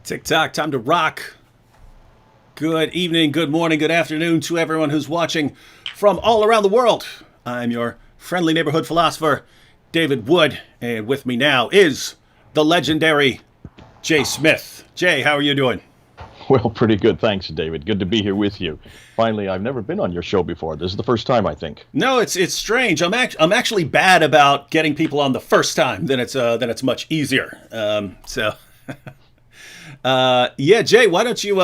TikTok, time to rock. Good evening, good morning, good afternoon to everyone who's watching from all around the world. I'm your friendly neighborhood philosopher, David Wood, and with me now is the legendary Jay Smith. Jay, how are you doing? Well, pretty good. Thanks, David. Good to be here with you. Finally, I've never been on your show before. This is the first time, I think. No, it's strange. I'm actually bad about getting people on the first time. Then it's much easier. Yeah, Jay, why don't you,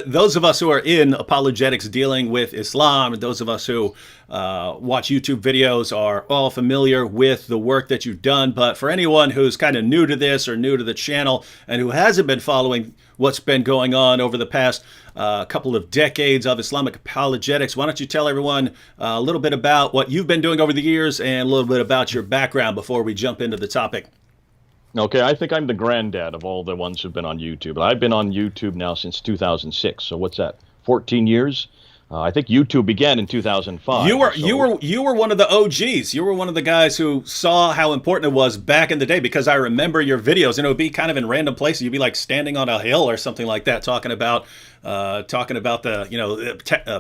those of us who are in apologetics dealing with Islam, and those of us who watch YouTube videos are all familiar with the work that you've done. But for anyone who's kind of new to this or new to the channel and who hasn't been following what's been going on over the past couple of decades of Islamic apologetics, why don't you tell everyone a little bit about what you've been doing over the years and a little bit about your background before we jump into the topic? Okay, I think I'm the granddad of all the ones who've been on YouTube. I've been on YouTube now since 2006. So what's that? 14 years? I think YouTube began in 2005. You were one of the OGs. You were one of the guys who saw how important it was back in the day, because I remember your videos, and it would be kind of in random places. You'd be like standing on a hill or something like that, talking about the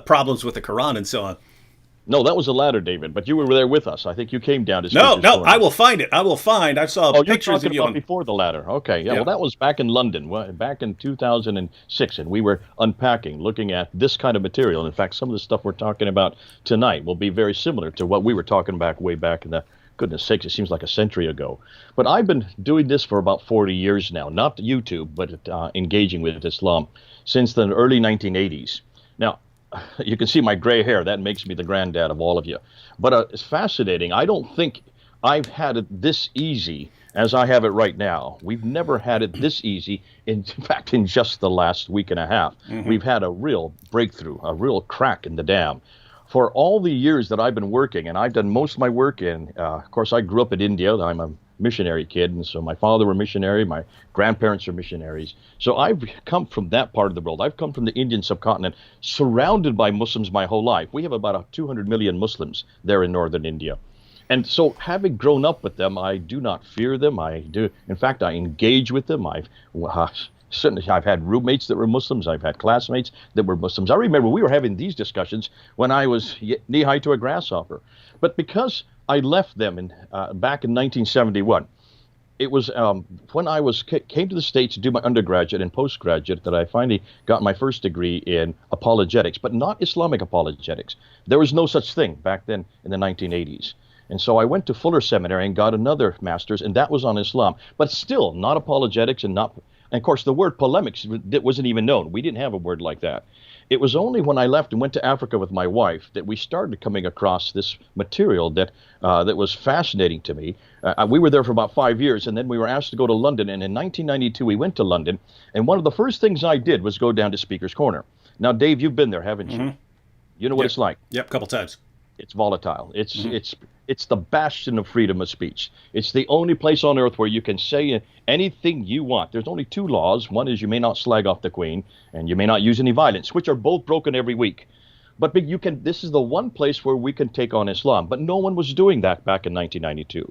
problems with the Quran and so on. No, that was the latter, David, but you were there with us. I think you came down to No, Speaker's Corner. I will find it. I saw Oh, you're pictures talking of you about on. before the latter. Okay, yeah, Yeah. well, that was back in London, back in 2006, and we were unpacking, looking at this kind of material. In fact, some of the stuff we're talking about tonight will be very similar to what we were talking about way back in the, goodness sakes, it seems like a century ago. But I've been doing this for about 40 years now, not YouTube, but engaging with Islam since the early 1980s. Now, you can see my gray hair. That makes me the granddad of all of you. But it's fascinating. I don't think I've had it this easy as I have it right now. We've never had it this easy. In fact, in just the last week and a half, we've had a real breakthrough, a real crack in the dam. For all the years that I've been working, and I've done most of my work in, of course, I grew up in India. I'm a missionary kid, and so my father were missionary, my grandparents are missionaries. So I've come from that part of the world. I've come from the Indian subcontinent, surrounded by Muslims my whole life. We have about 200 million Muslims there in northern India. And so having grown up with them, I do not fear them. I do, in fact, I engage with them. Certainly, I've had roommates that were Muslims. I've had classmates that were Muslims. I remember we were having these discussions when I was knee-high to a grasshopper. But because I left them back in 1971, it was when I came to the States to do my undergraduate and postgraduate that I finally got my first degree in apologetics, but not Islamic apologetics. There was no such thing back then in the 1980s. And so I went to Fuller Seminary and got another master's, and that was on Islam, but still not apologetics and not. And of course, the word polemics wasn't even known. We didn't have a word like that. It was only when I left and went to Africa with my wife that we started coming across this material that was fascinating to me. We were there for about 5 years, and then we were asked to go to London. And in 1992, we went to London. And one of the first things I did was go down to Speaker's Corner. Now, Dave, you've been there, haven't you? You know what Yep. it's like. Yep, a couple times. It's volatile. It's the bastion of freedom of speech. It's the only place on earth where you can say anything you want. There's only two laws. One is you may not slag off the Queen, and you may not use any violence, which are both broken every week. But you can. This is the one place where we can take on Islam. But no one was doing that back in 1992.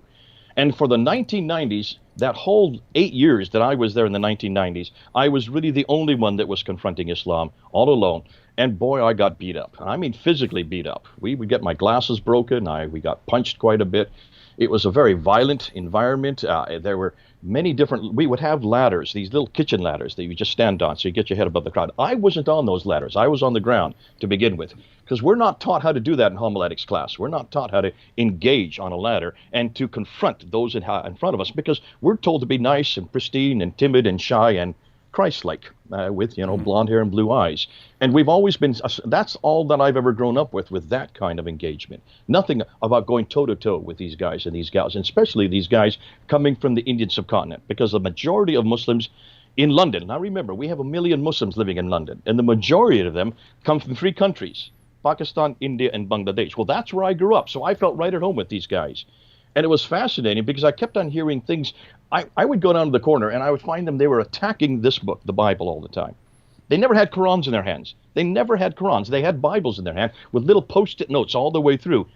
And for the 1990s, that whole 8 years that I was there in the 1990s, I was really the only one that was confronting Islam all alone. And boy, I got beat up. I mean, physically beat up. We would get my glasses broken. We got punched quite a bit. It was a very violent environment. There were many different, we would have ladders, these little kitchen ladders that you just stand on so you get your head above the crowd. I wasn't on those ladders. I was on the ground to begin with, because we're not taught how to do that in homiletics class. We're not taught how to engage on a ladder and to confront those in front of us, because we're told to be nice and pristine and timid and shy and Christ-like, with, blonde hair and blue eyes. And we've always been, that's all that I've ever grown up with that kind of engagement. Nothing about going toe-to-toe with these guys and these gals, and especially these guys coming from the Indian subcontinent, because the majority of Muslims in London, now remember, we have 1 million Muslims living in London, and the majority of them come from 3 countries, Pakistan, India, and Bangladesh. Well, that's where I grew up, so I felt right at home with these guys. And it was fascinating because I kept on hearing things. I would go down to the corner and I would find them, they were attacking this book, the Bible, all the time. They never had Qurans in their hands. They never had Qurans. They had Bibles in their hand with little post-it notes all the way through.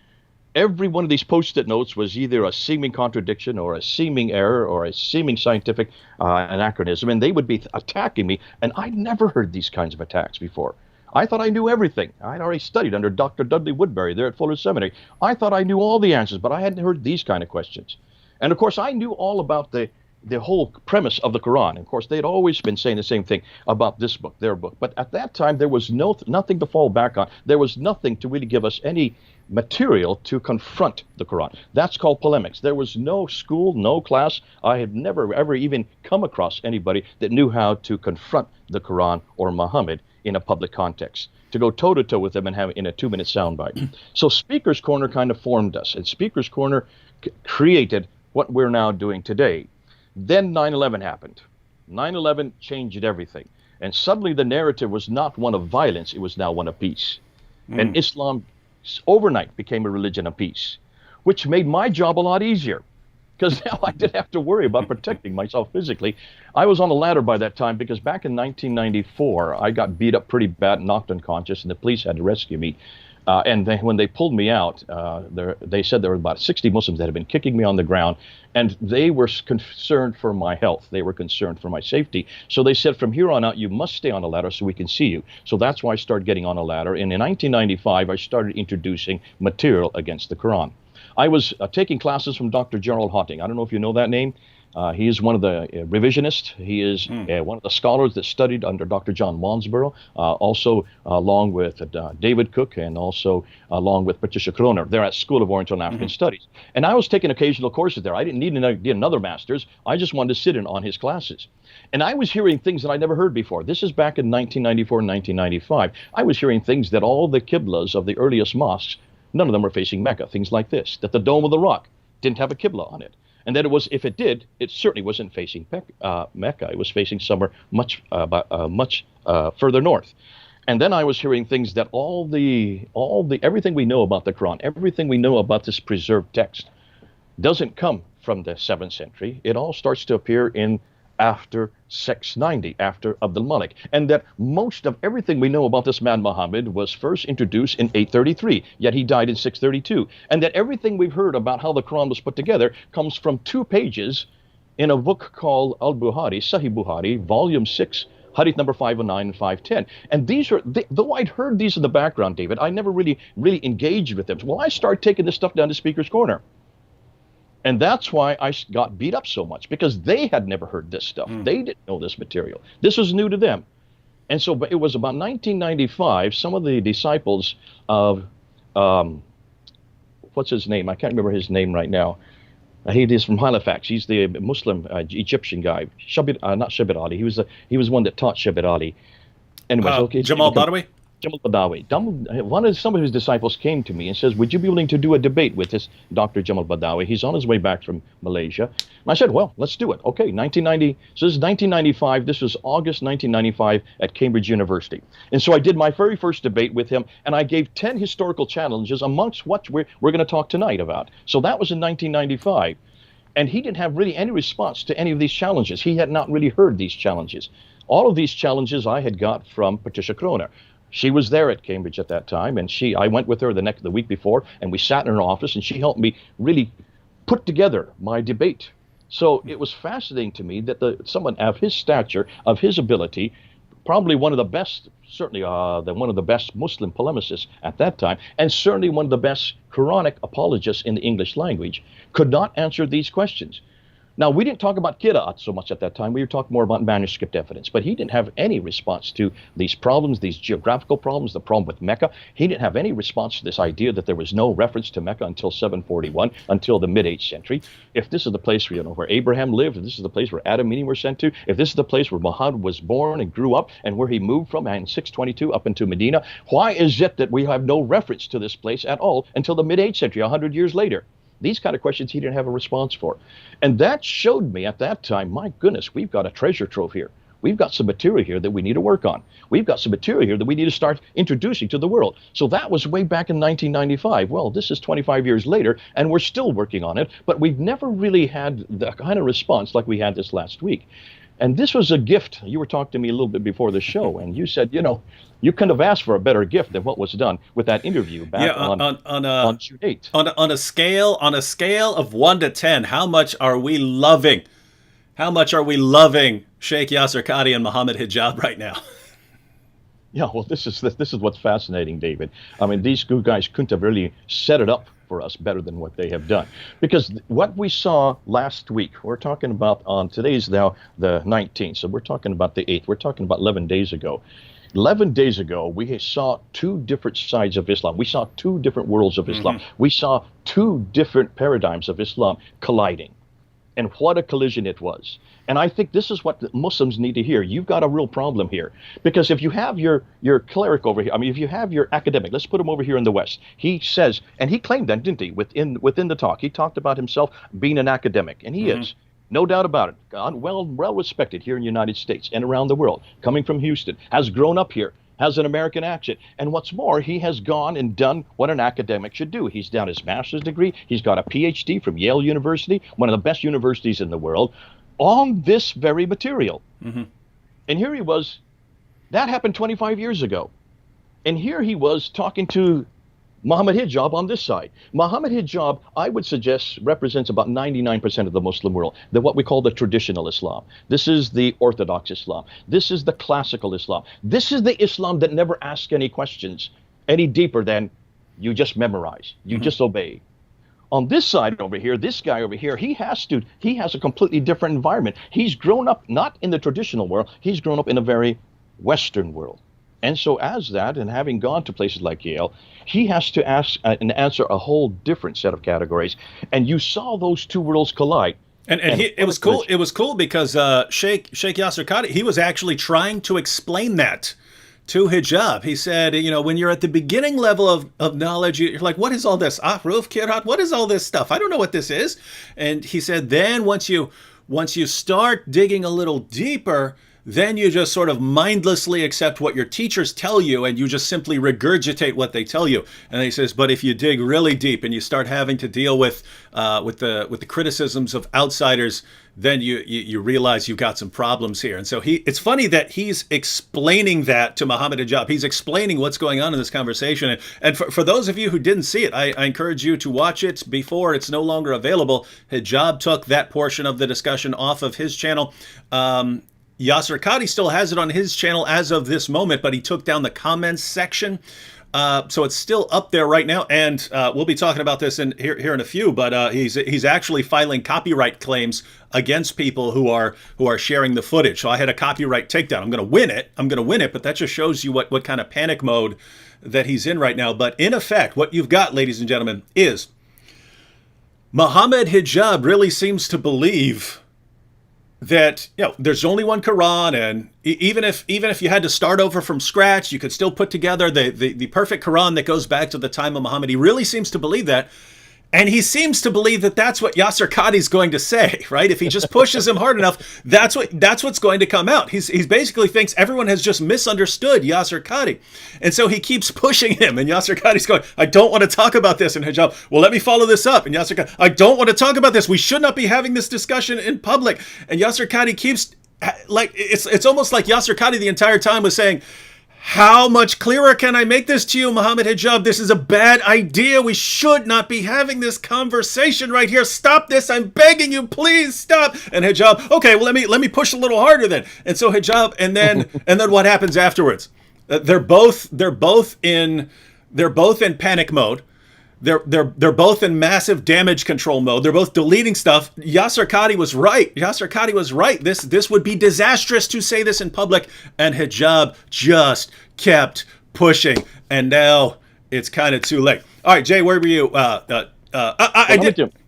every one of these post-it notes was either a seeming contradiction or a seeming error or a seeming scientific anachronism, and they would be attacking me. And I'd never heard these kinds of attacks before. I thought I knew everything. I'd already studied under Dr. Dudley Woodbury there at Fuller Seminary. I thought I knew all the answers, but I hadn't heard these kind of questions. And of course, I knew all about the whole premise of the Quran. Of course, they'd always been saying the same thing about this book, their book. But at that time, there was nothing to fall back on. There was nothing to really give us any material to confront the Quran. That's called polemics. There was no school, no class. I had never, ever even come across anybody that knew how to confront the Quran or Muhammad in a public context, to go toe-to-toe with them and have it in a 2-minute soundbite. So Speaker's Corner kind of formed us, and Speaker's Corner created what we're now doing today. Then 9/11 happened. 9/11 changed everything. And suddenly the narrative was not one of violence, it was now one of peace. And Islam overnight became a religion of peace, which made my job a lot easier, because now I didn't have to worry about protecting myself physically. I was on a ladder by that time because back in 1994, I got beat up pretty bad, knocked unconscious, and the police had to rescue me. And when they pulled me out, they said there were about 60 Muslims that had been kicking me on the ground, and they were concerned for my health. They were concerned for my safety. So they said, from here on out, you must stay on a ladder so we can see you. So that's why I started getting on a ladder. And in 1995, I started introducing material against the Quran. I was taking classes from Dr. Gerald Hotting. I don't know if you know that name. He is one of the revisionists. He is one of the scholars that studied under Dr. John Wansborough, also along with David Cook, and also along with Patricia Kroner. They're at School of Oriental and African Studies. And I was taking occasional courses there. I didn't need to get another master's. I just wanted to sit in on his classes. And I was hearing things that I never heard before. This is back in 1994 and 1995. I was hearing things that all the Qiblas of the earliest mosques, none of them were facing Mecca. Things like this, that the Dome of the Rock didn't have a Qibla on it. And that it was, if it did, it certainly wasn't facing Mecca. It was facing somewhere much further north. And then I was hearing things that everything we know about the Quran, everything we know about this preserved text, doesn't come from the 7th century. It all starts to appear in after 690, after Abdul Malik, and that most of everything we know about this man Muhammad was first introduced in 833, yet he died in 632, and that everything we've heard about how the Quran was put together comes from 2 pages in a book called Al-Bukhari, Sahih Bukhari, volume 6, hadith number 509 and 510. And these are, though I'd heard these in the background, David, I never really engaged with them. Well, I started taking this stuff down to Speaker's Corner. And that's why I got beat up so much, because they had never heard this stuff. They didn't know this material. This was new to them. And so it was about 1995, some of the disciples of, what's his name? I can't remember his name right now. He is from Halifax. He's the Muslim Egyptian guy. Not Shabir Ali. He was one that taught Shabir Ali. Anyways, Jamal Badawi? Jamal Badawi. Some of his disciples came to me and says, would you be willing to do a debate with this Dr. Jamal Badawi? He's on his way back from Malaysia. And I said, well, let's do it. Okay, 1990. So this is 1995. This was August 1995 at Cambridge University. And so I did my very first debate with him, and I gave 10 historical challenges amongst what we're going to talk tonight about. So that was in 1995. And he didn't have really any response to any of these challenges. He had not really heard these challenges. All of these challenges I had got from Patricia Kroner. She was there at Cambridge at that time, and I went with her the week before, and we sat in her office, and she helped me really put together my debate. So it was fascinating to me that someone of his stature, of his ability, probably one of the best, certainly one of the best Muslim polemicists at that time, and certainly one of the best Quranic apologists in the English language, could not answer these questions. Now, we didn't talk about Qira'at so much at that time. We were talking more about manuscript evidence. But he didn't have any response to these problems, these geographical problems, the problem with Mecca. He didn't have any response to this idea that there was no reference to Mecca until 741, until the mid-8th century. If this is the place where Abraham lived, if this is the place where Adam and Eve were sent to, if this is the place where Muhammad was born and grew up, and where he moved from in 622 up into Medina, why is it that we have no reference to this place at all until the mid-8th century, 100 years later? These kind of questions he didn't have a response for. And that showed me at that time, my goodness, we've got a treasure trove here. We've got some material here that we need to work on. We've got some material here that we need to start introducing to the world. So that was way back in 1995. Well, this is 25 years later, and we're still working on it, but we've never really had the kind of response like we had this last week. And this was a gift. You were talking to me a little bit before the show, and you said, you couldn't have asked for a better gift than what was done with that interview back on June 8th. On a scale of 1 to 10, how much are we loving? How much are we loving Sheikh Yasir Qadhi and Mohammed Hijab right now? Yeah, well, this is what's fascinating, David. I mean, these two guys couldn't have really set it up for us better than what they have done. Because what we saw last week, we're talking about on today's now the 19th, so we're talking about the 8th. We're talking about 11 days ago. 11 days ago, we saw two different sides of Islam. We saw two different worlds of Islam. We saw two different paradigms of Islam colliding. And what a collision it was. And I think this is what the Muslims need to hear. You've got a real problem here. Because if you have your cleric over here, I mean, if you have your academic, let's put him over here in the West. He says, and he claimed that, didn't he, within the talk. He talked about himself being an academic, and he is. No doubt about it. Well respected here in the United States and around the world. Coming from Houston, has grown up here, has an American accent. And what's more, he has gone and done what an academic should do. He's done his master's degree. He's got a PhD from Yale University, one of the best universities in the world, on this very material. And here he was. That happened 25 years ago. And here he was talking to Mohammed Hijab on this side. Mohammed Hijab, I would suggest, represents about 99% of the Muslim world, what we call the traditional Islam. This is the Orthodox Islam. This is the classical Islam. This is the Islam that never asks any questions any deeper than you just memorize, you just obey. On this side over here, this guy over here, he has a completely different environment. He's grown up not in the traditional world, he's grown up in a very Western world. And so as that, and having gone to places like Yale, he has to ask and answer a whole different set of categories. And you saw those two worlds collide. It was cool. It was cool because Sheikh Yasir Qadhi, he was actually trying to explain that to hijab. He said, when you're at the beginning level of knowledge, you're like, what is all this? Ahruf, Kirat, what is all this stuff? I don't know what this is. And he said, then once you start digging a little deeper, then you just sort of mindlessly accept what your teachers tell you, and you just simply regurgitate what they tell you. And he says, but if you dig really deep and you start having to deal with the criticisms of outsiders, then you realize you've got some problems here. And so it's funny that he's explaining that to Mohammed Hijab. He's explaining what's going on in this conversation. And for those of you who didn't see it, I encourage you to watch it before it's no longer available. Hijab took that portion of the discussion off of his channel. Yasir Qadhi still has it on his channel as of this moment, but he took down the comments section. So it's still up there right now, and we'll be talking about this here in a few. But he's actually filing copyright claims against people who are sharing the footage. So I had a copyright takedown. I'm going to win it. But that just shows you what kind of panic mode that he's in right now. But in effect, what you've got, ladies and gentlemen, is Mohammed Hijab really seems to believe that there's only one Quran, and even if you had to start over from scratch, you could still put together the perfect Quran that goes back to the time of Muhammad. He really seems to believe that. And he seems to believe that that's what Yasir Qadhi is going to say, right? If he just pushes him hard enough, that's what's going to come out. He basically thinks everyone has just misunderstood Yasir Qadhi. And so he keeps pushing him, and Yasir Qadhi's going, I don't want to talk about this. And Hijab, well, let me follow this up. And Yasir Qadhi, I don't want to talk about this. We should not be having this discussion in public. And Yasir Qadhi keeps, it's almost like Yasir Qadhi the entire time was saying, how much clearer can I make this to you, Mohammed Hijab? This is a bad idea. We should not be having this conversation right here. Stop this. I'm begging you, please stop. And Hijab, okay, well, let me push a little harder then. And so Hijab, and then what happens afterwards? They're both in panic mode. They're both in massive damage control mode. They're both deleting stuff. Yasir Qadhi was right. This would be disastrous to say this in public. And Hijab just kept pushing. And now it's kind of too late. All right, Jay, where were you?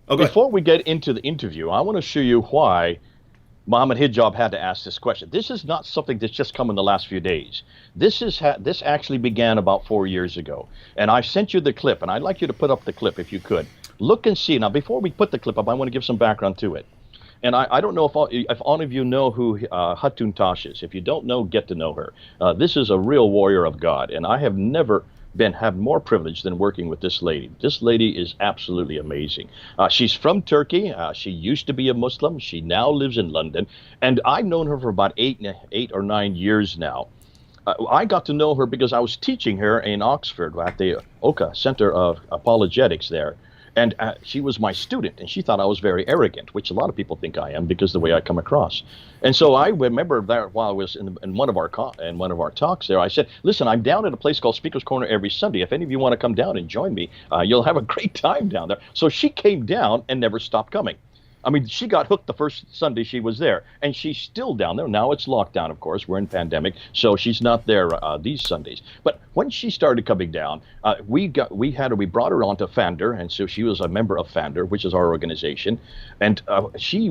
Before we get into the interview, I want to show you why Mohammed Hijab had to ask this question. This is not something that's just come in the last few days. This actually began about 4 years ago. And I sent you the clip, and I'd like you to put up the clip if you could. Look and see. Now, before we put the clip up, I want to give some background to it. And I don't know if all of you know who Hatun Tash is. If you don't know, get to know her. This is a real warrior of God, and I have never have more privilege than working with this lady. This lady is absolutely amazing. She's from Turkey. She used to be a Muslim. She now lives in London, and I've known her for about 8 or 9 years now. I got to know her because I was teaching her in Oxford at the Oka Center of Apologetics there. And she was my student, and she thought I was very arrogant, which a lot of people think I am because of the way I come across. And so I remember that while I was in one of our talks there, I said, "Listen, I'm down at a place called Speaker's Corner every Sunday. If any of you want to come down and join me, you'll have a great time down there." So she came down and never stopped coming. I mean, she got hooked the first Sunday she was there, and she's still down there. Now it's lockdown, of course. We're in pandemic, so she's not there these Sundays. But when she started coming down, we brought her on to Fander, and so she was a member of Fander, which is our organization, and she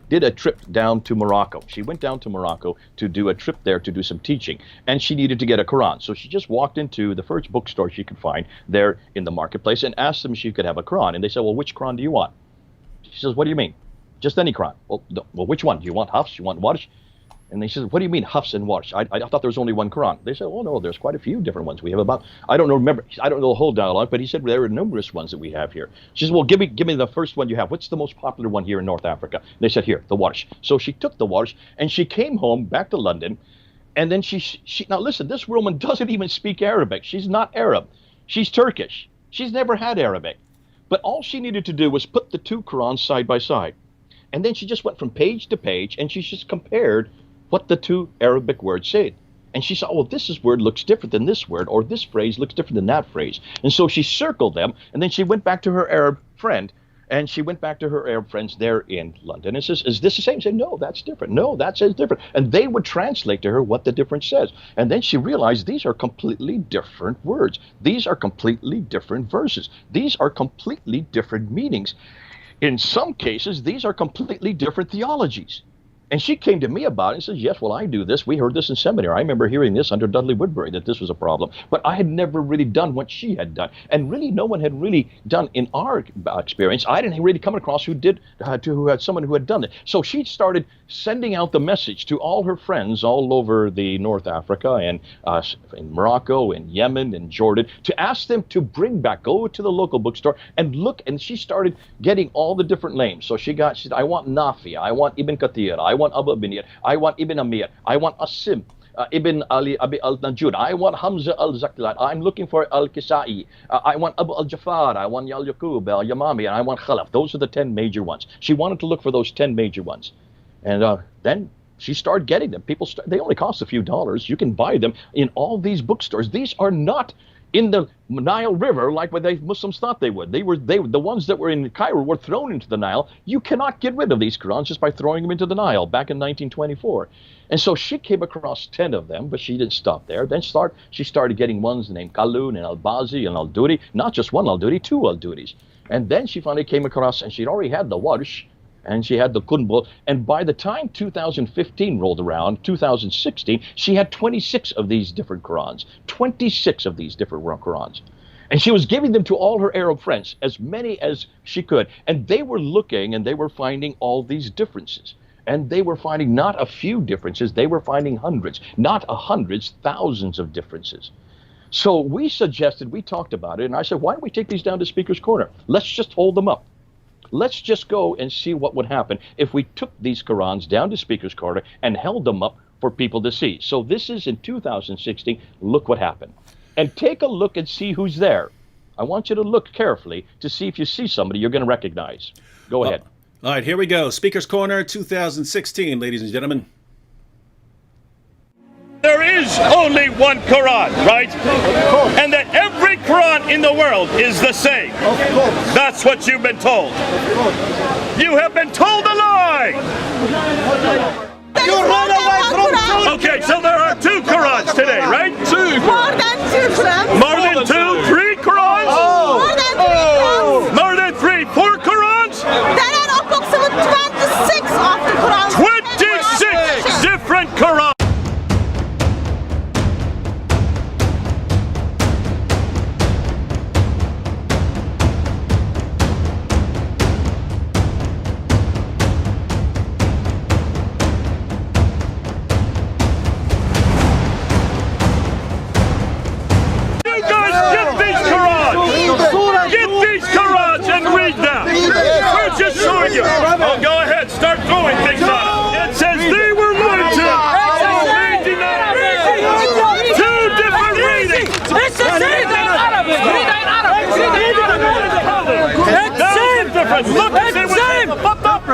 did a trip down to Morocco. She went down to Morocco to do a trip there to do some teaching, and she needed to get a Quran. So she just walked into the first bookstore she could find there in the marketplace and asked them if she could have a Quran. And they said, "Well, which Quran do you want?" She says, "What do you mean?" "Just any Quran." Well, which one? Do you want Hafs? You want Warsh? And they said, "What do you mean Hafs and Warsh? I thought there was only one Quran." They said, "Oh, no, there's quite a few different ones. We have about, I don't know the whole dialogue, but he said there are numerous ones that we have here." She said, "Well, give me the first one you have. What's the most popular one here in North Africa?" And they said, "Here, the Warsh." So she took the Warsh, and she came home back to London, and then she now listen, this woman doesn't even speak Arabic. She's not Arab. She's Turkish. She's never had Arabic. But all she needed to do was put the two Qurans side by side. And then she just went from page to page, and she just compared what the two Arabic words said. And she saw, "Oh, this word looks different than this word, or this phrase looks different than that phrase." And so she circled them, and then she went back to her Arab friend, and she went back to her Arab friends there in London and says, "Is this the same?" She said, "No, that's different. No, that says different." And they would translate to her what the difference says. And then she realized these are completely different words. These are completely different verses. These are completely different meanings. In some cases, these are completely different theologies. And she came to me about it and says, "Yes, well, I do this. We heard this in seminary. I remember hearing this under Dudley Woodbury, that this was a problem. But I had never really done what she had done. And really, no one had really done in our experience. I didn't really come across who had someone who had done it." So she started sending out the message to all her friends all over the North Africa and in Morocco and Yemen and Jordan to ask them to go to the local bookstore and look. And she started getting all the different names. So she said, "I want Nafi, I want Ibn Kathir, I want Abu Binir, I want Ibn Amir, I want Asim, Ibn Ali Abi al-Najud, I want Hamza al-Zaklat, I'm looking for al-Kisai, I want Abu al-Jafar, I want Yaqub al-Yamami, and I want Khalaf." Those are the 10 major ones. She wanted to look for those 10 major ones. And then she started getting them. They only cost a few dollars. You can buy them in all these bookstores. These are not in the Nile River like what the Muslims thought they would. The ones that were in Cairo were thrown into the Nile. You cannot get rid of these Qurans just by throwing them into the Nile back in 1924. And so she came across 10 of them, but she didn't stop there. Then she started getting ones named Qalun and Al-Bazi and Al-Duri, not just one Al-Duri, two Al-Duris. And then she finally came across, and she'd already had the Warsh, and she had the Kunbul, and by the time 2015 rolled around, 2016, she had 26 of these different Qurans, 26 of these different Qurans. And she was giving them to all her Arab friends, as many as she could, and they were looking and they were finding all these differences. And they were finding not a few differences, they were finding hundreds, not hundreds, thousands of differences. So we talked about it, and I said, "Why don't we take these down to Speaker's Corner? Let's just hold them up. Let's just go and see what would happen if we took these Qurans down to Speaker's Corner and held them up for people to see." So this is in 2016. Look what happened. And take a look and see who's there. I want you to look carefully to see if you see somebody you're going to recognize. Go ahead. All right, here we go. Speaker's Corner 2016, ladies and gentlemen. There is only one Quran, right? And that every Quran in the world is the same. That's what you've been told. You have been told a lie. You run away from truth. Okay, so there are two Qurans today, right? Two. More than two Qurans. More than two? Three Qurans? More than three Qurans. More than three? Four Qurans? There are approximately 26 of the Qurans. 26 different Qurans.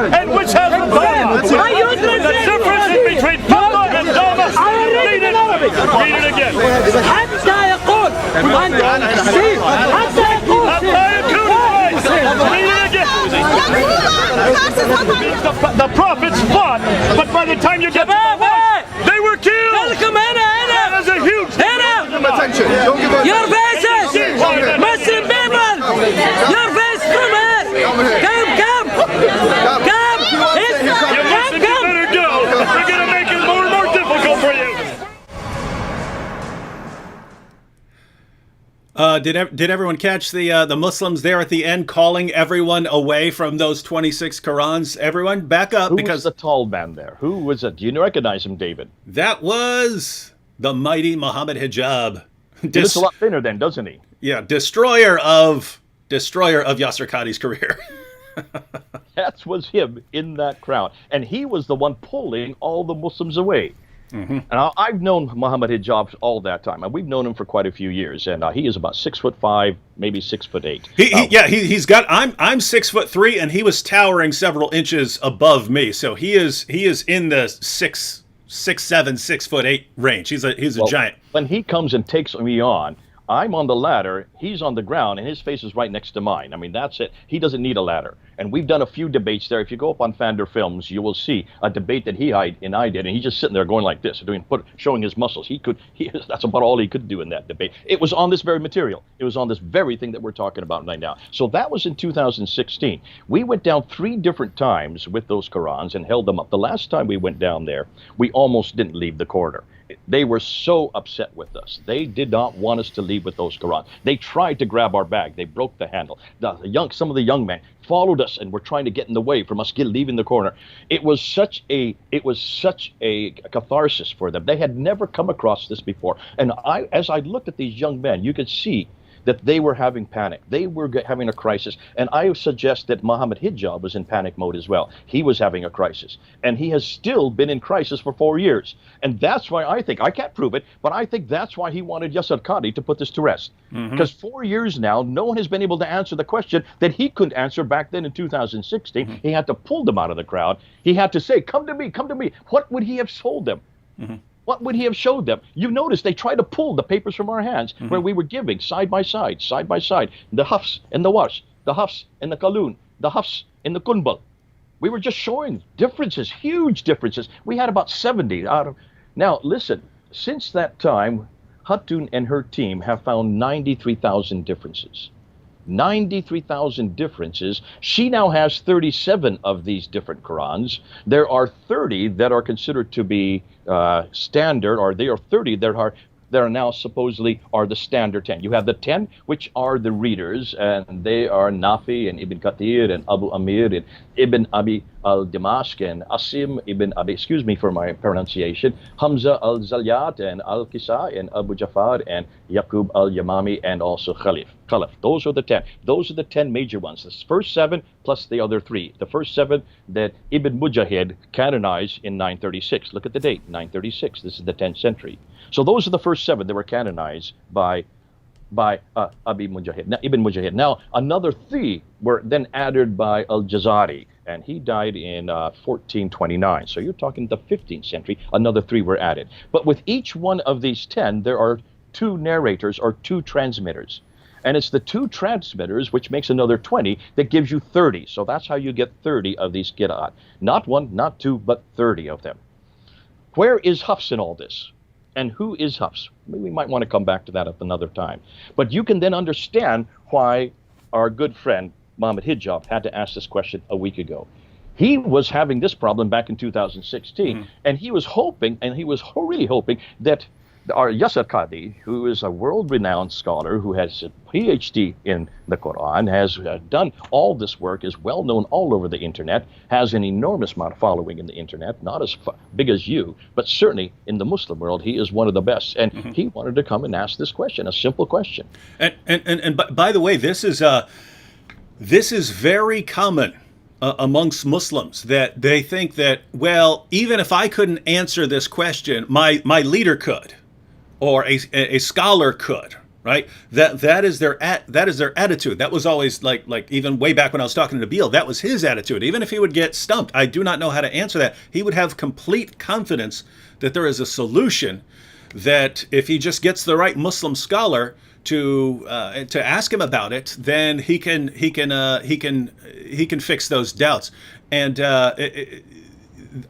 And which has the power? The difference is between Papa and Dama. Read it again. حتى يقول حتى يقول حتى يكون كويس. Read it again. The prophets fought, but by the time you get to the war, they were killed. خلكم هنا That is a huge Attention. Don't give up. Your faces, Muslim people, your face from here. Come. You Muslims, you better go. We're going to make it more and more difficult for you. Did everyone catch the Muslims there at the end calling everyone away from those 26 Qurans? Everyone, back up, Who because was the tall man there? Who was it? Do you recognize him, David? that was the mighty Muhammad Hijab. He looks a lot thinner then, doesn't he? Yeah, destroyer of Yasser Qadi's career. That was him in that crowd. And he was the one pulling all the Muslims away. And I've known Muhammad Hijab all that time. And we've known him for quite a few years. And he is about 6'5", maybe 6'8". He's got. I'm 6'3", and he was towering several inches above me. So he is in the 6'7", 6'8" range. He's a giant. When he comes and takes me on, I'm on the ladder, he's on the ground, and his face is right next to mine. I mean, that's it. He doesn't need a ladder. And we've done a few debates there. If you go up on Fander Films, you will see a debate that I did, and he's just sitting there going like this, showing his muscles. That's about all he could do in that debate. It was on this very material. It was on this very thing that we're talking about right now. So that was in 2016. We went down 3 different times with those Qurans and held them up. The last time we went down there, we almost didn't leave the corridor. They were so upset with us. They did not want us to leave with those Qurans. They tried to grab our bag. They broke the handle. Some of the young men followed us and were trying to get in the way from us leaving the corner. It was such a catharsis for them. They had never come across this before. And as I looked at these young men, you could see that they were having panic. They were having a crisis. And I suggest that Muhammad Hijab was in panic mode as well. He was having a crisis. And he has still been in crisis for 4 years. And that's why I can't prove it, but I think that's why he wanted Yasser Qadi to put this to rest. Because 4 years now, no one has been able to answer the question that he couldn't answer back then in 2016. He had to pull them out of the crowd. He had to say, come to me. What would he have told them? What would he have showed them? You notice they tried to pull the papers from our hands where we were giving side by side, the Hafs and the Warsh, the Hafs and the Qalun, the Hafs and the Kunbal. We were just showing differences, huge differences. We had about 70 out of. Now, listen, since that time, Hatun and her team have found 93,000 differences. 93,000 differences. She now has 37 of these different Qurans. There are 30 that are considered to be standard, or there are 30 that are now supposedly are the standard 10. You have the 10, which are the readers, and they are Nafi and Ibn Kathir and Abu Amir and Ibn Abi al-Dimashq and Asim Ibn Abi, excuse me for my pronunciation, Hamza al-Zalyat and al-Kisai and Abu Jafar and Yaqub al-Yamami and also Khalif. Those are the 10. Those are the 10 major ones. The first 7 plus the other 3. The first 7 that Ibn Mujahid canonized in 936. Look at the date, 936. This is the 10th century. So those are the first 7 that were canonized by Ibn Mujahid. Now, another 3 were then added by Al-Jazari, and he died in 1429. So you're talking the 15th century. Another 3 were added. But with each one of these 10, there are 2 narrators or 2 transmitters. And it's the 2 transmitters, which makes another 20, that gives you 30. So that's how you get 30 of these qira'at. Not 1, not 2, but 30 of them. Where is Hafs in all this? And who is Hafs? We might want to come back to that at another time. But you can then understand why our good friend Muhammad Hijab had to ask this question a week ago. He was having this problem back in 2016, and he was hoping, and he was really hoping, that our Yasser Qadi, who is a world-renowned scholar who has a PhD in the Quran, has done all this work, is well-known all over the internet, has an enormous amount of following in the internet, not as big as you, but certainly in the Muslim world, he is one of the best. And he wanted to come and ask this question, a simple question. And by the way, this is very common amongst Muslims, that they think that, well, even if I couldn't answer this question, my leader could. Or a scholar could, right? That is their attitude. That was always like even way back when I was talking to Nabil, that was his attitude. Even if he would get stumped, I do not know how to answer that. He would have complete confidence that there is a solution, that if he just gets the right Muslim scholar to ask him about it, then he can fix those doubts. And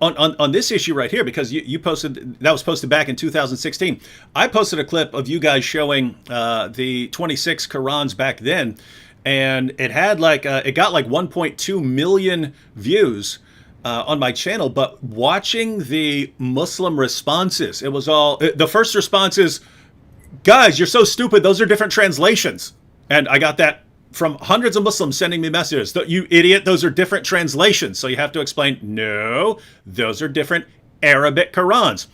on this issue right here, because you posted, that was posted back in 2016. I posted a clip of you guys showing the 26 Qurans back then, and it had it got like 1.2 million views on my channel. But watching the Muslim responses, it was all, the first response is, "Guys, you're so stupid. Those are different translations." And I got that from hundreds of Muslims sending me messages. "You idiot, those are different translations." So you have to explain, no, those are different Arabic Qurans.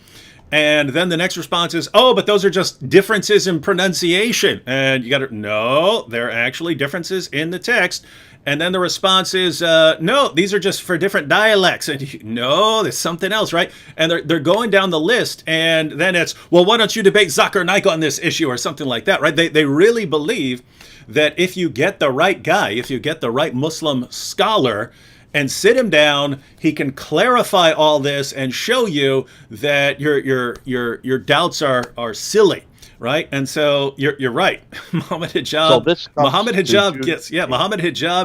And then the next response is, "Oh, but those are just differences in pronunciation." And you got to, no, they're actually differences in the text. And then the response is, "No, these are just for different dialects." And no, there's something else, right? And they're going down the list. And then it's, "Well, why don't you debate Zakir Naik on this issue," or something like that, right? They really believe that if you get the right guy, if you get the right Muslim scholar and sit him down, he can clarify all this and show you that your doubts are silly, right? And so you're right. Muhammad Hijab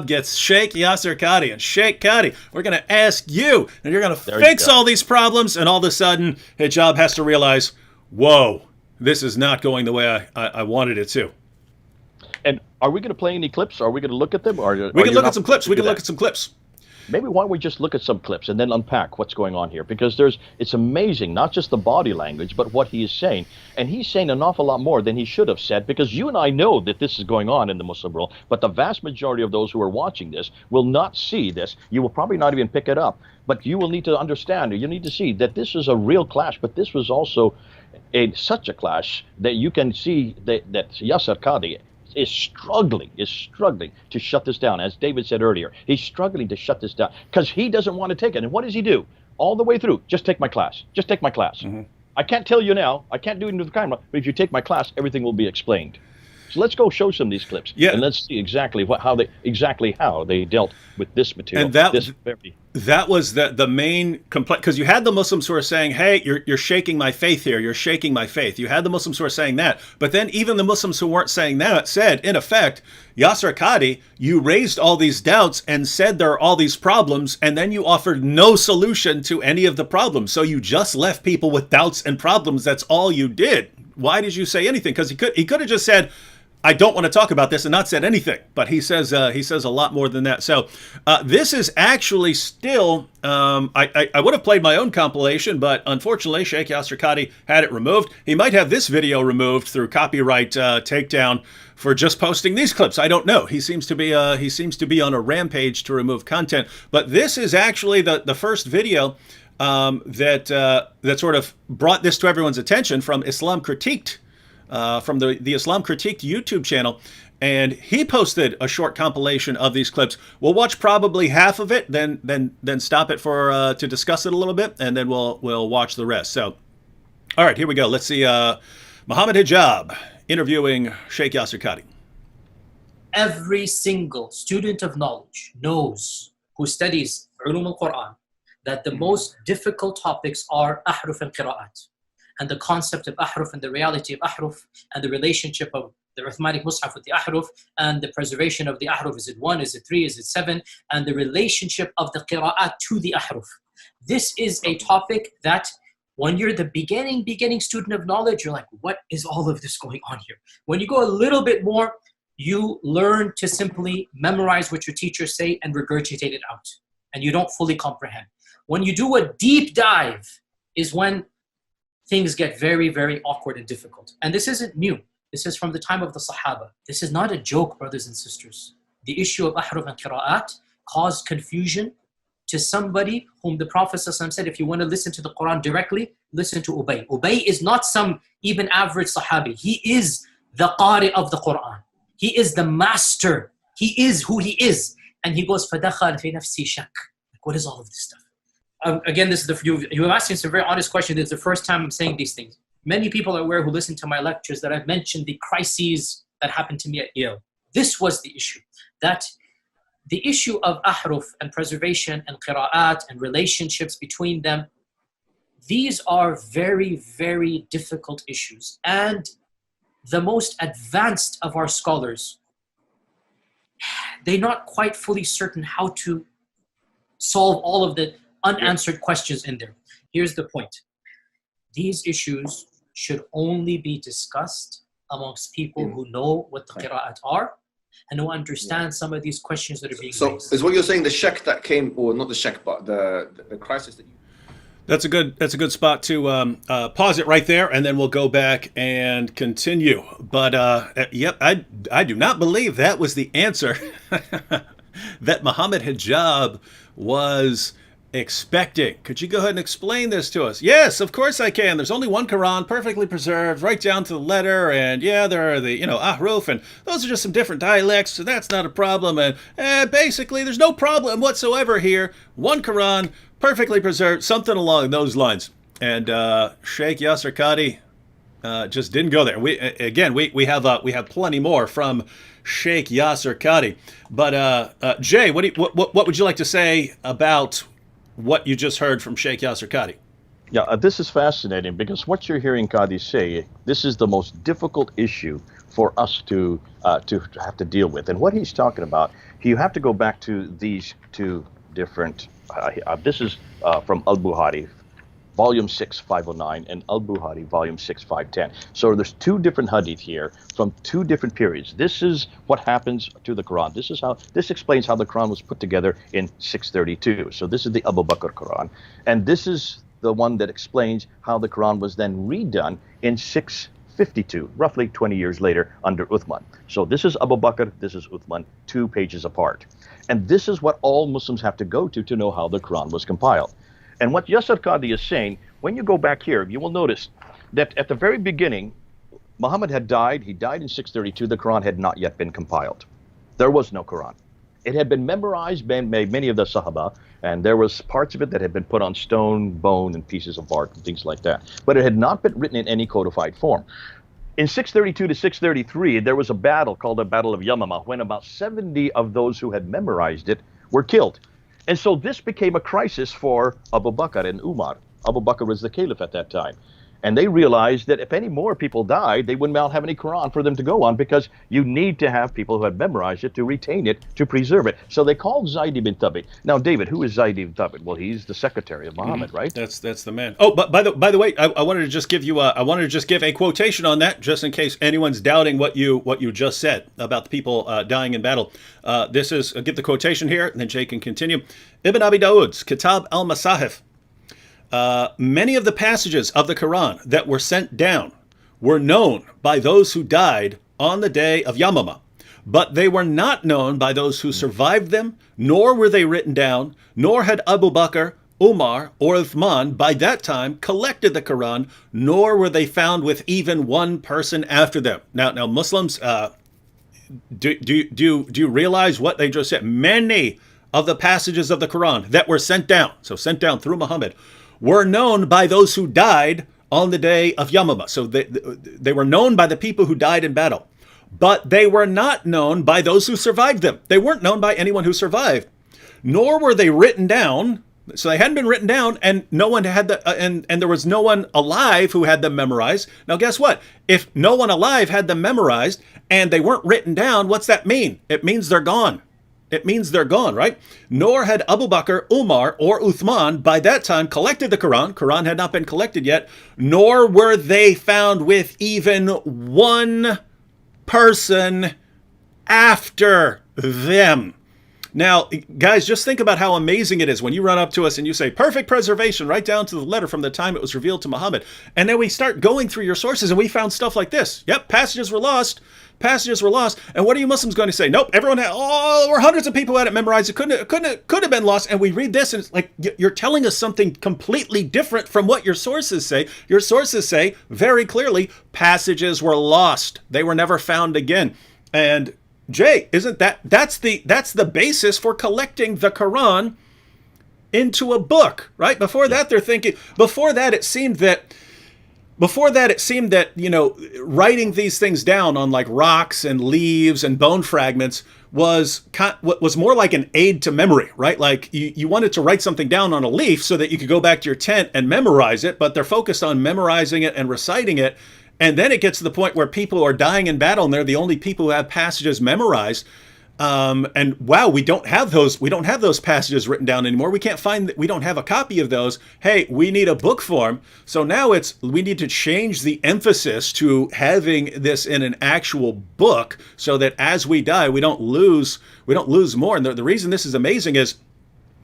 gets Sheikh Yasir Qadhi, and Sheikh Qadhi, we're going to ask you, and you're going to fix all these problems, and all of a sudden Hijab has to realize, whoa, this is not going the way I wanted it to. And are we going to play any clips? Are we going to look at them? We can look at some clips. Maybe why don't we just look at some clips and then unpack what's going on here? Because it's amazing, not just the body language, but what he is saying. And he's saying an awful lot more than he should have said, because you and I know that this is going on in the Muslim world, but the vast majority of those who are watching this will not see this. You will probably not even pick it up, but you will need to understand, or you need to see that this is a real clash, but this was also such a clash that you can see that Yasir Qadhi is struggling to shut this down. As David said earlier, he's struggling to shut this down because he doesn't want to take it. And what does he do? All the way through, just take my class. Just take my class. Mm-hmm. I can't tell you now. I can't do it into the camera. But if you take my class, everything will be explained. So let's go show some of these clips. Yeah. And let's see exactly how they dealt with this material. And that was the main complaint, because you had the Muslims who are saying, "Hey, you're shaking my faith here. You're shaking my faith." You had the Muslims who are saying that. But then even the Muslims who weren't saying that said, in effect, "Yasir Qadhi, you raised all these doubts and said there are all these problems, and then you offered no solution to any of the problems. So you just left people with doubts and problems. That's all you did. Why did you say anything?" Because he could have just said, "I don't want to talk about this," and not said anything. But he says a lot more than that. So this is actually still, I would have played my own compilation, but unfortunately Sheikh Yasir Qadhi had it removed. He might have this video removed through copyright takedown for just posting these clips. I don't know. He seems to be on a rampage to remove content. But this is actually the first video that sort of brought this to everyone's attention from Islam Critiqued. From the Islam Critiqued YouTube channel, and he posted a short compilation of these clips. We'll watch probably half of it, then stop it for to discuss it a little bit, and then we'll watch the rest. So, all right, here we go. Let's see Muhammad Hijab interviewing Sheikh Yasir Qadhi. Every single student of knowledge knows, who studies Ulum al-Quran, that the most difficult topics are ahruf and qira'at, and the concept of ahruf and the reality of ahruf, and the relationship of the Uthmanic Mus'haf with the ahruf, and the preservation of the ahruf. Is it 1? Is it 3? Is it 7? And the relationship of the qira'at to the ahruf. This is a topic that when you're the beginning student of knowledge, you're like, what is all of this going on here? When you go a little bit more, you learn to simply memorize what your teachers say and regurgitate it out, and you don't fully comprehend. When you do a deep dive is when things get very, very awkward and difficult. And this isn't new. This is from the time of the Sahaba. This is not a joke, brothers and sisters. The issue of ahruf and qira'at caused confusion to somebody whom the Prophet ﷺ said, if you want to listen to the Quran directly, listen to Ubay. Ubay is not some even average Sahabi. He is the Qari of the Quran. He is the master. He is who he is. And he goes, فَدَخَلْ فِي نَفْسِي شَكْ. What is all of this stuff? Again, this is you were asking some very honest questions. It's the first time I'm saying these things. Many people are aware who listen to my lectures that I've mentioned the crises that happened to me at Yale. This was the issue, that the issue of ahruf and preservation and qira'at and relationships between them, these are very, very difficult issues. And the most advanced of our scholars, they're not quite fully certain how to solve all of the unanswered questions in there. Here's the point. These issues should only be discussed amongst people who know what the qira'at are and who understand some of these questions that are being So raised. is what you're saying the shak that came, or not the shak, but the crisis that you... That's a good spot to pause it right there, and then we'll go back and continue. But yep, I do not believe that was the answer that Muhammad Hijab was expecting. Could you go ahead and explain this to us? Yes, of course I can. There's only one Quran, perfectly preserved, right down to the letter, and yeah, there are the ahruf, and those are just some different dialects, so that's not a problem. And basically, there's no problem whatsoever here. One Quran, perfectly preserved, something along those lines. And Sheikh Yasir Qadhi just didn't go there. We have plenty more from Sheikh Yasir Qadhi. But Jay, what would you like to say about what you just heard from Sheikh Yasir Qadhi? Yeah, this is fascinating because what you're hearing Qadhi say, this is the most difficult issue for us to have to deal with. And what he's talking about, you have to go back to these two different. This is from Al-Bukhari, Volume 6, 509, and Al-Bukhari, Volume 6, 510. So there's two different hadith here from two different periods. This is what happens to the Quran. This explains how the Quran was put together in 632. So this is the Abu Bakr Quran. And this is the one that explains how the Quran was then redone in 652, roughly 20 years later under Uthman. So this is Abu Bakr, this is Uthman, 2 pages apart. And this is what all Muslims have to go to know how the Quran was compiled. And what Yasir Qadhi is saying, when you go back here, you will notice that at the very beginning, Muhammad had died. He died in 632. The Quran had not yet been compiled. There was no Quran. It had been memorized by many of the Sahaba, and there was parts of it that had been put on stone, bone, and pieces of bark, and things like that. But it had not been written in any codified form. In 632 to 633, there was a battle called the Battle of Yamama, when about 70 of those who had memorized it were killed. And so this became a crisis for Abu Bakr and Umar. Abu Bakr was the caliph at that time. And they realized that if any more people died, they wouldn't have any Quran for them to go on, because you need to have people who had memorized it to retain it, to preserve it. So they called Zayd ibn Thabit. Now, David, who is Zayd ibn Thabit? Well, he's the secretary of Muhammad, right? That's the man. Oh, but by the way, I wanted to just give you a quotation on that, just in case anyone's doubting what you just said about the people dying in battle. This is, I'll give the quotation here, and then Jay can continue. Ibn Abi Dawud's Kitab al-Masahif. Many of the passages of the Quran that were sent down were known by those who died on the day of Yamama, but they were not known by those who survived them, nor were they written down, nor had Abu Bakr, Umar, or Uthman by that time collected the Quran, nor were they found with even one person after them. Now Muslims, do you realize what they just said? Many of the passages of the Quran that were sent down through Muhammad, were known by those who died on the day of Yamama. So they were known by the people who died in battle, but they were not known by those who survived them. They weren't known by anyone who survived, nor were they written down. So they hadn't been written down, and no one had and there was no one alive who had them memorized. Now, guess what? If no one alive had them memorized and they weren't written down, what's that mean? It means they're gone. It means they're gone, right? Nor had Abu Bakr, Umar, or Uthman by that time collected the Quran. Quran had not been collected yet. Nor were they found with even one person after them. Now, guys, just think about how amazing it is when you run up to us and you say, perfect preservation, right down to the letter from the time it was revealed to Muhammad. And then we start going through your sources and we found stuff like this. Yep, passages were lost. Passages were lost. And what are you Muslims going to say? Nope, everyone had, there were hundreds of people who had it memorized. It could have been lost. And we read this and it's like, you're telling us something completely different from what your sources say. Your sources say very clearly, passages were lost. They were never found again. And Jay, isn't that's the basis for collecting the Quran into a book, right? Before that, it seemed that before that, it seemed that, writing these things down on like rocks and leaves and bone fragments was more like an aid to memory, right? Like you wanted to write something down on a leaf so that you could go back to your tent and memorize it, but they're focused on memorizing it and reciting it. And then it gets to the point where people are dying in battle and they're the only people who have passages memorized. And wow, we don't have those. We don't have those passages written down anymore. We can't find. We don't have a copy of those. Hey, we need a book form. So now we need to change the emphasis to having this in an actual book, so that as we die, we don't lose more. And the reason this is amazing is,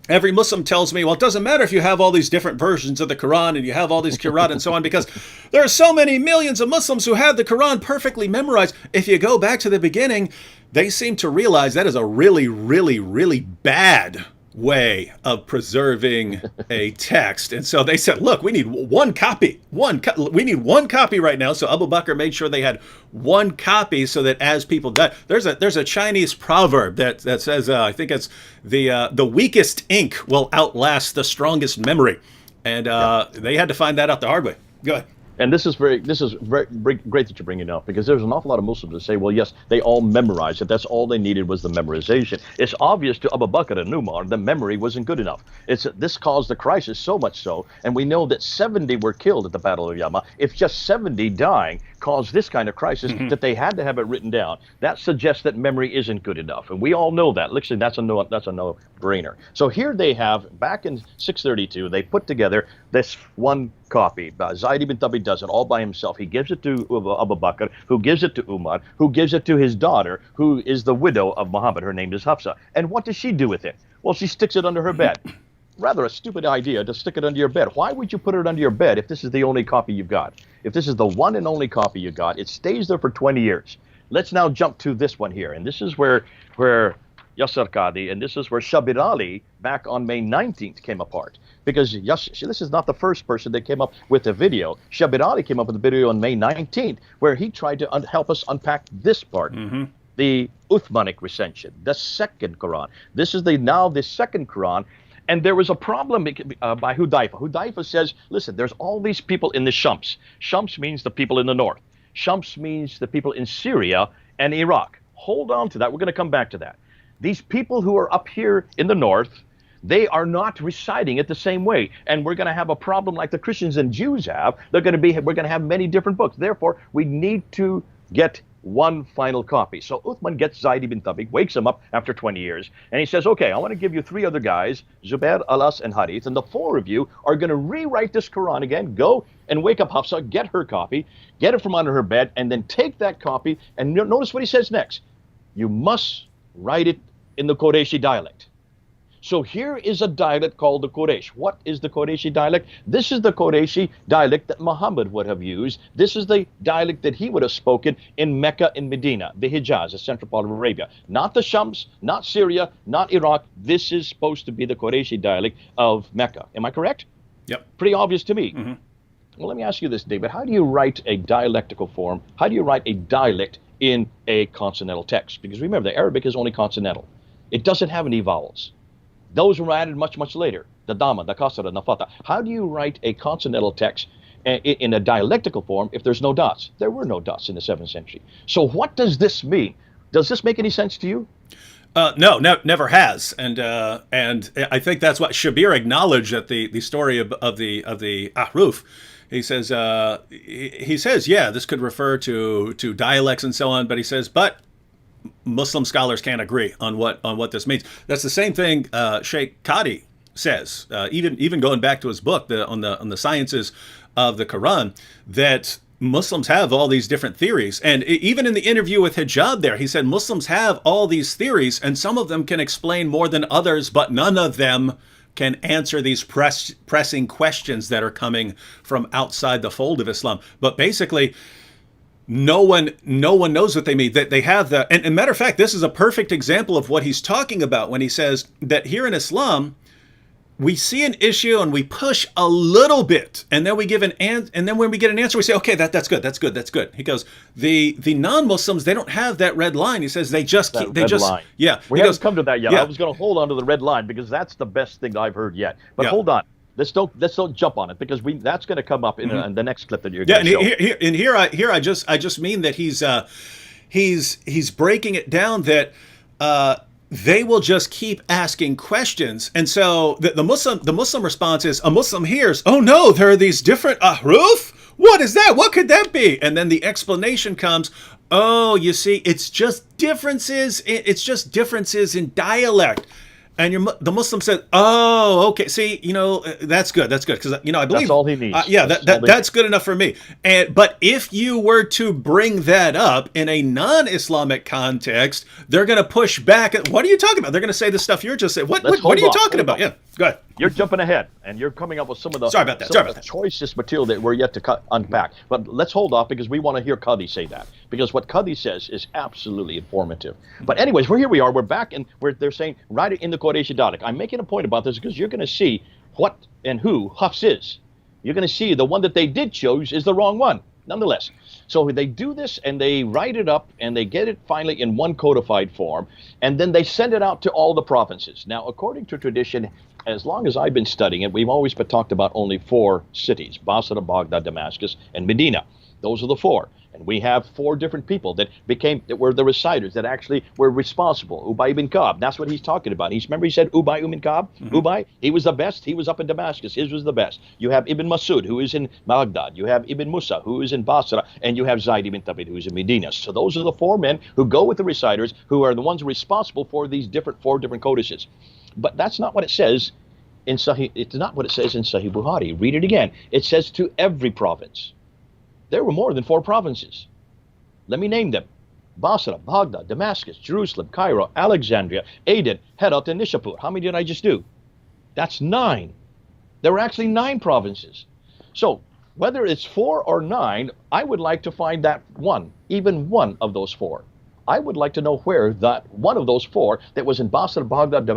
every Muslim tells me, well, it doesn't matter if you have all these different versions of the Quran and you have all these Qur'an and so on, because there are so many millions of Muslims who have the Quran perfectly memorized. If you go back to the beginning, they seem to realize that is a really, really, really bad way of preserving a text. And so they said, look, we need one copy. We need one copy right now. So Abu Bakr made sure they had one copy so that as people die, there's a Chinese proverb that says, I think it's the weakest ink will outlast the strongest memory. And they had to find that out the hard way. Go ahead. And this is very great that you bring it up, because there's an awful lot of Muslims that say, well, yes, they all memorized it. That's all they needed was the memorization. It's obvious to Abu Bakr and Umar the memory wasn't good enough. This caused the crisis, so much so, and we know that 70 were killed at the Battle of Yama. If just 70 dying caused this kind of crisis, that they had to have it written down, that suggests that memory isn't good enough, and we all know that. Literally, that's a no-brainer. So here they have, back in 632, they put together this one copy. Zayd ibn Thabit does it all by himself. He gives it to Abu Bakr, who gives it to Umar, who gives it to his daughter, who is the widow of Muhammad. Her name is Hafsa. And what does she do with it? Well, she sticks it under her bed. Rather a stupid idea to stick it under your bed. Why would you put it under your bed if this is the only copy you've got? If this is the one and only copy you got, it stays there for 20 years. Let's now jump to this one here. And this is where Yasser Qadi, and this is where Shabir Ali, back on May 19th, came apart. Because this is not the first person that came up with a video. Shabir Ali came up with a video on May 19th, where he tried to help us unpack this part. The Uthmanic recension, the second Quran. This is the second Quran. And there was a problem by Hudayfa. Hudayfa says, listen, there's all these people in the Shams. Shams means the people in the north. Shams means the people in Syria and Iraq. Hold on to that. We're going to come back to that. These people who are up here in the north, they are not reciting it the same way. And we're going to have a problem like the Christians and Jews have. We're going to have many different books. Therefore, we need to get one final copy. So Uthman gets Zayd ibn Thabit, wakes him up after 20 years, and he says, okay, I want to give you 3 other guys, Zubair, Alas, and Harith, and the 4 of you are going to rewrite this Quran again. Go and wake up Hafsa, get her copy, get it from under her bed, and then take that copy, and notice what he says next. You must write it in the Qurayshi dialect. So here is a dialect called the Quraysh. What is the Qurayshi dialect? This is the Qurayshi dialect that Muhammad would have used. This is the dialect that he would have spoken in Mecca and Medina, the Hijaz, the central part of Arabia. Not the Shams, not Syria, not Iraq. This is supposed to be the Qurayshi dialect of Mecca. Am I correct? Yep. Pretty obvious to me. Well, let me ask you this, David. How do you write a dialectical form? How do you write a dialect in a consonantal text? Because remember, the Arabic is only consonantal. It doesn't have any vowels. Those were added much, much later. The Dhamma, the Kasra, the Fatha. How do you write a consonantal text in a dialectical form if there's no dots? There were no dots in the 7th century. So what does this mean? Does this make any sense to you? No, never has, and I think that's what Shabir acknowledged at the story of the Ahruf. He says, yeah, this could refer to dialects and so on, but he says, but Muslim scholars can't agree on what this means. That's the same thing Sheikh Qadi says, even going back to his book on the sciences of the Quran, that Muslims have all these different theories. And even in the interview with Hijab there, he said Muslims have all these theories, and some of them can explain more than others, but none of them can answer these pressing questions that are coming from outside the fold of Islam. But basically, no one knows what they mean. That they have the, and matter of fact, this is a perfect example of what he's talking about when he says that here in Islam, we see an issue and we push a little bit, and then we give an answer, and then when we get an answer, we say, okay, that's good. He goes, the non-Muslims, they don't have that red line. He says they just line. Yeah. We haven't come to that yet. Yeah. I was going to hold on to the red line because that's the best thing I've heard yet. But hold on. let's don't jump on it, because that's going to come up in the next clip that you're Yeah, going to and show. here I just mean that he's breaking it down that they will just keep asking questions, and so the Muslim response is, a Muslim hears, oh no, there are these different ahruf. What is that? What could that be? And then the explanation comes. Oh, you see, it's just differences. It's just differences in dialect. And the Muslim said, "Oh, okay. See, that's good. That's good, because I believe That's all he needs. That's good enough for me." But if you were to bring that up in a non-Islamic context, they're going to push back. What are you talking about? They're going to say the stuff you're just saying. What are you talking about? Yeah, go ahead. You're jumping ahead, and you're coming up with some of the Sorry about that. choicest material that we're yet to unpack. But let's hold off, because we want to hear Qadi say that, because what Qadi says is absolutely informative. But anyways, here we are. We're back, and they're saying write it in the Qurayshi dialect. I'm making a point about this because you're going to see what and who Hafs is. You're going to see the one that they did choose is the wrong one, nonetheless. So they do this, and they write it up, and they get it finally in one codified form, and then they send it out to all the provinces. Now, according to tradition, as long as I've been studying it, we've always talked about only 4 cities: Basra, Baghdad, Damascus, and Medina. Those are the 4. And we have 4 different people that were the reciters that actually were responsible. Ubay ibn Ka'b, that's what he's talking about. Remember he said Ubay ibn Ka'b? Ubay, he was the best. He was up in Damascus. His was the best. You have Ibn Masud, who is in Baghdad. You have Ibn Musa, who is in Basra. And you have Zayd ibn Thabit, who is in Medina. So those are the 4 men who go with the reciters, who are the ones responsible for these 4 different codices. But that's not what it says in Sahih. It's not what it says in Sahih Bukhari. Read it again. It says to every province. There were more than 4 provinces. Let me name them: Basra, Baghdad, Damascus, Jerusalem, Cairo, Alexandria, Aden, Herat, and Nishapur. How many did I just do? That's 9. There were actually 9 provinces. So whether it's 4 or 9, I would like to find that one, even one of those 4. I would like to know where that one of those 4 that was in Basra, Baghdad,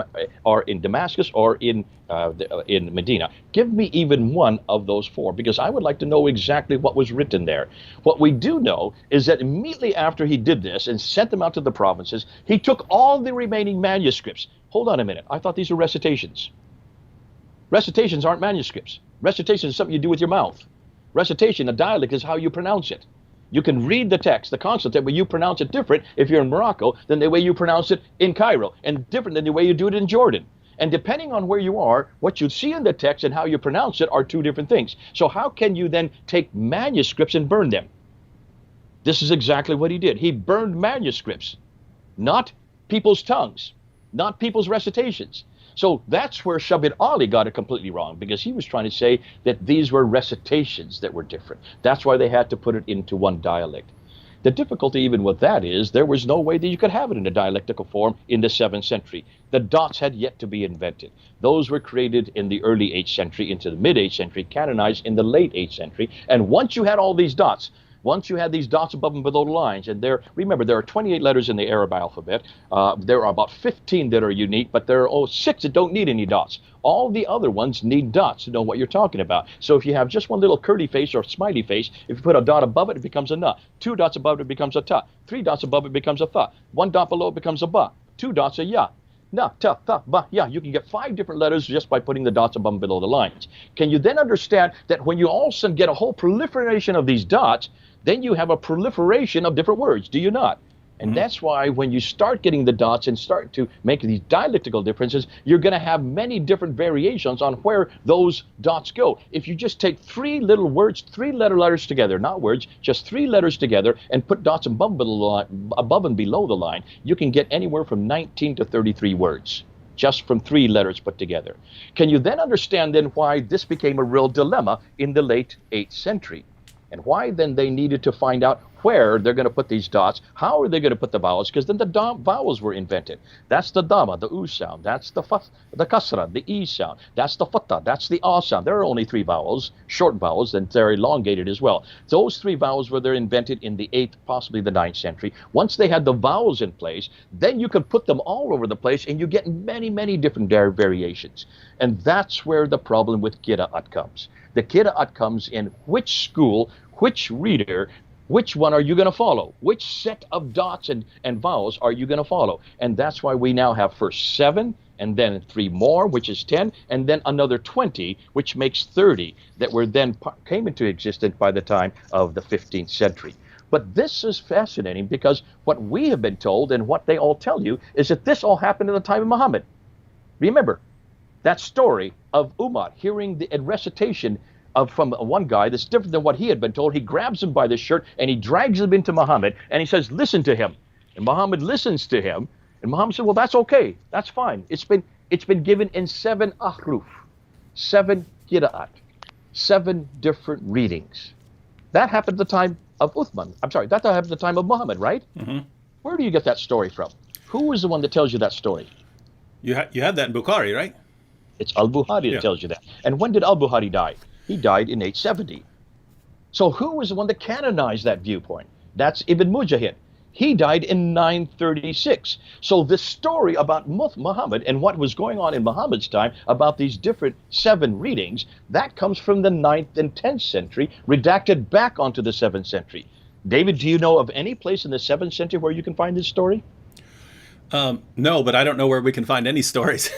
or in Damascus, or in Medina. Give me even one of those 4, because I would like to know exactly what was written there. What we do know is that immediately after he did this and sent them out to the provinces, he took all the remaining manuscripts. Hold on a minute. I thought these were recitations. Recitations aren't manuscripts. Recitation is something you do with your mouth. Recitation, a dialect, is how you pronounce it. You can read the text, the consonant, but you pronounce it different if you're in Morocco than the way you pronounce it in Cairo, and different than the way you do it in Jordan. And depending on where you are, what you see in the text and how you pronounce it are 2 different things. So how can you then take manuscripts and burn them? This is exactly what he did. He burned manuscripts, not people's tongues, not people's recitations. So that's where Shabir Ali got it completely wrong, because he was trying to say that these were recitations that were different. That's why they had to put it into one dialect. The difficulty even with that is there was no way that you could have it in a dialectical form in the 7th century. The dots had yet to be invented. Those were created in the early 8th century into the mid-8th century, canonized in the late 8th century. And once you had all these dots, once you had these dots above and below the lines, and remember, there are 28 letters in the Arab alphabet. There are about 15 that are unique, but there are 6 that don't need any dots. All the other ones need dots to know what you're talking about. So if you have just one little curly face or smiley face, if you put a dot above it, it becomes a na. 2 dots above it becomes a ta. 3 dots above it becomes a tha. 1 dot below it becomes a ba. 2 dots a ya. Na, ta, tha, ba, ya. You can get 5 different letters just by putting the dots above and below the lines. Can you then understand that when you all of a sudden get a whole proliferation of these dots, then you have a proliferation of different words, do you not? And that's why when you start getting the dots and start to make these dialectical differences, you're going to have many different variations on where those dots go. If you just take 3 little words, 3 letters together, not words, just 3 letters together, and put dots above and below the line, you can get anywhere from 19 to 33 words, just from 3 letters put together. Can you then understand then why this became a real dilemma in the late 8th century? And why then they needed to find out where they're going to put these dots. How are they going to put the vowels? Because then the vowels were invented. That's the dhamma, the u sound. That's the kasra, the e sound. That's the fatha, that's the a sound. There are only 3 vowels, short vowels, and they're elongated as well. Those 3 vowels were invented in the 8th, possibly the 9th century. Once they had the vowels in place, then you could put them all over the place, and you get many, many different variations. And that's where the problem with qira'at comes. The qira'at comes in which school, which reader, which one are you going to follow? Which set of dots and vowels are you going to follow? And that's why we now have first 7 and then 3 more, which is 10, and then another 20, which makes 30, that were then came into existence by the time of the 15th century. But this is fascinating because what we have been told and what they all tell you is that this all happened in the time of Muhammad. Remember that story of Umar hearing the recitation from one guy that's different than what he had been told. He grabs him by the shirt and he drags him into Muhammad and he says, listen to him. And Muhammad listens to him. And Muhammad said, well, that's okay. That's fine. It's been given in 7 ahruf, 7 qira'at, 7 different readings. That happened at the time of Uthman. I'm sorry, that happened at the time of Muhammad, right? Mm-hmm. Where do you get that story from? Who is the one that tells you that story? You have that in Bukhari, right? It's Al-Bukhari that tells you that. And when did Al-Bukhari die? He died in 870. So who was the one that canonized that viewpoint? That's Ibn Mujahid. He died in 936. So this story about Muhammad and what was going on in Muhammad's time about these different 7 readings, that comes from the 9th and 10th century, redacted back onto the 7th century. David, do you know of any place in the 7th century where you can find this story? No, but I don't know where we can find any stories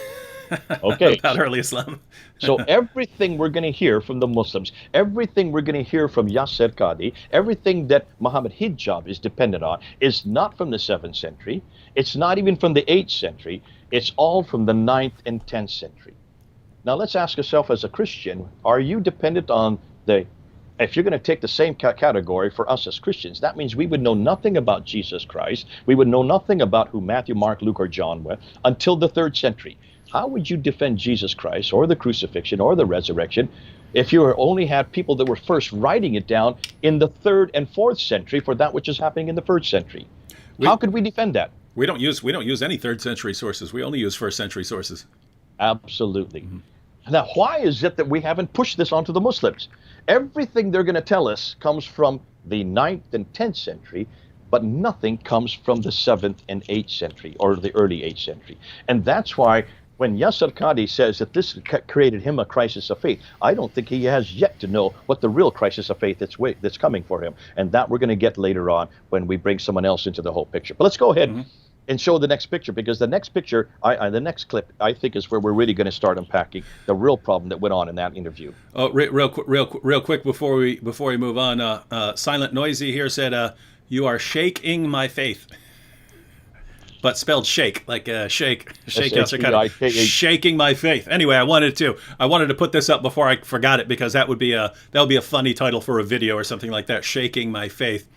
okay. about early Islam. So everything we're going to hear from the Muslims, everything we're going to hear from Yasser Qadi, everything that Muhammad Hijab is dependent on is not from the 7th century. It's not even from the 8th century. It's all from the 9th and 10th century. Now let's ask ourselves as a Christian, are you dependent on if you're going to take the same category for us as Christians, that means we would know nothing about Jesus Christ. We would know nothing about who Matthew, Mark, Luke, or John were until the 3rd century. How would you defend Jesus Christ or the crucifixion or the resurrection if you only had people that were first writing it down in the 3rd and 4th century for that which is happening in the 1st century? How could we defend that? We don't use any 3rd century sources. We only use 1st century sources. Absolutely. Mm-hmm. Now, why is it that we haven't pushed this onto the Muslims? Everything they're going to tell us comes from the 9th and 10th century, but nothing comes from the 7th and 8th century or the early 8th century. And that's why when Yasser Qadi says that this created him a crisis of faith, I don't think he has yet to know what the real crisis of faith that's coming for him. And that we're going to get later on when we bring someone else into the whole picture. But let's go ahead and show the next picture, because the next picture, the next clip, I think is where we're really going to start unpacking the real problem that went on in that interview. Oh, real quick before we move on, Silent Noisy here said, "You are shaking my faith," but spelled shake, like shake Yasser Qadi. Shaking my faith. Anyway, I wanted to put this up before I forgot it, because that would be a funny title for a video or something like that. Shaking my faith.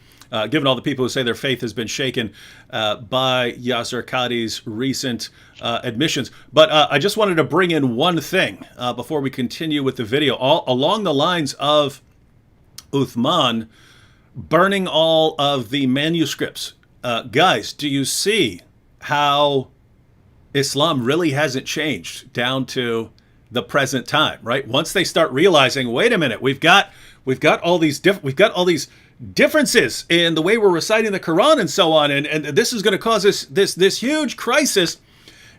Given all the people who say their faith has been shaken by Yasser Qadi's recent admissions. But I just wanted to bring in one thing before we continue with the video, all along the lines of Uthman burning all of the manuscripts. Guys, do you see how Islam really hasn't changed down to the present time, right? Once they start realizing, wait a minute, we've got all these differences in the way we're reciting the Quran and so on, and this is going to cause this huge crisis.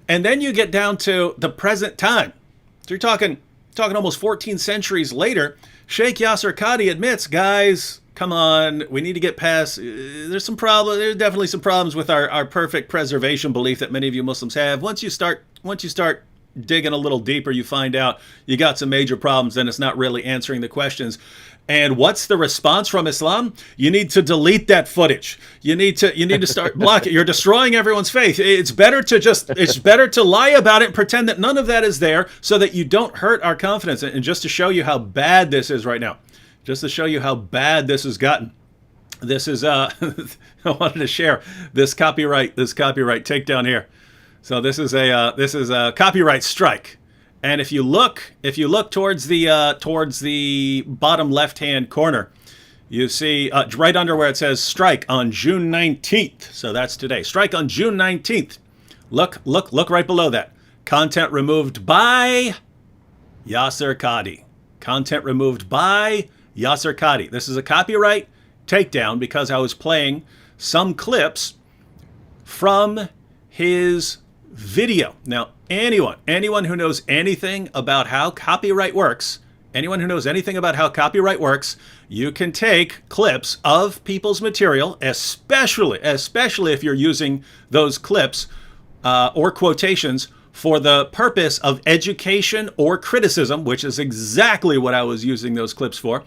And then you get down to the present time. So you're talking almost 14 centuries later. Sheikh Yasser Qadi admits, guys, come on, we need to get past. There's definitely some problems with our perfect preservation belief that many of you Muslims have. Once you start digging a little deeper, you find out you got some major problems, and it's not really answering the questions. And what's the response from Islam? You need to delete that footage. You need to start blocking. You're destroying everyone's faith. It's better to lie about it and pretend that none of that is there, so that you don't hurt our confidence. And just to show you how bad this is right now, just to show you how bad this has gotten. This is I wanted to share this copyright takedown here. So this is a copyright strike. And if you look towards the bottom left-hand corner, you see right under where it says strike on June 19th. So that's today. Strike on June 19th. Look right below that. Content removed by Yasser Qadi. Content removed by Yasser Qadi. This is a copyright takedown because I was playing some clips from his video. Now, anyone who knows anything about how copyright works, you can take clips of people's material, especially if you're using those clips or quotations for the purpose of education or criticism, which is exactly what I was using those clips for.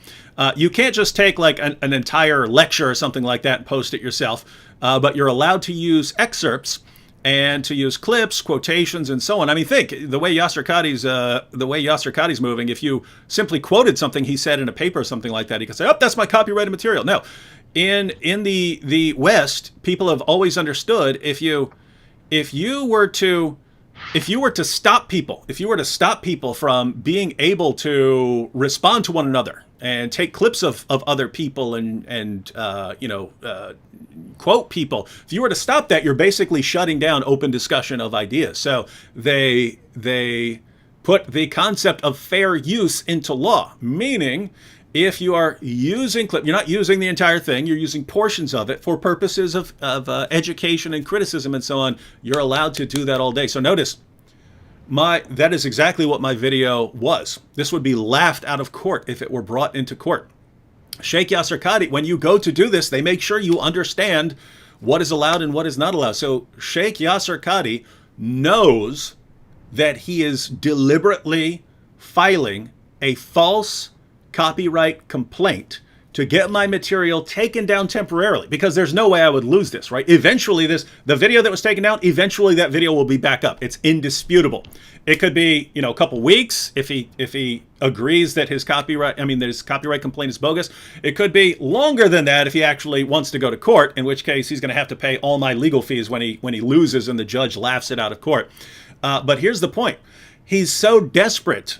You can't just take like an entire lecture or something like that and post it yourself, but you're allowed to use excerpts and to use clips, quotations, and so on. I mean, think the way Yasser Qadhi's moving. If you simply quoted something he said in a paper or something like that, he could say, "Oh, that's my copyrighted material." No, in the West, people have always understood if you were to stop people from being able to respond to one another and take clips of other people and quote people, if you were to stop that, you're basically shutting down open discussion of ideas. So they put the concept of fair use into law, meaning if you are using clip, you're not using the entire thing, you're using portions of it for purposes of education and criticism and so on, you're allowed to do that all day. So notice, that is exactly what my video was. This would be laughed out of court if it were brought into court. Sheikh Yasser Qadhi, when you go to do this, they make sure you understand what is allowed and what is not allowed. So Sheikh Yasser Qadhi knows that he is deliberately filing a false copyright complaint to get my material taken down temporarily, because there's no way I would lose this, right? Eventually the video that was taken down, eventually that video will be back up. It's indisputable. It could be, a couple weeks if he agrees that his copyright complaint is bogus. It could be longer than that if he actually wants to go to court, in which case he's going to have to pay all my legal fees when he loses and the judge laughs it out of court. But here's the point. He's so desperate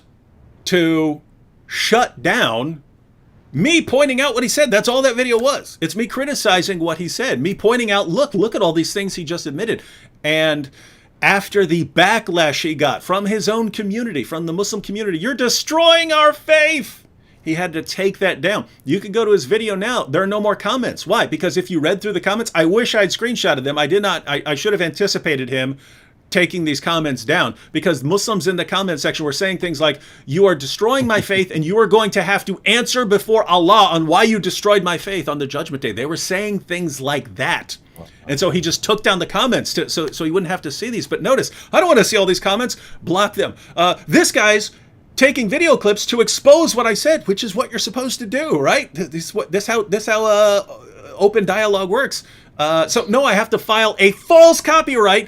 to shut down me pointing out what he said. That's all that video was. It's me criticizing what he said, me pointing out, look at all these things he just admitted. And after the backlash he got from his own community, from the Muslim community, you're destroying our faith, he had to take that down. You can go to his video now. There are no more comments. Why? Because if you read through the comments, I wish I'd screenshotted them. I did not. I should have anticipated him taking these comments down, because Muslims in the comment section were saying things like, "You are destroying my faith and you are going to have to answer before Allah on why you destroyed my faith on the judgment day." They were saying things like that. And so he just took down the comments so he wouldn't have to see these. But notice, I don't want to see all these comments. Block them. This guy's taking video clips to expose what I said, which is what you're supposed to do, right? This how open dialogue works. So no, I have to file a false copyright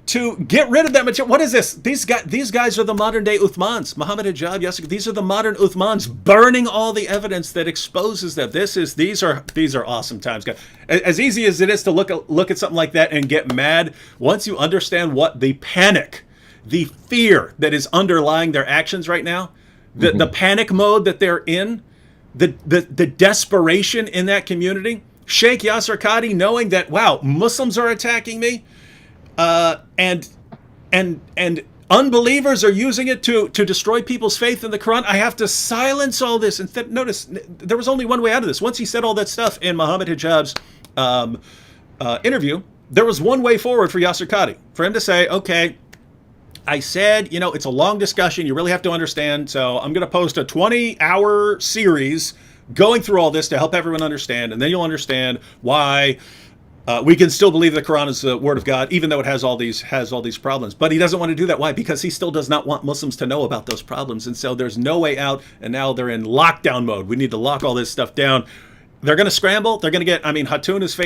to get rid of that material. What is this? These guys are the modern day Uthmans. Muhammad Hijab, Yasser, these are the modern Uthmans, burning all the evidence that exposes them. These are awesome times, guys. As easy as it is to look at something like that and get mad, once you understand what the panic, the fear that is underlying their actions right now, the panic mode that they're in, the desperation in that community, Sheikh Yasser Qadhi knowing that, wow, Muslims are attacking me, and unbelievers are using it to destroy people's faith in the Quran. I have to silence all this. And notice, there was only one way out of this. Once he said all that stuff in Muhammad Hijab's interview, there was one way forward for Yasser Qadhi, for him to say, okay, I said, it's a long discussion. You really have to understand. So I'm going to post a 20-hour series going through all this to help everyone understand. And then you'll understand why we can still believe the Quran is the word of God, even though it has all these problems. But he doesn't want to do that. Why? Because he still does not want Muslims to know about those problems. And so there's no way out. And now they're in lockdown mode. We need to lock all this stuff down. They're going to scramble. They're going to get, Hatun is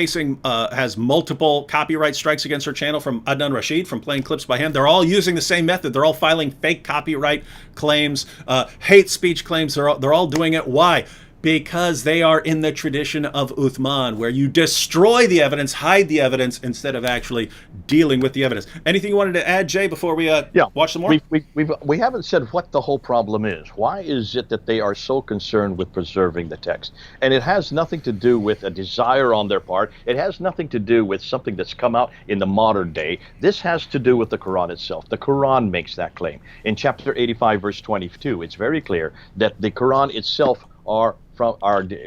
has multiple copyright strikes against her channel from Adnan Rashid from playing clips by him. They're all using the same method. They're all filing fake copyright claims, hate speech claims. They're all doing it. Why? Because they are in the tradition of Uthman, where you destroy the evidence, hide the evidence, instead of actually dealing with the evidence. Anything you wanted to add, Jay, before we watch some more? We haven't said what the whole problem is. Why is it that they are so concerned with preserving the text? And it has nothing to do with a desire on their part. It has nothing to do with something that's come out in the modern day. This has to do with the Quran itself. The Quran makes that claim. In chapter 85, verse 22, it's very clear that the Quran itself are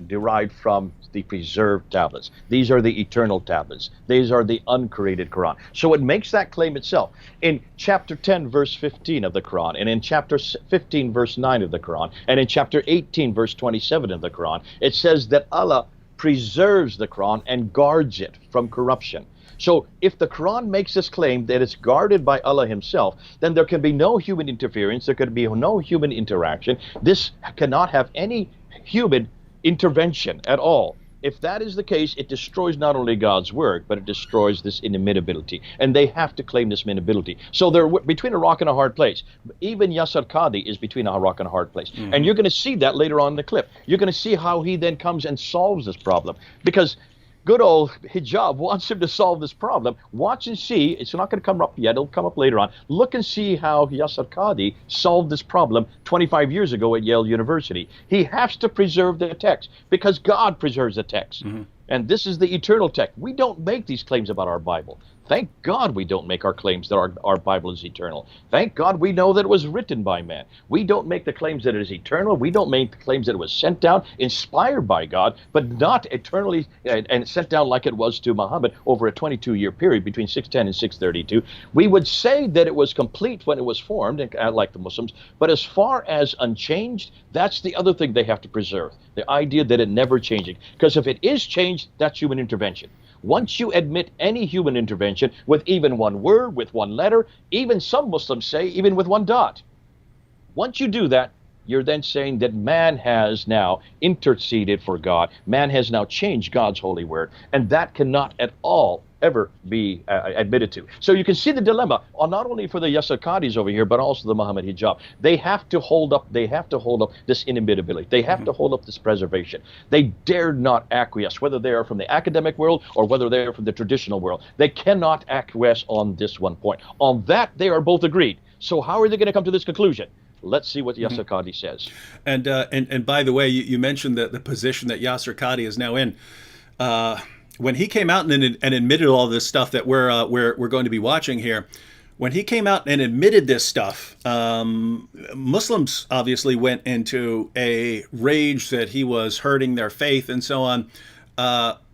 derived from the preserved tablets. These are the eternal tablets. These are the uncreated Quran. So it makes that claim itself. In chapter 10, verse 15 of the Quran, and in chapter 15, verse 9 of the Quran, and in chapter 18, verse 27 of the Quran, it says that Allah preserves the Quran and guards it from corruption. So if the Quran makes this claim that it's guarded by Allah himself, then there can be no human interference, there could be no human interaction. This cannot have any human intervention at all. If that is the case, it destroys not only God's word, but it destroys this inimitability. And they have to claim this inimitability. So they're between a rock and a hard place. Even Yasir Qadhi is between a rock and a hard place. And you're going to see that later on in the clip. You're going to see how he then comes and solves this problem. Because good old hijab wants him to solve this problem. Watch and see. It's not going to come up yet. It'll come up later on. Look and see how Yasir Qadhi solved this problem 25 years ago at Yale University. He has to preserve the text because God preserves the text. And this is the eternal text. We don't make these claims about our Bible. Thank God we don't make our claims that our Bible is eternal. Thank God we know that it was written by man. We don't make the claims that it is eternal. We don't make the claims that it was sent down, inspired by God, but not eternally and sent down like it was to Muhammad over a 22-year period between 610 and 632. We would say that it was complete when it was formed, like the Muslims, but as far as unchanged, that's the other thing they have to preserve, the idea that it never changing. Because if it is changed, that's human intervention. Once you admit any human intervention with even one word, with one letter, even some Muslims say even with one dot. Once you do that, you're then saying that man has now interceded for God. Man has now changed God's holy word. And that cannot at all ever be admitted to. So you can see the dilemma, not only for the Yasir Qadhis over here, but also the Muhammad hijab. They have to hold up this inimitability. They have to hold up this preservation. They dare not acquiesce, whether they are from the academic world or whether they are from the traditional world. They cannot acquiesce on this one point. On that, they are both agreed. So how are they going to come to this conclusion? Let's see what Yasir Qadhi says. And by the way, you mentioned the position that Yasir Qadhi is now in. When he came out and admitted all this stuff that we're going to be watching here, when he came out and admitted this stuff, Muslims obviously went into a rage that he was hurting their faith and so on.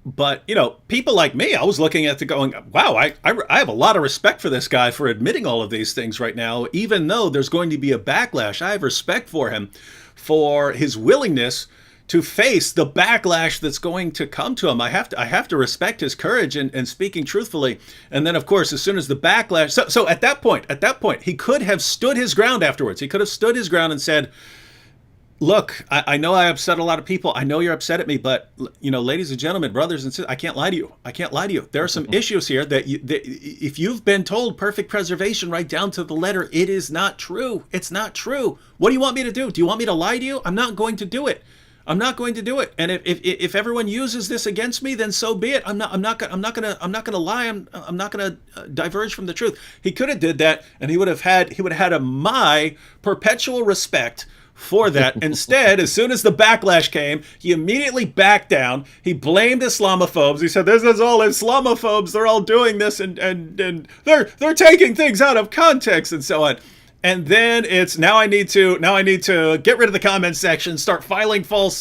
But, you know, people like me, I was looking at it going, wow, I have a lot of respect for this guy for admitting all of these things right now, even though there's going to be a backlash. I have respect for him for his willingness to face the backlash that's going to come to him. I have to respect his courage and speaking truthfully. And then, of course, as soon as the backlash, so at that point, he could have stood his ground afterwards. He could have stood his ground and said, look, I know I upset a lot of people. I know you're upset at me, but, you know, ladies and gentlemen, brothers and sisters, I can't lie to you. I can't lie to you. There are some issues here that if you've been told perfect preservation right down to the letter, it is not true. It's not true. What do you want me to do? Do you want me to lie to you? I'm not going to do it. I'm not going to do it. And if everyone uses this against me, then so be it. I'm not going to lie. I'm not going to diverge from the truth. He could have did that, and he would have had my perpetual respect for that. Instead, as soon as the backlash came, he immediately backed down. He blamed Islamophobes. He said, "This is all Islamophobes. They're all doing this, and they're taking things out of context and so on." And then it's now I need to get rid of the comment section, start filing false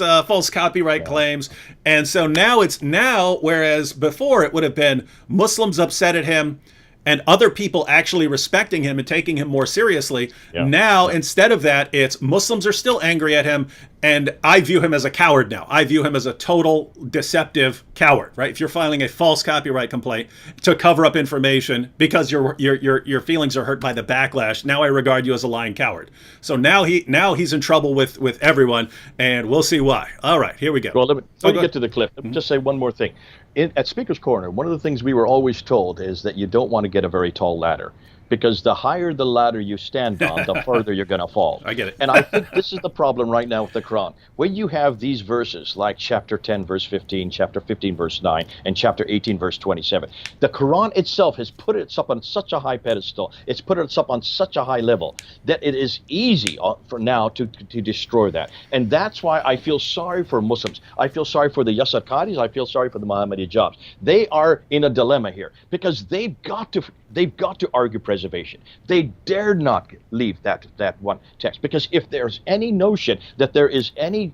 copyright claims. And so now whereas before it would have been Muslims upset at him and other people actually respecting him and taking him more seriously. Yeah. Now, instead of that, it's Muslims are still angry at him, and I view him as a coward now. I view him as a total deceptive coward, right? If you're filing a false copyright complaint to cover up information because your feelings are hurt by the backlash, now I regard you as a lying coward. So now he's in trouble with everyone, and we'll see why. All right, here we go. Well, let me get to the clip. Let me just say one more thing. At Speaker's Corner, one of the things we were always told is that you don't want to get a very tall ladder, because the higher the ladder you stand on, the farther you're going to fall. I get it. And I think this is the problem right now with the Quran. When you have these verses like chapter 10, verse 15, chapter 15, verse 9, and chapter 18, verse 27, the Quran itself has put it up on such a high pedestal, it's put it up on such a high level, that it is easy for now to destroy that. And that's why I feel sorry for Muslims. I feel sorry for the Yasir Qadhis. I feel sorry for the Muhammad hijabs. They are in a dilemma here, because they've got to argue preservation. They dare not leave that one text, because if there's any notion that there is any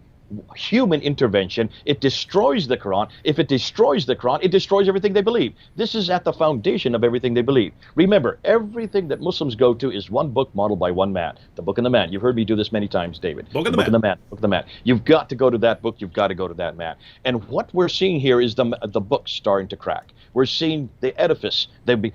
human intervention. It destroys the Quran. If it destroys the Quran, it destroys everything they believe. This is at the foundation of everything they believe. Remember, everything that Muslims go to is one book modeled by one man. The Book of the Man. You've heard me do this many times, David. Book of the Book Man. of the Man. Book of the Man. You've got to go to that book. You've got to go to that man. And what we're seeing here is the book starting to crack. We're seeing the edifice, the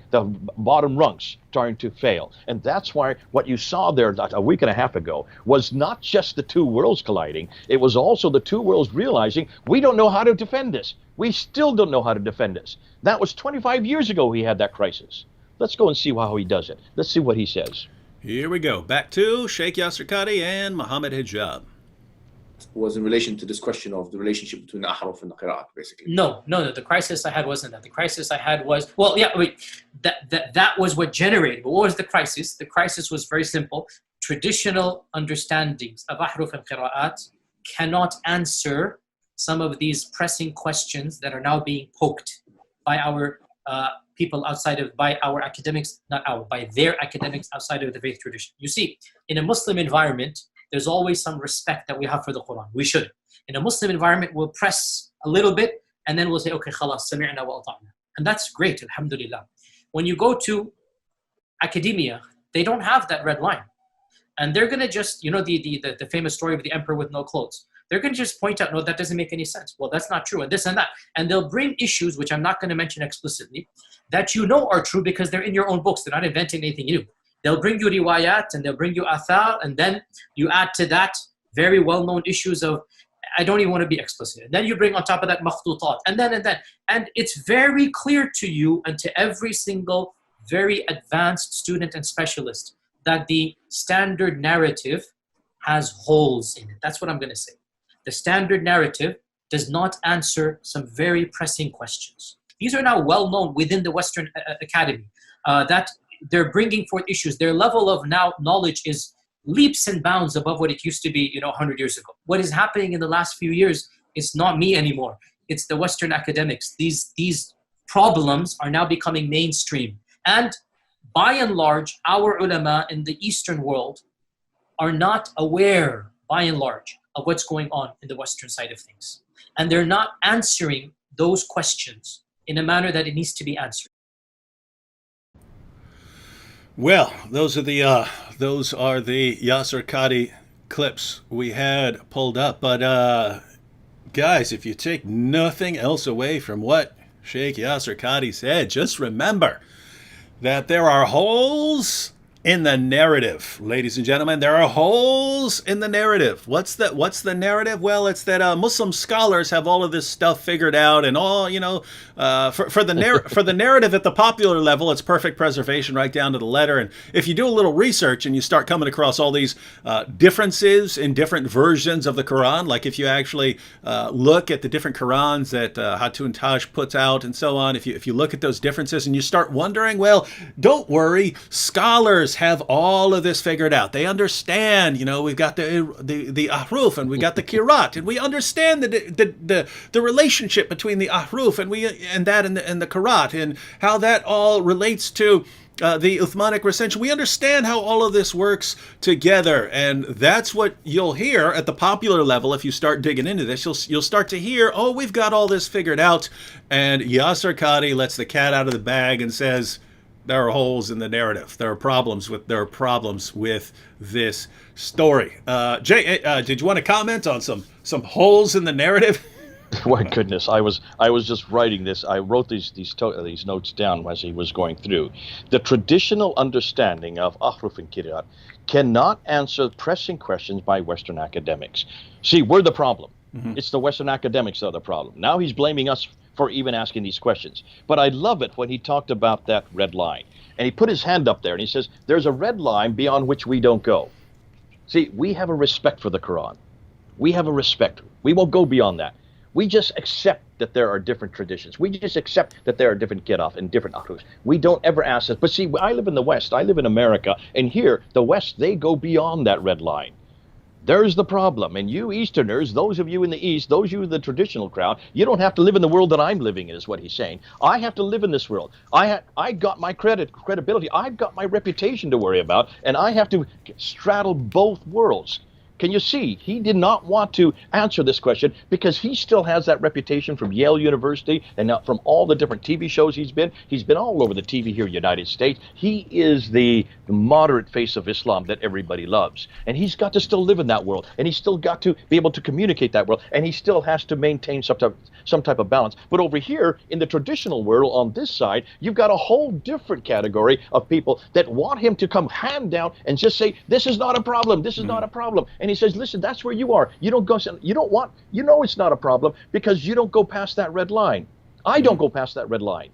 bottom rungs starting to fail. And that's why what you saw there a week and a half ago was not just the two worlds colliding. It was also the two worlds realizing we don't know how to defend this. We still don't know how to defend this. That was 25 years ago he had that crisis. Let's go and see how he does it. Let's see what he says. Here we go. Back to Sheikh Yasir Qadhi and Muhammad Hijab. Was in relation to this question of the relationship between the ahruf and the qira'at, basically. No. The crisis I had wasn't that. The crisis I had was, well, yeah, wait, that was what generated. But what was the crisis? The crisis was very simple. Traditional understandings of ahruf and qira'at cannot answer some of these pressing questions that are now being poked by our people outside of, by our academics, by their academics outside of the faith tradition. You see, in a Muslim environment, there's always some respect that we have for the Quran. We should. In a Muslim environment, we'll press a little bit and then we'll say, okay, khalas, sami'na wa ata'na. And that's great, alhamdulillah. When you go to academia, they don't have that red line. And they're going to just, the famous story of the emperor with no clothes. They're going to just point out, no, that doesn't make any sense. Well, that's not true, and this and that. And they'll bring issues, which I'm not going to mention explicitly, that you know are true because they're in your own books. They're not inventing anything new. They'll bring you riwayat and they'll bring you athar, and then you add to that very well-known issues of, I don't even want to be explicit. And then you bring on top of that makhtutat, and then. And it's very clear to you and to every single very advanced student and specialist that the standard narrative has holes in it. That's what I'm going to say. The standard narrative does not answer some very pressing questions. These are now well known within the Western Academy, that they're bringing forth issues. Their level of now knowledge is leaps and bounds above what it used to be, 100 years ago. What is happening in the last few years is not me anymore. It's the Western academics. These problems are now becoming mainstream. And by and large, our ulama in the Eastern world are not aware, by and large, of what's going on in the Western side of things. And they're not answering those questions in a manner that it needs to be answered. Well, those are the Yasir Qadhi clips we had pulled up. But guys, if you take nothing else away from what Sheikh Yasir Qadhi said, just remember that there are holes in the narrative, ladies and gentlemen. There are holes in the narrative. What's the narrative? Well, it's that Muslim scholars have all of this stuff figured out, and all for the narrative at the popular level, it's perfect preservation right down to the letter. And if you do a little research and you start coming across all these differences in different versions of the Quran, like if you actually look at the different Qurans that Hatun Tash puts out and so on, if you look at those differences and you start wondering, well, don't worry, scholars have all of this figured out. They understand, we've got the ahruf and we got the kirat, and we understand the relationship between the ahruf and the kirat, and how that all relates to the Uthmanic recension. We understand how all of this works together, and that's what you'll hear at the popular level. If you start digging into this, you'll start to hear, oh, we've got all this figured out, and Yasir Qadhi lets the cat out of the bag and says, there are holes in the narrative. There are problems with this story. Jay, did you want to comment on some holes in the narrative? My goodness, I was just writing this. I wrote these notes down as he was going through. The traditional understanding of ahruf and kirat cannot answer pressing questions by Western academics. See, we're the problem. Mm-hmm. It's the Western academics that are the problem. Now he's blaming us for even asking these questions. But I love it when he talked about that red line. And he put his hand up there and he says, there's a red line beyond which we don't go. See, we have a respect for the Quran. We have a respect. We won't go beyond that. We just accept that there are different traditions. We just accept that there are different get-off and different ahrus. We don't ever ask this. But see, I live in the West. I live in America. And here, the West, they go beyond that red line. There's the problem. And you Easterners, those of you in the East, those of you in the traditional crowd, you don't have to live in the world that I'm living in, is what he's saying. I have to live in this world. I got my credibility. I've got my reputation to worry about, and I have to straddle both worlds. Can you see? He did not want to answer this question because he still has that reputation from Yale University and now from all the different TV shows he's been. He's been all over the TV here in the United States. He is the moderate face of Islam that everybody loves. And he's got to still live in that world. And he's still got to be able to communicate that world. And he still has to maintain some type of balance. But over here in the traditional world on this side, you've got a whole different category of people that want him to come hand down and just say, this is not a problem. This is not a problem. And he says, listen, that's where you are. You don't go, you don't want, you know it's not a problem because you don't go past that red line. I don't go past that red line.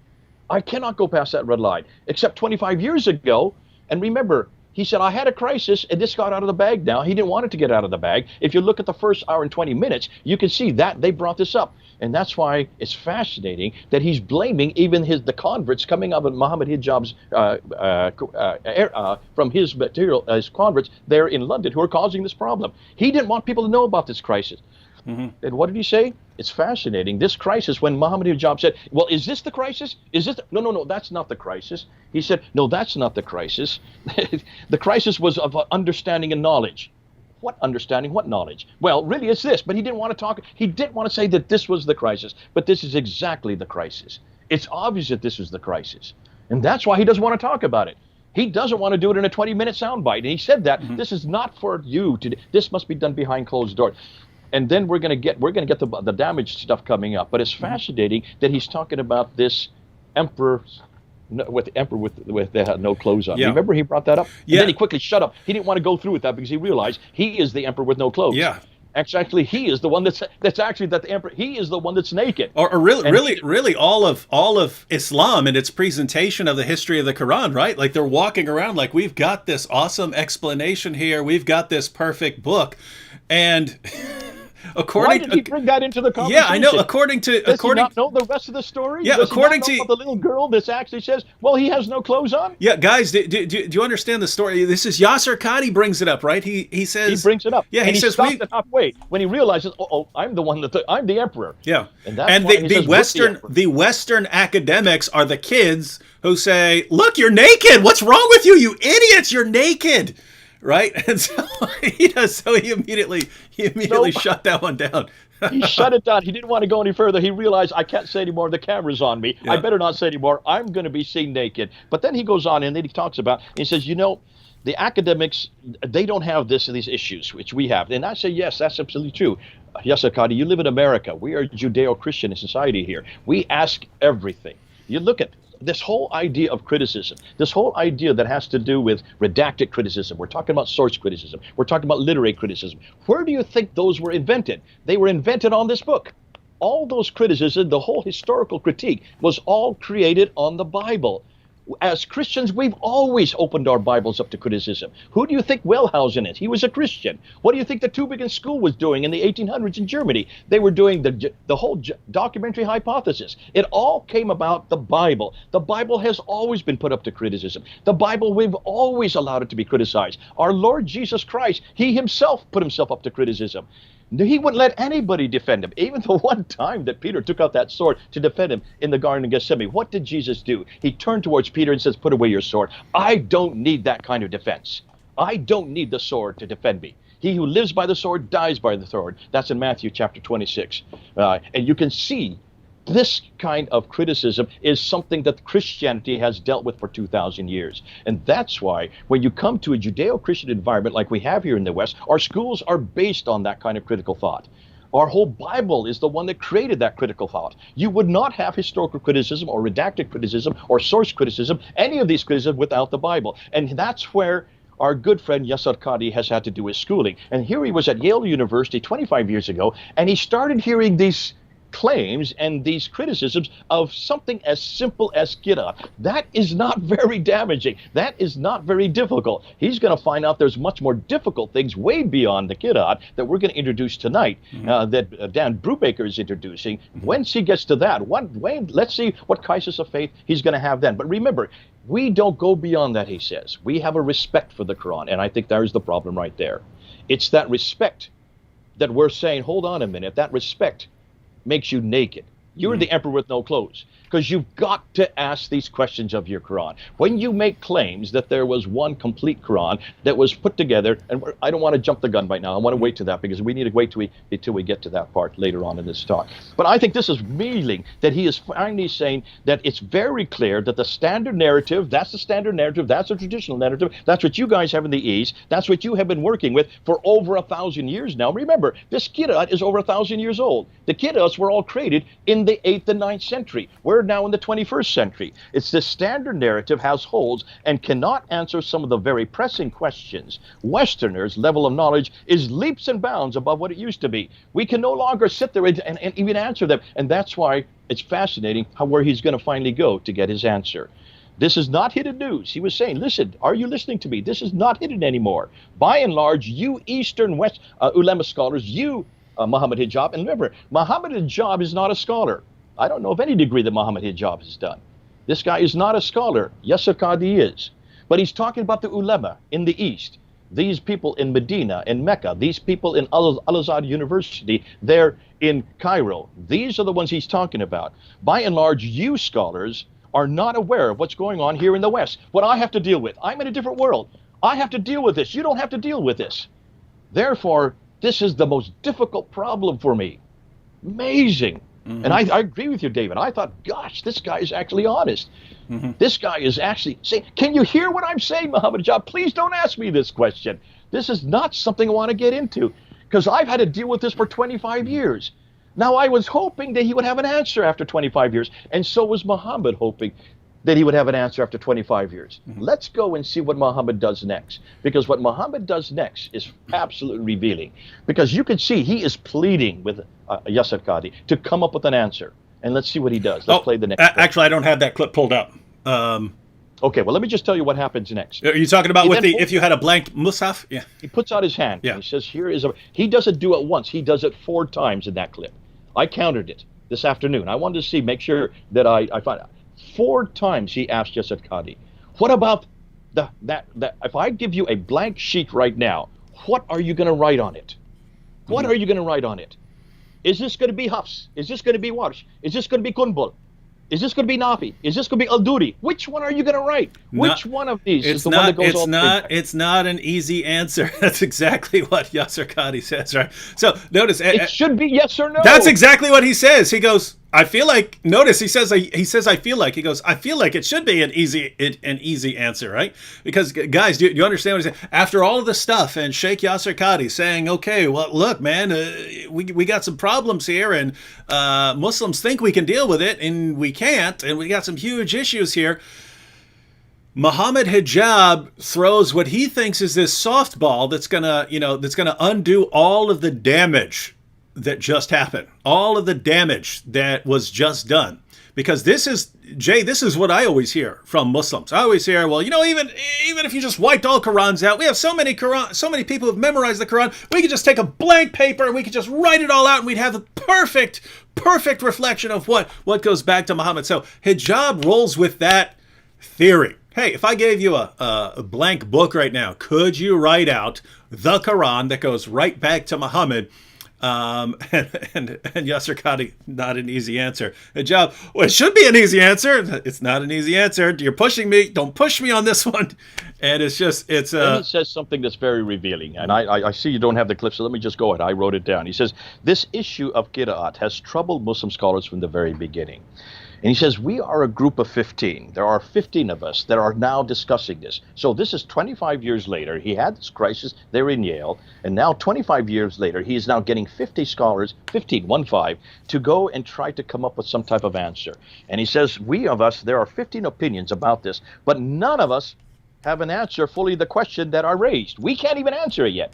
I cannot go past that red line, except 25 years ago. And remember, he said, I had a crisis and this got out of the bag now. He didn't want it to get out of the bag. If you look at the first hour and 20 minutes, you can see that they brought this up. And that's why it's fascinating that he's blaming even the converts coming up with Muhammad Hijab's from his material, his converts there in London who are causing this problem. He didn't want people to know about this crisis. And what did he say? It's fascinating. This crisis, when Muhammad Hijab said, well, is this the crisis? Is this? No, that's not the crisis. He said, no, that's not the crisis. The crisis was of understanding and knowledge. What understanding? What knowledge? Well, really, it's this. But he didn't want to talk. He didn't want to say that this was the crisis. But this is exactly the crisis. It's obvious that this is the crisis. And that's why he doesn't want to talk about it. He doesn't want to do it in a 20-minute soundbite. And he said that this is not for you to. This must be done behind closed doors. And then we're going to get the damaged stuff coming up. But it's fascinating that he's talking about this emperor with no clothes on. Yeah. Remember he brought that up? And Yeah. then he quickly shut up. He didn't want to go through with that because he realized he is the emperor with no clothes. Yeah. Actually, he is the one that's actually that the emperor. He is the one that's naked. Or really, all of Islam and its presentation of the history of the Quran, right? Like they're walking around like we've got this awesome explanation here, we've got this perfect book, and Why did he bring that into the conversation? Yeah, I know. According Does he not know the rest of the story? Yeah, Does according he not know to about the little girl that actually says, "Well, he has no clothes on." Yeah, guys, do you understand the story? This is Yasser Qadi brings it up, right? He says he brings it up. Yeah, and he says stopped it halfway when he realizes, I'm the one I'm the emperor. Yeah, and that's and why he says, the Western academics are the kids who say, "Look, you're naked. What's wrong with you? You idiots! You're naked." Right? And so he does. So he immediately shut that one down. He shut it down. He didn't want to go any further. He realized, I can't say anymore. The camera's on me. Yeah. I better not say anymore. I'm going to be seen naked. But then he goes on and then he talks about, he says, the academics, they don't have these issues, which we have. And I say, yes, that's absolutely true. Yasser Qadi, you live in America. We are Judeo-Christian society here. We ask everything. You look at this whole idea of criticism, this whole idea that has to do with redacted criticism. We're talking about source criticism. We're talking about literary criticism. Where do you think those were invented? They were invented on this book. All those criticism, the whole historical critique was all created on the Bible. As Christians, we've always opened our Bibles up to criticism. Who do you think Wellhausen is? He was a Christian. What do you think the Tübingen School was doing in the 1800s in Germany? They were doing the whole documentary hypothesis. It all came about the Bible. The Bible has always been put up to criticism. The Bible, we've always allowed it to be criticized. Our Lord Jesus Christ, he himself put himself up to criticism. He wouldn't let anybody defend him. Even the one time that Peter took out that sword to defend him in the Garden of Gethsemane, what did Jesus do? He turned towards Peter and says, put away your sword. I don't need that kind of defense. I don't need the sword to defend me. He who lives by the sword dies by the sword. That's in Matthew chapter 26. And you can see this kind of criticism is something that Christianity has dealt with for 2,000 years. And that's why when you come to a Judeo-Christian environment like we have here in the West, our schools are based on that kind of critical thought. Our whole Bible is the one that created that critical thought. You would not have historical criticism or redacted criticism or source criticism, any of these criticisms without the Bible. And that's where our good friend Yasser Qadi has had to do his schooling. And here he was at Yale University 25 years ago, and he started hearing these claims and these criticisms of something as simple as Qira'at. That is not very damaging. That is not very difficult. He's going to find out there's much more difficult things way beyond the Qira'at that we're going to introduce tonight, that Dan Brubaker is introducing. Once he gets to that, let's see what crisis of faith he's going to have then. But remember, we don't go beyond that, he says. We have a respect for the Quran, and I think there's the problem right there. It's that respect that we're saying, hold on a minute, that respect makes you naked. You're the emperor with no clothes, because you've got to ask these questions of your Quran. When you make claims that there was one complete Quran that was put together, and I don't want to jump the gun right now. I want to wait to that, because we need to wait till we get to that part later on in this talk. But I think this is revealing that he is finally saying that it's very clear that the standard narrative, that's the standard narrative, that's the traditional narrative, that's what you guys have in the East, that's what you have been working with for over 1,000 years now. Remember, this Qira'at is over 1,000 years old. The Qira'ats were all created in the 8th and 9th century. We're now in the 21st century. It's the standard narrative has holes and cannot answer some of the very pressing questions. Westerners' level of knowledge is leaps and bounds above what it used to be. We can no longer sit there and even answer them. And that's why it's fascinating where he's going to finally go to get his answer. This is not hidden news. He was saying, listen, are you listening to me? This is not hidden anymore. By and large, you Eastern West ulama scholars, you Muhammad Hijab, and remember, Muhammad Hijab is not a scholar. I don't know of any degree that Muhammad Hijab has done. This guy is not a scholar. Yasir Qadhi is. But he's talking about the ulama in the East. These people in Medina, in Mecca, these people in Al-Azhar University, there in Cairo. These are the ones he's talking about. By and large, you scholars are not aware of what's going on here in the West. What I have to deal with. I'm in a different world. I have to deal with this. You don't have to deal with this. Therefore, this is the most difficult problem for me. Amazing. Mm-hmm. And I agree with you, David. I thought, gosh, this guy is actually honest. Mm-hmm. This guy is actually saying, can you hear what I'm saying, Muhammad Hijab? Please don't ask me this question. This is not something I want to get into, because I've had to deal with this for 25 years. Now, I was hoping that he would have an answer after 25 years, and so was Muhammad hoping that he would have an answer after 25 years. Mm-hmm. Let's go and see what Muhammad does next, because what Muhammad does next is absolutely revealing, because you can see he is pleading with Yasir Qadhi to come up with an answer. And let's see what he does. Let's play the next clip. Actually, I don't have that clip pulled up. Okay, well, let me just tell you what happens next. Are you talking about if you had a blank Mus'haf? Yeah. He puts out his hand. Yeah. And he says, he doesn't do it once. He does it 4 times in that clip. I counted it this afternoon. I wanted to make sure that I find out. 4 times he asked Yasir Qadhi, what about that if I give you a blank sheet right now, what are you going to write on it? What are you going to write on it? Is this going to be Hafs? Is this going to be Warsh? Is this going to be Kunbul? Is this going to be Nafi? Is this going to be Al-Duri? Which one are you going to write? Which one of these is the one that goes It's not an easy answer. That's exactly what Yasir Qadhi says, right? So notice it should be yes or no. That's exactly what he says. He goes, I feel like. Notice he says I feel like. He goes, I feel like it should be an easy answer, right? Because guys, do you understand what he's saying? After all of this stuff, and Sheikh Yasir Qadhi saying, okay, well, look, man, we got some problems here, and Muslims think we can deal with it, and we can't, and we got some huge issues here. Muhammad Hijab throws what he thinks is this softball that's gonna undo all of the damage that just happened, all of the damage that was just done. Because this is what I always hear from Muslims. I always hear, well, even if you just wiped all Qurans out, we have so many people who've memorized the Quran, we could just take a blank paper and we could just write it all out and we'd have a perfect reflection of what goes back to Muhammad. So Hijab rolls with that theory. Hey, if I gave you a blank book right now, could you write out the Quran that goes right back to Muhammad? And Yasir Qadhi, not an easy answer. Hijab, well, it should be an easy answer. It's not an easy answer. You're pushing me. Don't push me on this one. And it's Then he says something that's very revealing. And I see you don't have the clip, so let me just go ahead. I wrote it down. He says, this issue of Qira'at has troubled Muslim scholars from the very beginning. And he says, we are a group of 15. There are 15 of us that are now discussing this. So this is 25 years later. He had this crisis there in Yale. And now 25 years later, he is now getting 50 scholars, 15, to go and try to come up with some type of answer. And he says, there are 15 opinions about this, but none of us have an answer fully the question that are raised. We can't even answer it yet.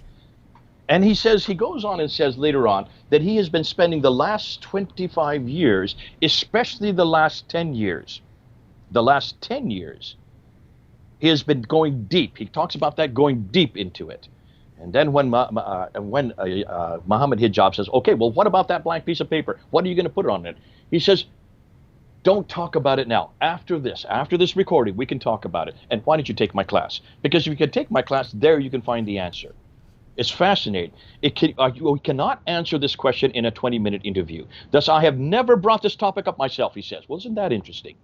And he goes on and says later on that he has been spending the last 25 years, especially the last 10 years, he has been going deep. He talks about that, going deep into it. And then when Muhammad Hijab says, okay, well, what about that blank piece of paper? What are you going to put on it? He says, don't talk about it now. After this recording, we can talk about it. And why don't you take my class? Because if you can take my class, there you can find the answer. It's fascinating. We cannot answer this question in a 20-minute interview. Thus, I have never brought this topic up myself, he says. Well, isn't that interesting?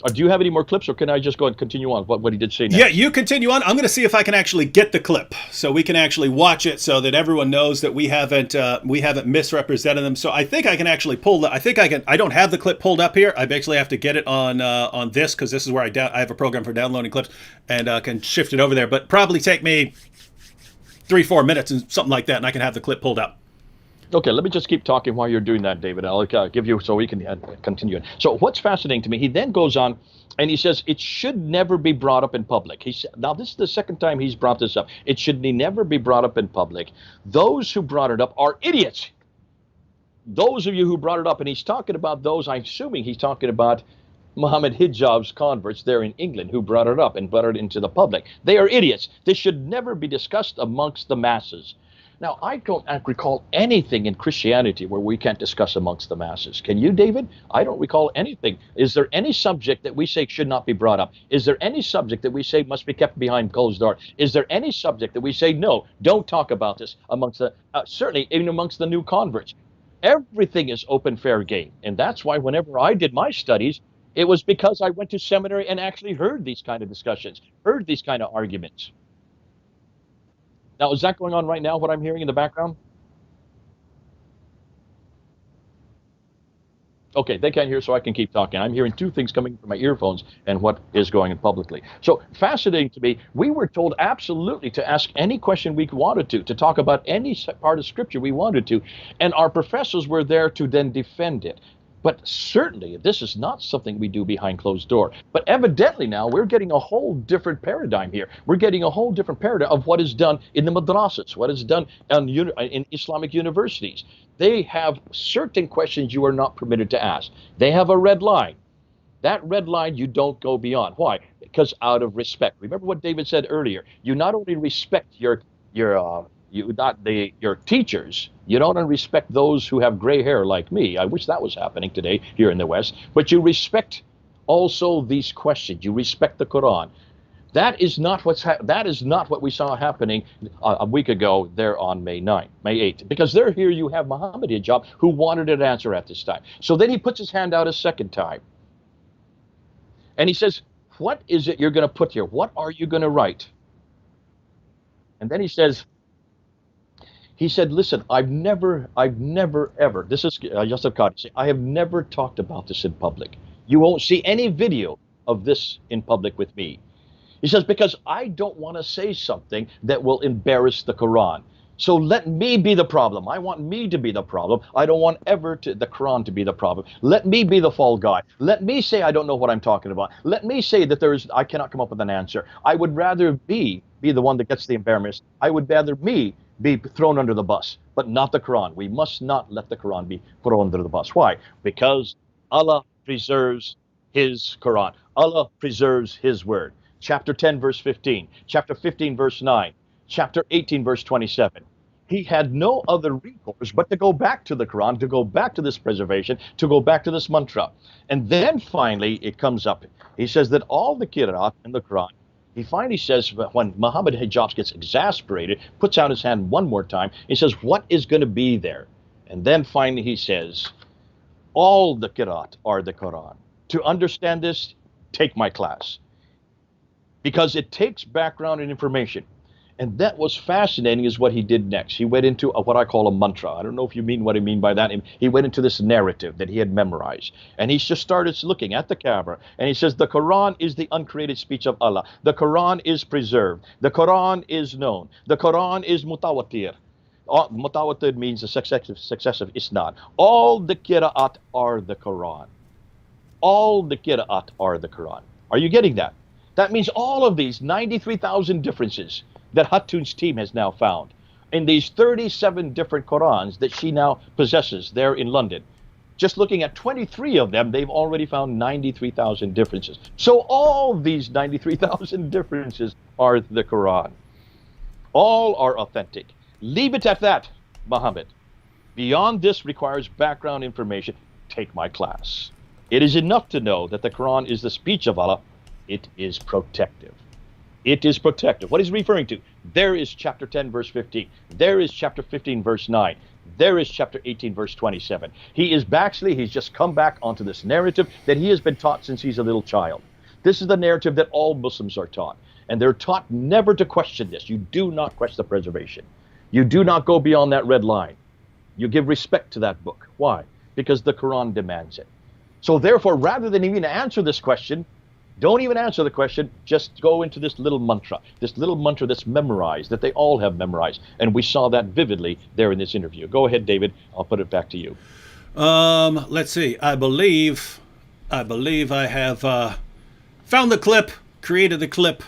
Do you have any more clips, or can I just go and continue on what he did say next? Yeah, you continue on. I'm going to see if I can actually get the clip so we can actually watch it so that everyone knows that we haven't misrepresented them. So I think I can actually pull the. I don't have the clip pulled up here. I basically have to get it on this because this is where I have a program for downloading clips and can shift it over there. But probably take me 3-4 minutes and something like that, and I can have the clip pulled up. Okay, let me just keep talking while you're doing that, David. I'll give you so we can continue. So what's fascinating to me, he then goes on and he says it should never be brought up in public. He said, now this is the second time he's brought this up. It should never be brought up in public. Those who brought it up are idiots. Those of you who brought it up, and he's talking about those, I'm assuming he's talking about Muhammad Hijab's converts there in England who brought it up and brought it into the public. They are idiots. This should never be discussed amongst the masses. Now, I don't recall anything in Christianity where we can't discuss amongst the masses. Can you, David? I don't recall anything. Is there any subject that we say should not be brought up? Is there any subject that we say must be kept behind closed doors? Is there any subject that we say, no, don't talk about this amongst the, certainly even amongst the new converts? Everything is open, fair game. And that's why whenever I did my studies, it was because I went to seminary and actually heard these kind of discussions, heard these kind of arguments. Now, is that going on right now, what I'm hearing in the background? Okay, they can't hear, so I can keep talking. I'm hearing two things coming from my earphones and what is going on publicly. So, fascinating to me, we were told absolutely to ask any question we wanted to talk about any part of Scripture we wanted to, and our professors were there to then defend it. But certainly, this is not something we do behind closed door. But evidently now, we're getting a whole different paradigm here. We're getting a whole different paradigm of what is done in the madrasas, what is done in Islamic universities. They have certain questions you are not permitted to ask. They have a red line. That red line you don't go beyond. Why? Because out of respect. Remember what David said earlier. You not only respect your teachers, you don't respect those who have gray hair like me. I wish that was happening today here in the West. But you respect also these questions. You respect the Quran. That is not what we saw happening a week ago there on May 8th. Because there here you have Muhammad Hijab who wanted an answer at this time. So then he puts his hand out a second time. And he says, what is it you're going to put here? What are you going to write? And then he said, listen, I've never ever, this is Yusuf Qadhi, I have never talked about this in public. You won't see any video of this in public with me. He says, because I don't want to say something that will embarrass the Quran. So let me be the problem. I want me to be the problem. I don't want the Quran to be the problem. Let me be the fall guy. Let me say I don't know what I'm talking about. Let me say that I cannot come up with an answer. I would rather be the one that gets the embarrassment. I would rather be thrown under the bus, but not the Quran. We must not let the Quran be put under the bus. Why? Because Allah preserves His Quran. Allah preserves His word. Chapter 10, verse 15. Chapter 15, verse 9. Chapter 18, verse 27. He had no other recourse but to go back to the Quran, to go back to this preservation, to go back to this mantra. And then finally it comes up. He says that all the qira'at in the Quran, he finally says, when Muhammad Hijab gets exasperated, puts out his hand one more time, he says, what is going to be there? And then finally he says, all the qira'at are the Quran. To understand this, take my class. Because it takes background and information. And that was fascinating is what he did next. He went into what I call a mantra. I don't know if you mean what I mean by that. He went into this narrative that he had memorized. And he just started looking at the camera. And he says, the Quran is the uncreated speech of Allah. The Quran is preserved. The Quran is known. The Quran is mutawatir. Mutawatir means a successive isnad. All the qira'at are the Quran. All the qira'at are the Quran. Are you getting that? That means all of these 93,000 differences that Hattun's team has now found in these 37 different Qurans that she now possesses there in London. Just looking at 23 of them, they've already found 93,000 differences. So all these 93,000 differences are the Quran. All are authentic. Leave it at that, Muhammad. Beyond this requires background information. take my class. It is enough to know that the Quran is the speech of Allah. It is protective. It is protective. What he's referring to, there is chapter 10, verse 15. There is chapter 15, verse 9. There is chapter 18, verse 27. He's just come back onto this narrative that he has been taught since he's a little child. This is the narrative that all Muslims are taught. And they're taught never to question this. You do not question the preservation. You do not go beyond that red line. You give respect to that book. Why? Because the Quran demands it. So therefore, rather than even answer this question, don't even answer the question, just go into this little mantra that's memorized, that they all have memorized. And we saw that vividly there in this interview. Go ahead, David. I'll put it back to you. Let's see. I believe I have found the clip, created the clip,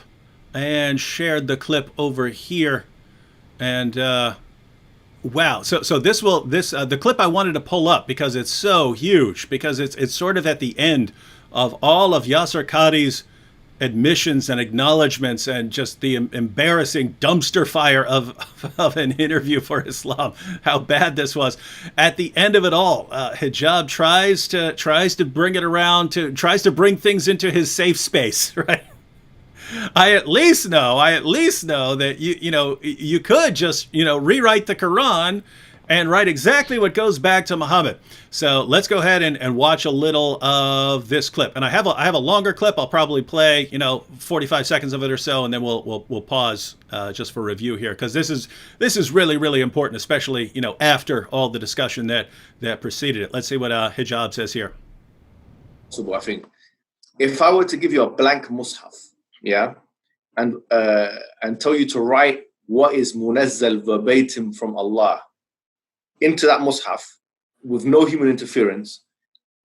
and shared the clip over here. And wow. So the clip I wanted to pull up because it's so huge, because it's sort of at the end of all of Yasir Qadhi's admissions and acknowledgments and just the embarrassing dumpster fire of an interview for Islam, how bad this was. At the end of it all, Hijab tries to bring it around, tries to bring things into his safe space, right? I at least know that you could just rewrite the Quran and write exactly what goes back to Muhammad. So let's go ahead and watch a little of this clip. And I have a longer clip. I'll probably play 45 seconds of it or so, and then we'll pause just for review here, because this is really, really important, especially after all the discussion that preceded it. Let's see what Hijab says here. So I think if I were to give you a blank mushaf, yeah, and tell you to write what is munazzal verbatim from Allah into that mushaf with no human interference,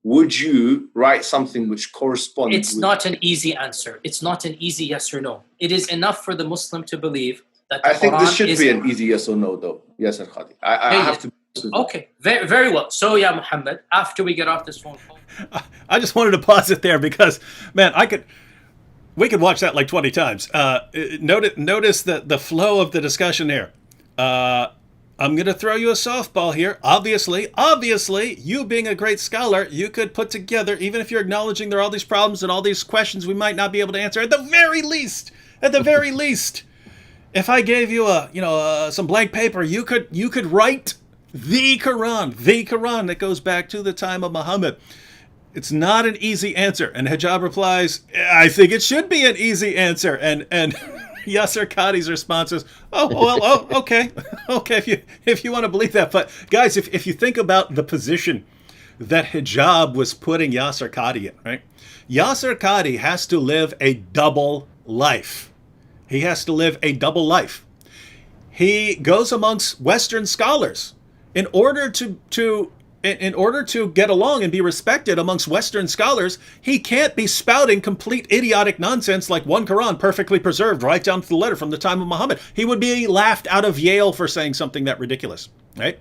would you write something which corresponds? It's not an easy answer. It's not an easy yes or no. It is enough for the Muslim to believe that the I think Quran this should be an easy yes or no, though. Yes, Qadhi. I have to. Okay, very, very well. So, yeah, Muhammad, after we get off this phone call. I just wanted to pause it there because, man, we could watch that like 20 times. Notice the flow of the discussion here. I'm going to throw you a softball here. Obviously, you being a great scholar, you could put together, even if you're acknowledging there are all these problems and all these questions we might not be able to answer, at the very least, if I gave you some blank paper, you could write the Quran that goes back to the time of Muhammad. It's not an easy answer. And Hijab replies, I think it should be an easy answer. And Yasir Qadhi's response is, okay, if you want to believe that. But guys, if you think about the position that Hijab was putting Yasir Qadhi in, right? Yasir Qadhi has to live a double life. He has to live a double life. He goes amongst Western scholars in order to get along and be respected amongst Western scholars. He can't be spouting complete idiotic nonsense like one Quran perfectly preserved right down to the letter from the time of Muhammad. He would be laughed out of Yale for saying something that ridiculous, right?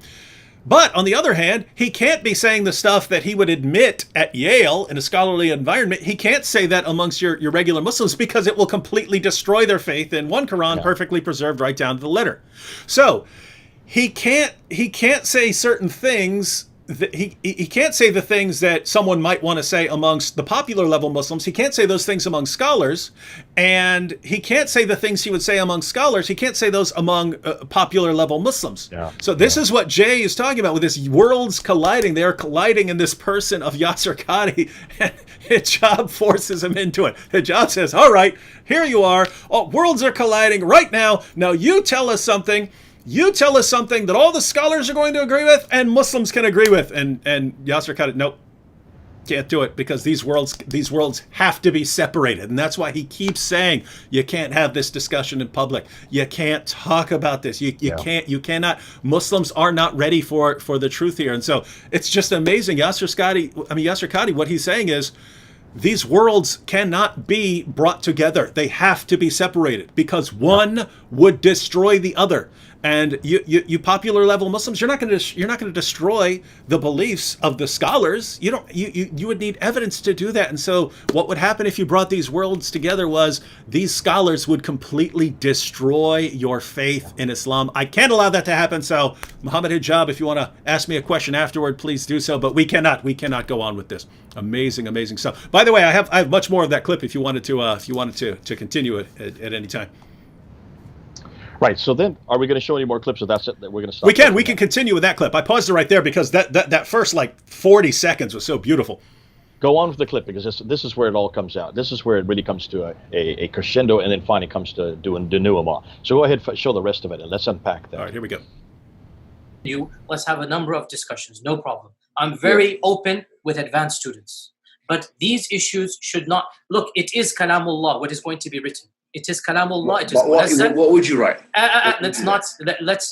But on the other hand, he can't be saying the stuff that he would admit at Yale in a scholarly environment. He can't say that amongst your regular Muslims because it will completely destroy their faith in one Quran perfectly preserved right down to the letter. So he can't say certain things. He can't say the things that someone might want to say amongst the popular level Muslims. He can't say those things among scholars, and he can't say the things he would say among scholars. He can't say those among popular level Muslims. So this is what Jay is talking about with this worlds colliding. They are colliding in this person of Yasir Qadhi, and Hijab forces him into it. Hijab says, all right, here you are. Oh, worlds are colliding right now. Now you tell us something. You tell us something that all the scholars are going to agree with and Muslims can agree with. And Yasir Qadhi, nope, can't do it, because these worlds have to be separated. And that's why he keeps saying you can't have this discussion in public. You can't talk about this. You cannot. Muslims are not ready for the truth here. And so it's just amazing. Yasir Qadhi, what he's saying is, these worlds cannot be brought together. They have to be separated because one would destroy the other. And you popular level Muslims, you're not going to destroy the beliefs of the scholars. You would need evidence to do that. And so what would happen if you brought these worlds together was these scholars would completely destroy your faith in Islam. I can't allow that to happen. So Muhammad Hijab, if you want to ask me a question afterward, please do so. But we cannot go on with this. Amazing stuff. By the way, I have much more of that clip if you wanted to continue it at any time. Right. So then, are we going to show any more clips, or that's it? That we're going to stop? We can continue with that clip. I paused it right there because that first like 40 seconds was so beautiful. Go on with the clip, because this is where it all comes out. This is where it really comes to a crescendo, and then finally comes to doing denouement. So go ahead, show the rest of it, and let's unpack that. All right, here we go. Let's have a number of discussions. No problem. I'm very open with advanced students, but these issues should not look. It is kalamullah, what is going to be written. It is kalamullah. It is what would you write?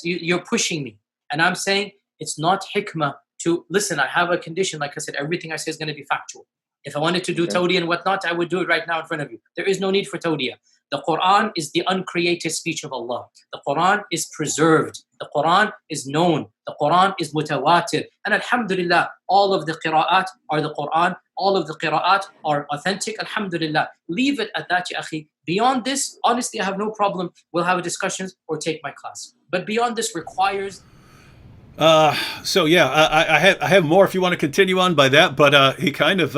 You're pushing me. And I'm saying it's not hikmah to listen. I have a condition. Like I said, everything I say is going to be factual. If I wanted to do tawdiyah and whatnot, I would do it right now in front of you. There is no need for tawdiyah. The Quran is the uncreated speech of Allah. The Quran is preserved. The Quran is known. The Quran is mutawatir. And alhamdulillah, all of the qira'at are the Quran. All of the qira'at are authentic. Alhamdulillah. Leave it at that, ya akhi. Beyond this, honestly, I have no problem. We'll have discussions or take my class. But beyond this requires... So yeah, I have more if you want to continue on by that, but he kind of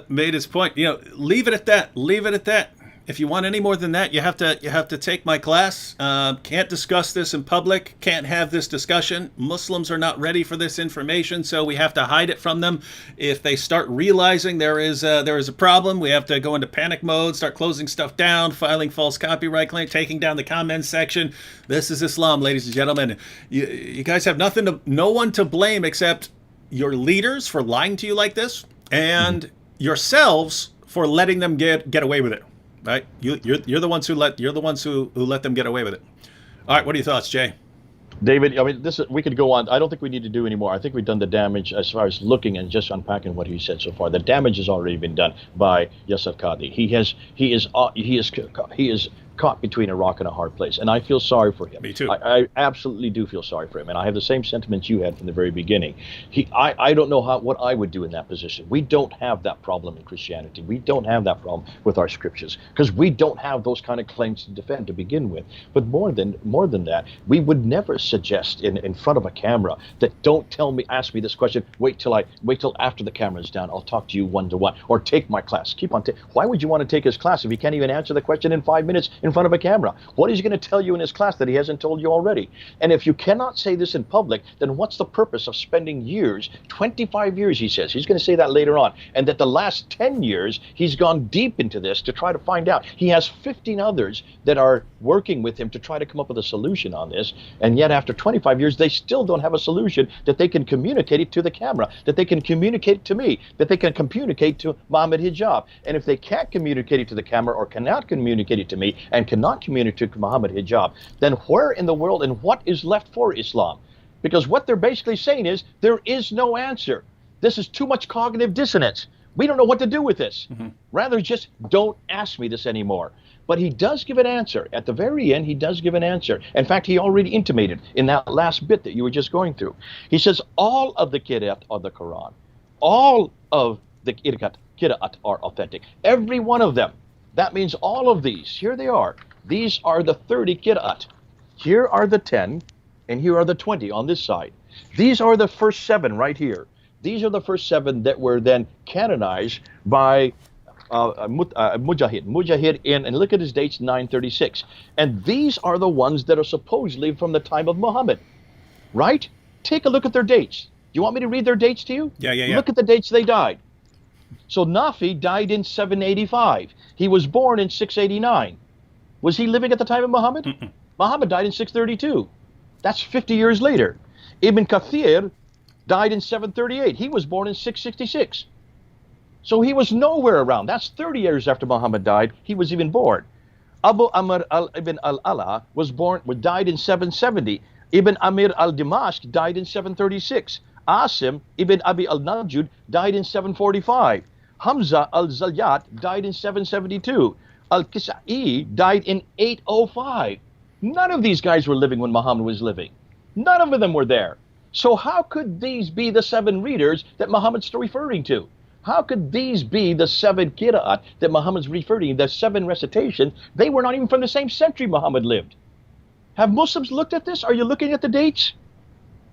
made his point. Leave it at that. Leave it at that. If you want any more than that, you have to take my class. Can't discuss this in public. Can't have this discussion. Muslims are not ready for this information, so we have to hide it from them. If they start realizing there is a problem, we have to go into panic mode, start closing stuff down, filing false copyright claims, taking down the comments section. This is Islam, ladies and gentlemen. You guys have no one to blame except your leaders for lying to you like this, and yourselves for letting them get away with it. Right, you're the ones who let them get away with it. All right, what are your thoughts, Jay? David, I mean, we could go on. I don't think we need to do any more. I think we've done the damage as far as looking and just unpacking what he said so far. The damage has already been done by Yasir Qadhi. He is caught between a rock and a hard place, and I feel sorry for him. Me too. I absolutely do feel sorry for him, and I have the same sentiments you had from the very beginning. I don't know what I would do in that position. We don't have that problem in Christianity. We don't have that problem with our scriptures, because we don't have those kind of claims to defend to begin with. But more than that, we would never suggest in front of a camera that ask me this question. Wait till after the camera is down. I'll talk to you one-to-one, or take my class. Why would you want to take his class if he can't even answer the question in 5 minutes in front of a camera? What is he going to tell you in his class that he hasn't told you already? And if you cannot say this in public, then what's the purpose of spending years, 25 years, he says. He's going to say that later on. And that the last 10 years, he's gone deep into this to try to find out. He has 15 others that are working with him to try to come up with a solution on this. And yet after 25 years, they still don't have a solution that they can communicate it to the camera, that they can communicate it to me, that they can communicate to Muhammad Hijab. And if they can't communicate it to the camera, or cannot communicate it to me, and cannot communicate to Muhammad Hijab, then where in the world and what is left for Islam? Because what they're basically saying is there is no answer. This is too much cognitive dissonance. We don't know what to do with this. Mm-hmm. Rather, just don't ask me this anymore. But he does give an answer. At the very end, he does give an answer. In fact, he already intimated in that last bit that you were just going through. He says all of the qira'at of the Quran, all of the qira'at are authentic. Every one of them. That means all of these. Here they are. These are the 30 qira'at. Here are the 10, and here are the 20 on this side. These are the first 7 right here. These are the first 7 that were then canonized by Mujahid and look at his dates, 936. And these are the ones that are supposedly from the time of Muhammad, right? Take a look at their dates. Do you want me to read their dates to you? Yeah. Look at the dates they died. So Nafi died in 785. He was born in 689. Was he living at the time of Muhammad? Mm-mm. Muhammad died in 632. That's 50 years later. Ibn Kathir died in 738. He was born in 666. So he was nowhere around. That's 30 years after Muhammad died. He was even born. Abu Amr ibn al-Ala died in 770. Ibn Amir al-Dimashq died in 736. Asim ibn Abi al-Najud died in 745. Hamza al-Zayyat died in 772. Al-Kisa'i died in 805. None of these guys were living when Muhammad was living. None of them were there. So how could these be the 7 readers that Muhammad's referring to? How could these be the 7 qira'at that Muhammad's referring to, the 7 recitations? They were not even from the same century Muhammad lived. Have Muslims looked at this? Are you looking at the dates?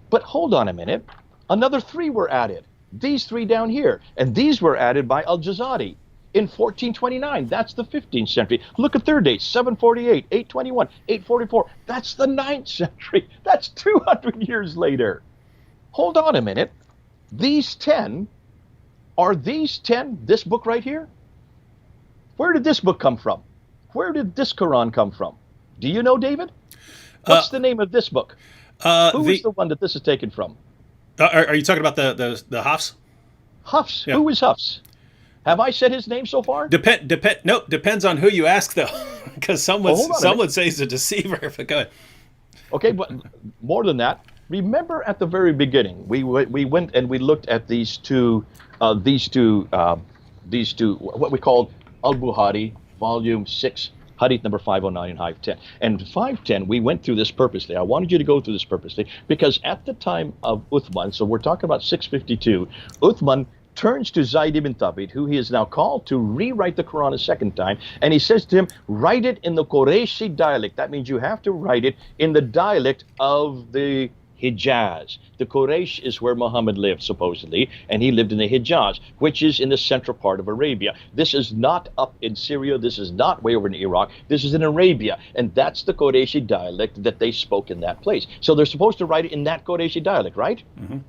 But hold on a minute. Another 3 were added. These 3 down here. And these were added by Al-Jazari in 1429. That's the 15th century. Look at their dates. 748, 821, 844. That's the 9th century. That's 200 years later. Hold on a minute. These 10, are these 10 this book right here? Where did this book come from? Where did this Quran come from? Do you know, David? What's the name of this book? Who is the one that this is taken from? Are you talking about the Hafs? Hafs. Yeah. Who is Hafs? Have I said his name so far? Depends on who you ask, though, because some would say he's a deceiver. But go ahead. Okay, but more than that, remember at the very beginning, we went and we looked at these two, what we called Al-Bukhari, Volume 6, Hadith number 509 and 510. And 510, we went through this purposely. I wanted you to go through this purposely because at the time of Uthman, so we're talking about 652, Uthman turns to Zayd ibn Thabit, who he is now called to rewrite the Quran a second time, and he says to him, write it in the Qurayshi dialect. That means you have to write it in the dialect of the Hijaz. The Quraysh is where Muhammad lived, supposedly, and he lived in the Hijaz, which is in the central part of Arabia. This is not up in Syria. This is not way over in Iraq. This is in Arabia, and that's the Qurayshi dialect that they spoke in that place. So they're supposed to write it in that Qurayshi dialect, right? Mm-hmm.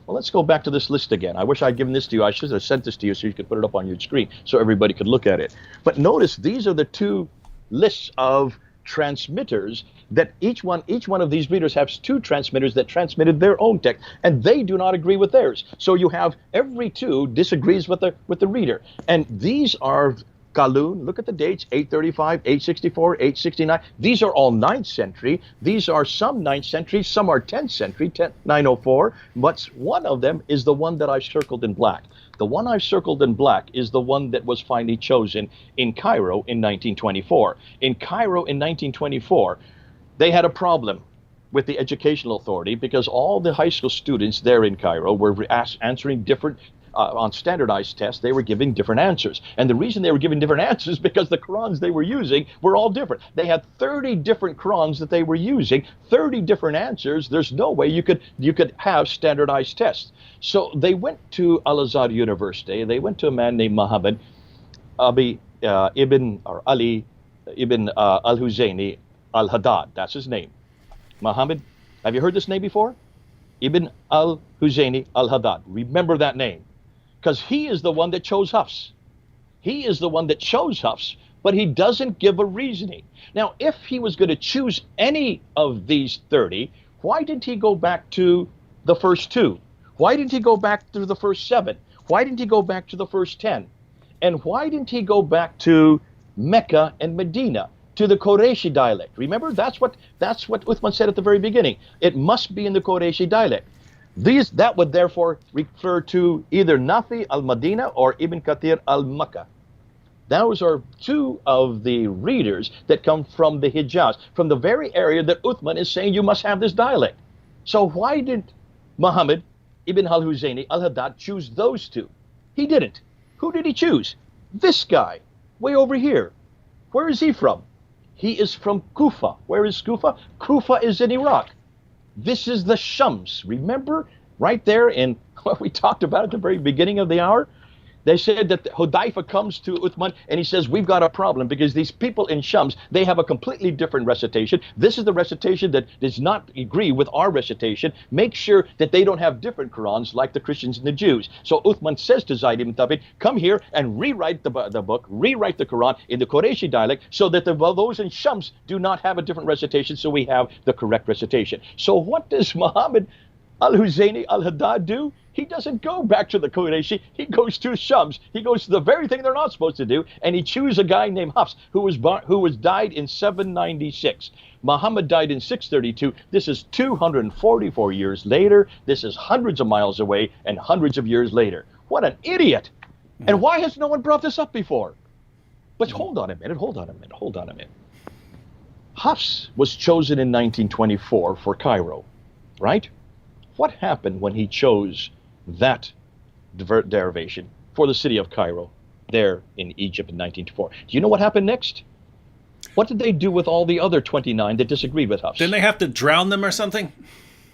Well, let's go back to this list again. I wish I'd given this to you. I should have sent this to you so you could put it up on your screen so everybody could look at it. But notice these are the 2 lists of transmitters that each one of these readers has 2 transmitters that transmitted their own text, and they do not agree with theirs. So you have every 2 disagrees with the reader. And these are Qalun, look at the dates, 835, 864, 869. These are all 9th century. These are some 9th century, some are 10th century, 904. But one of them is the one that I've circled in black. The one I've circled in black is the one that was finally chosen in Cairo in 1924. In Cairo in 1924, they had a problem with the educational authority because all the high school students there in Cairo were answering different on standardized tests. They were giving different answers. And the reason they were giving different answers because the Qurans they were using were all different. They had 30 different Qurans that they were using, 30 different answers. There's no way you could have standardized tests. So they went to Al-Azhar University. They went to a man named Muhammad Ali ibn Al-Huzayni Al-Haddad. That's his name. Muhammad, have you heard this name before? Ibn Al-Huzayni Al-Haddad. Remember that name. Because he is the one that chose Hafs. He is the one that chose Hafs, but he doesn't give a reasoning. Now, if he was going to choose any of these 30, why didn't he go back to the first 2? Why didn't he go back to the first 7? Why didn't he go back to the first 10? And why didn't he go back to Mecca and Medina, to the Qurayshi dialect? Remember, that's what Uthman said at the very beginning. It must be in the Qurayshi dialect. That would therefore refer to either Nafi al-Madina or Ibn Kathir al-Makkah. Those are 2 of the readers that come from the Hijaz, from the very area that Uthman is saying you must have this dialect. So why did Muhammad Ibn al-Huzayni al-Haddad choose those 2? He didn't. Who did he choose? This guy, way over here. Where is he from? He is from Kufa. Where is Kufa? Kufa is in Iraq. This is the Shams. Remember right there in what we talked about at the very beginning of the hour? They said that Hudayfa comes to Uthman and he says, we've got a problem because these people in Shams, they have a completely different recitation. This is the recitation that does not agree with our recitation. Make sure that they don't have different Qurans like the Christians and the Jews. So Uthman says to Zayd ibn Thabit, come here and rewrite the book, rewrite the Quran in the Qurayshi dialect so that those in Shams do not have a different recitation, so we have the correct recitation. So what does Muhammad Al-Huzayni Al-Haddad do? He doesn't go back to the Qurayshi. He goes to Shams. He goes to the very thing they're not supposed to do, and he chooses a guy named Hafs who died in 796. Muhammad died in 632. This is 244 years later. This is hundreds of miles away and hundreds of years later. What an idiot! And why has no one brought this up before? But hold on a minute. Hafs was chosen in 1924 for Cairo, right? What happened when he chose that derivation for the city of Cairo there in Egypt in 1924? Do you know what happened next? What did they do with all the other 29 that disagreed with Hafs? Didn't they have to drown them or something?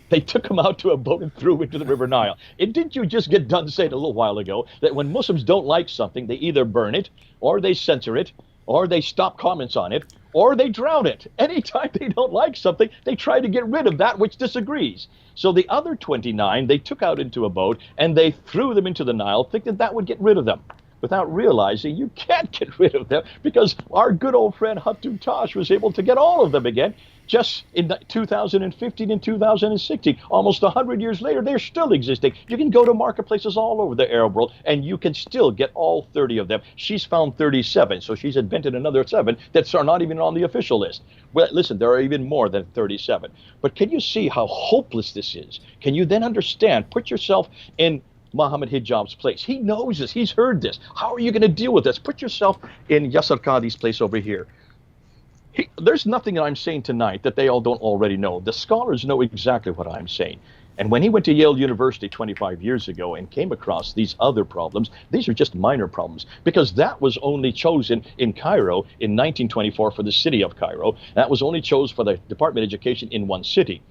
They took them out to a boat and threw into the River Nile. And didn't you just get done saying a little while ago that when Muslims don't like something, they either burn it, or they censor it, or they stop comments on it, or they drown it. Anytime they don't like something, they try to get rid of that which disagrees. So the other 29, they took out into a boat, and they threw them into the Nile, thinking that would get rid of them, without realizing you can't get rid of them, because our good old friend Hatun Tash was able to get all of them again. Just in 2015 and 2016, almost 100 years later, they're still existing. You can go to marketplaces all over the Arab world, and you can still get all 30 of them. She's found 37, so she's invented another 7 that are not even on the official list. Well, listen, there are even more than 37. But can you see how hopeless this is? Can you then understand? Put yourself in Muhammad Hijab's place. He knows this. He's heard this. How are you going to deal with this? Put yourself in Yasser Qadhi's place over here. There's nothing that I'm saying tonight that they all don't already know. The scholars know exactly what I'm saying. And when he went to Yale University 25 years ago and came across these other problems, these are just minor problems, because that was only chosen in Cairo in 1924 for the city of Cairo. That was only chosen for the Department of Education in one city.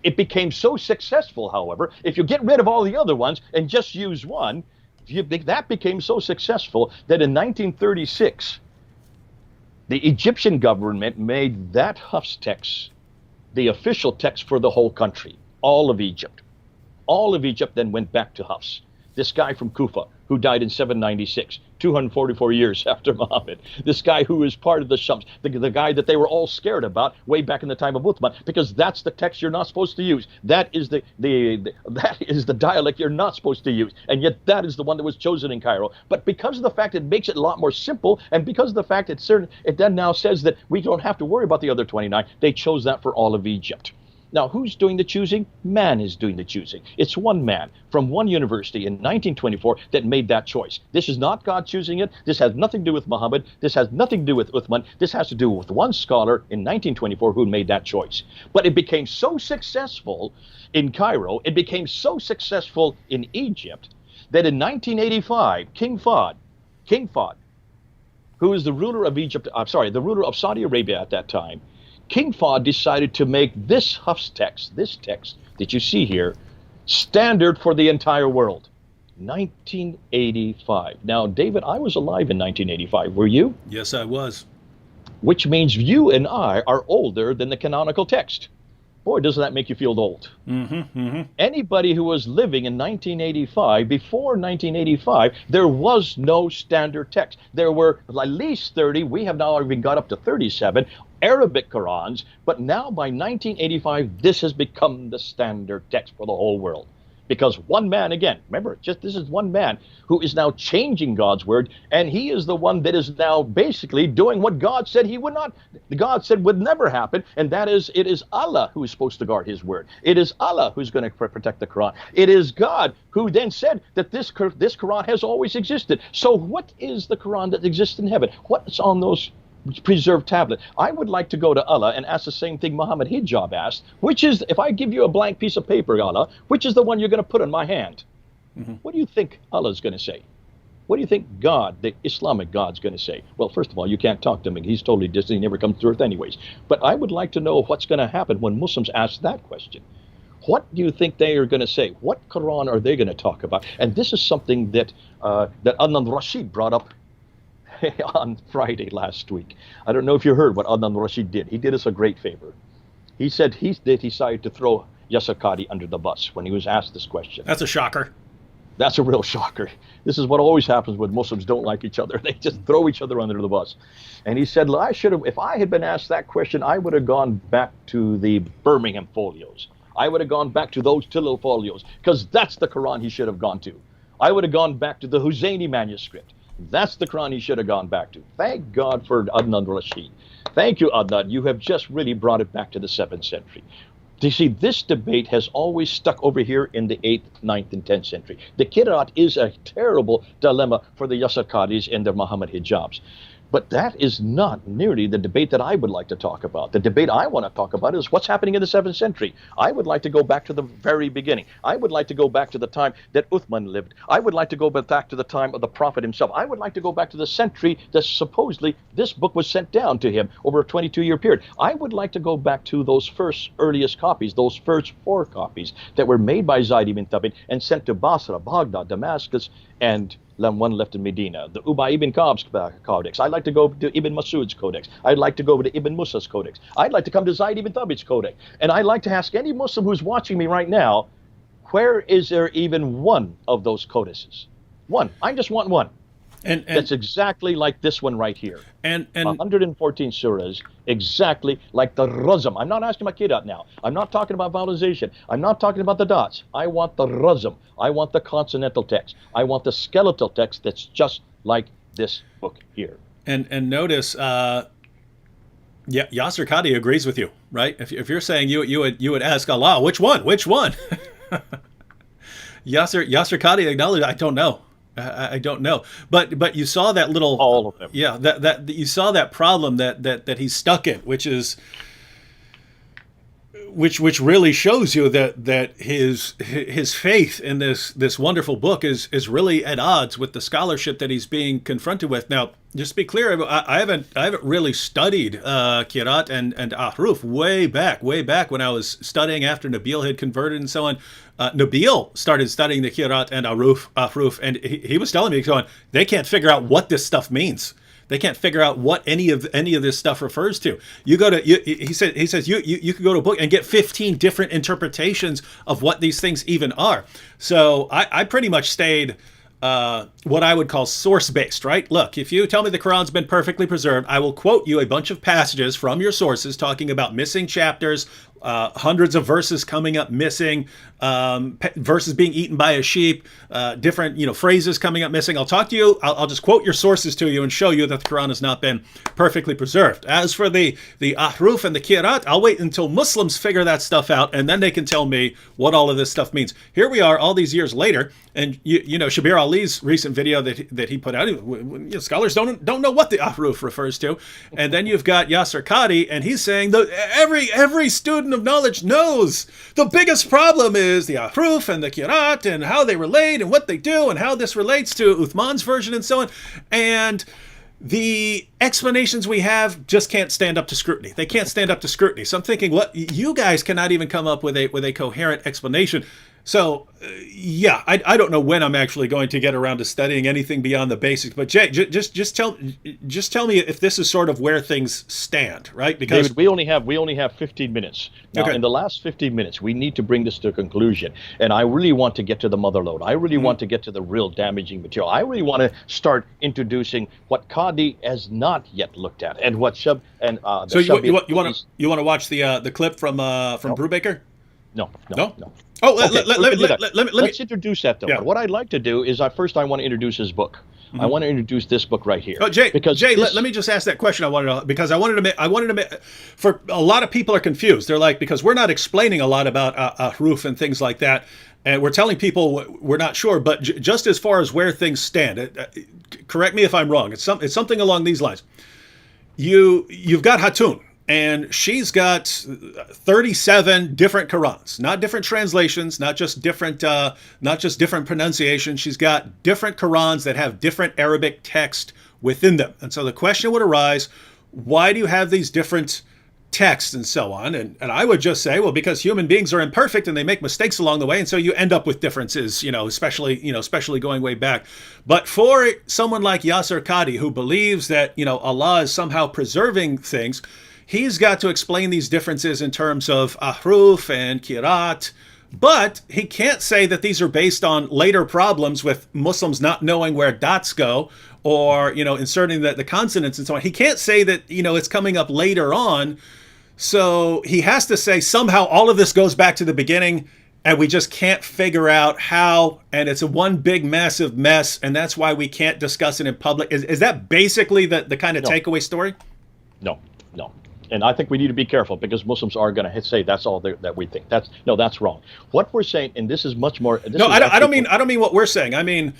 It became so successful, however, if you get rid of all the other ones and just use one, that became so successful that in 1936, the Egyptian government made that Hafs text the official text for the whole country, all of Egypt. All of Egypt then went back to Hafs. This guy from Kufa, who died in 796, 244 years after Muhammad. This guy who is part of the Shams, the guy that they were all scared about way back in the time of Uthman, because that's the text you're not supposed to use. That is that is the dialect you're not supposed to use. And yet that is the one that was chosen in Cairo. But because of the fact it makes it a lot more simple, and because of the fact it then now says that we don't have to worry about the other 29, they chose that for all of Egypt. Now, who's doing the choosing? Man is doing the choosing. It's one man from one university in 1924 that made that choice. This is not God choosing it. This has nothing to do with Muhammad. This has nothing to do with Uthman. This has to do with one scholar in 1924 who made that choice. But it became so successful in Cairo, it became so successful in Egypt, that in 1985, King Fahd, who is the ruler of the ruler of Saudi Arabia at that time, King Fahd decided to make this Hafs text, this text that you see here, standard for the entire world. 1985. Now, David, I was alive in 1985. Were you? Yes, I was. Which means you and I are older than the canonical text. Boy, doesn't that make you feel old. Anybody who was living in 1985, before 1985, there was no standard text. There were at least 30. We have now even got up to 37 Arabic Qurans. But now by 1985, this has become the standard text for the whole world. Because one man, again, remember, this is one man who is now changing God's word, and he is the one that is now basically doing what God said he would not, God said would never happen, and that is, it is Allah who is supposed to guard his word. It is Allah who's going to protect the Quran. It is God who then said that this Quran has always existed. So what is the Quran that exists in heaven? What's on those preserved tablet? I would like to go to Allah and ask the same thing Muhammad Hijab asked, which is, if I give you a blank piece of paper, Allah, which is the one you're going to put in my hand? What do you think Allah's going to say? What do you think God, the Islamic God's going to say? Well, first of all, you can't talk to him. He's totally distant. He never comes to earth anyways. But I would like to know what's going to happen when Muslims ask that question. What do you think they are going to say? What Quran are they going to talk about? And this is something that Adnan Rashid brought up on Friday last week. I don't know if you heard what Adnan Rashid did. He did us a great favor. He said he decided to throw Yasser Qadhi under the bus when he was asked this question. That's a shocker. That's a real shocker. This is what always happens when Muslims don't like each other. They just throw each other under the bus. And he said, if I had been asked that question, I would have gone back to the Birmingham folios. I would have gone back to those Tillil folios, because that's the Quran he should have gone to. I would have gone back to the Husseini manuscript. That's the Quran he should have gone back to. Thank God for Adnan Rashid. Thank you, Adnan. You have just really brought it back to the 7th century. You see, this debate has always stuck over here in the 8th, 9th, and 10th century. The Qiraat is a terrible dilemma for the Yasser Qadhis and the Muhammad Hijabs. But that is not nearly the debate that I would like to talk about. The debate I want to talk about is what's happening in the 7th century. I would like to go back to the very beginning. I would like to go back to the time that Uthman lived. I would like to go back to the time of the Prophet himself. I would like to go back to the century that supposedly this book was sent down to him over a 22-year period. I would like to go back to those first earliest copies, those first 4 copies that were made by Zayd ibn Thabit and sent to Basra, Baghdad, Damascus, and one left in Medina, the Ubay ibn Ka'b's codex. I'd like to go to Ibn Masud's codex. I'd like to go to Ibn Musa's codex. I'd like to come to Zayd ibn Thabit's codex. And I'd like to ask any Muslim who's watching me right now, where is there even one of those codices? One. I just want one. And that's exactly like this one right here. And 114 surahs, exactly like the razm. I'm not asking about Qirat now. I'm not talking about vowelization. I'm not talking about the dots. I want the razm. I want the consonantal text. I want the skeletal text that's just like this book here. And notice, Yasir Qadhi agrees with you, right? If you're saying you would ask Allah, which one? Yasir Qadhi acknowledged, I don't know. I don't know, but you saw that little, all of them. Yeah, that you saw that problem that he's stuck in, which really shows you that his faith in this wonderful book is really at odds with the scholarship that he's being confronted with. Now, just to be clear, I haven't really studied Qirat and Ahruf way back when I was studying after Nabil had converted and so on. Nabil started studying the Qirat and Ahruf, and he was telling me, going, they can't figure out what this stuff means. They can't figure out what any of this stuff refers to. You go to he says you could go to a book and get 15 different interpretations of what these things even are. So I pretty much stayed what I would call source-based, right? Look, if you tell me the Quran's been perfectly preserved, I will quote you a bunch of passages from your sources talking about missing chapters, hundreds of verses coming up missing, verses being eaten by a sheep, different phrases coming up missing. I'll talk to you. I'll just quote your sources to you and show you that the Quran has not been perfectly preserved. As for the Ahruf and the Qirat, I'll wait until Muslims figure that stuff out, and then they can tell me what all of this stuff means. Here we are, all these years later, and Shabir Ali's recent video that he put out, scholars don't know what the Ahruf refers to, and then you've got Yasir Qadhi, and he's saying that every student of knowledge knows the biggest problem is the Ahruf and the Qirat and how they relate and what they do and how this relates to Uthman's version and so on. And the explanations we have just can't stand up to scrutiny. They can't stand up to scrutiny. So I'm thinking, what, you guys cannot even come up with a coherent explanation. So, I don't know when I'm actually going to get around to studying anything beyond the basics. But Jay, just tell me if this is sort of where things stand, right? Because David, we only have 15 minutes. Now, in the last 15 minutes, we need to bring this to a conclusion. And I really want to get to the mother lode. I really want to get to the real damaging material. I really want to start introducing what Qadhi has not yet looked at, and what Shab and so you want to watch the clip from Brubaker? No. Oh, okay, let's introduce that though. Yeah. But what I'd like to do is I want to introduce his book. I want to introduce this book right here. Oh, Jay, let me just ask that question. I wanted to for a lot of people are confused. They're like, because we're not explaining a lot about Ahruf and things like that, and we're telling people we're not sure. But just as far as where things stand, correct me if I'm wrong. It's something along these lines. You've got Hatun. And she's got 37 different Qurans, not different translations, not just different pronunciations. She's got different Qurans that have different Arabic text within them. And so the question would arise, why do you have these different texts and so on? And I would just say, well, because human beings are imperfect and they make mistakes along the way. And so you end up with differences, especially going way back. But for someone like Yasir Qadhi, who believes that, Allah is somehow preserving things, he's got to explain these differences in terms of Ahruf and Qirat, but he can't say that these are based on later problems with Muslims not knowing where dots go or, inserting the consonants and so on. He can't say that, it's coming up later on. So he has to say somehow all of this goes back to the beginning and we just can't figure out how, and it's a one big massive mess, and that's why we can't discuss it in public. Is that basically the kind of takeaway story? No. And I think we need to be careful because Muslims are going to say that's all that we think. That's wrong. What we're saying, and this is much more. I don't mean what we're saying. I mean,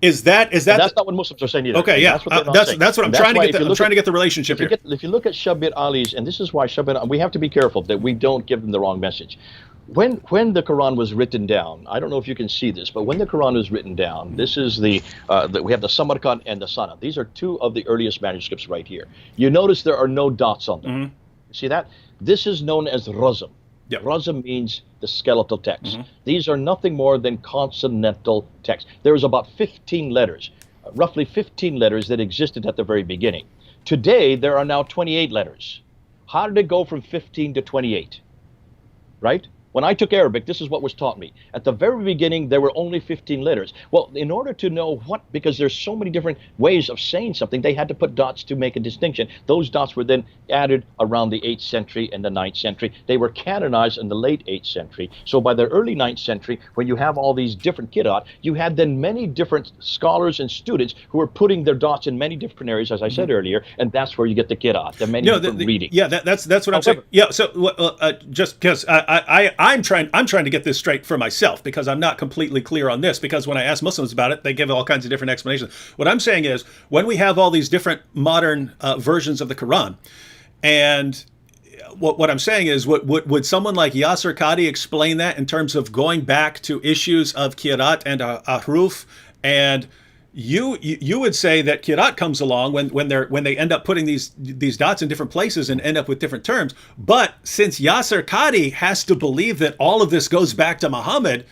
Is that And that's not what Muslims are saying either. okay? And Yeah, that's what they're not saying. that's what I'm And trying to why get. if you I'm look trying at- to get the relationship here. If you look at Shabir Ali's, and this is why Shabir, we have to be careful that we don't give them the wrong message. When the Quran was written down, I don't know if you can see this, but when the Quran was written down, this is we have the Samarkand and the Sana. These are two of the earliest manuscripts right here. You notice there are no dots on them. See that? This is known as Razm. Yep. Razm means the skeletal text. These are nothing more than consonantal text. There's about 15 letters, roughly 15 letters that existed at the very beginning. Today, there are now 28 letters. How did it go from 15 to 28? Right? When I took Arabic, this is what was taught me. At the very beginning, there were only 15 letters. Well, in order to know because there's so many different ways of saying something, they had to put dots to make a distinction. Those dots were then added around the 8th century and the 9th century. They were canonized in the late 8th century. So by the early 9th century, when you have all these different Qira'at, you had then many different scholars and students who were putting their dots in many different areas, as I said earlier, and that's where you get the Qira'at, the many different readings. Yeah, that's what I'm saying. Yeah, so just because I'm trying to get this straight for myself, because I'm not completely clear on this, because when I ask Muslims about it, they give all kinds of different explanations. What I'm saying is, when we have all these different modern versions of the Quran, and what I'm saying is, would someone like Yasser Qadi explain that in terms of going back to issues of Qira'at and Ahruf? And you would say that Qira'at comes along when they end up putting these dots in different places and end up with different terms. But since Yasser Qadi has to believe that all of this goes back to Muhammad,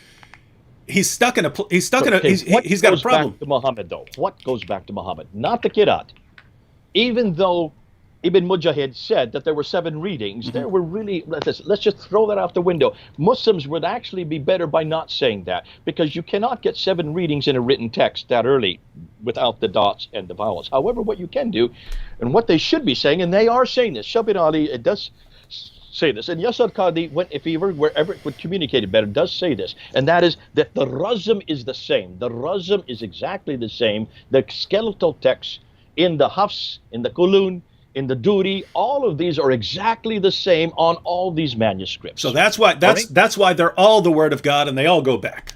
he's got a problem. Back to Muhammad, though. What goes back to Muhammad? Not the Qira'at. Even though Ibn Mujahid said that there were 7 readings, there were really, let's just throw that out the window. Muslims would actually be better by not saying that, because you cannot get 7 readings in a written text that early without the dots and the vowels. However, what you can do, and what they should be saying, and they are saying this, Shabir Ali, it does say this, and Yasser Qadi, if he wherever it would communicate it better, does say this, and that is that the Razm is the same. The Razm is exactly the same. The skeletal text in the Hafs, in the Kulun, in the Duri, all of these are exactly the same on all these manuscripts. So that's why they're all the Word of God, and they all go back.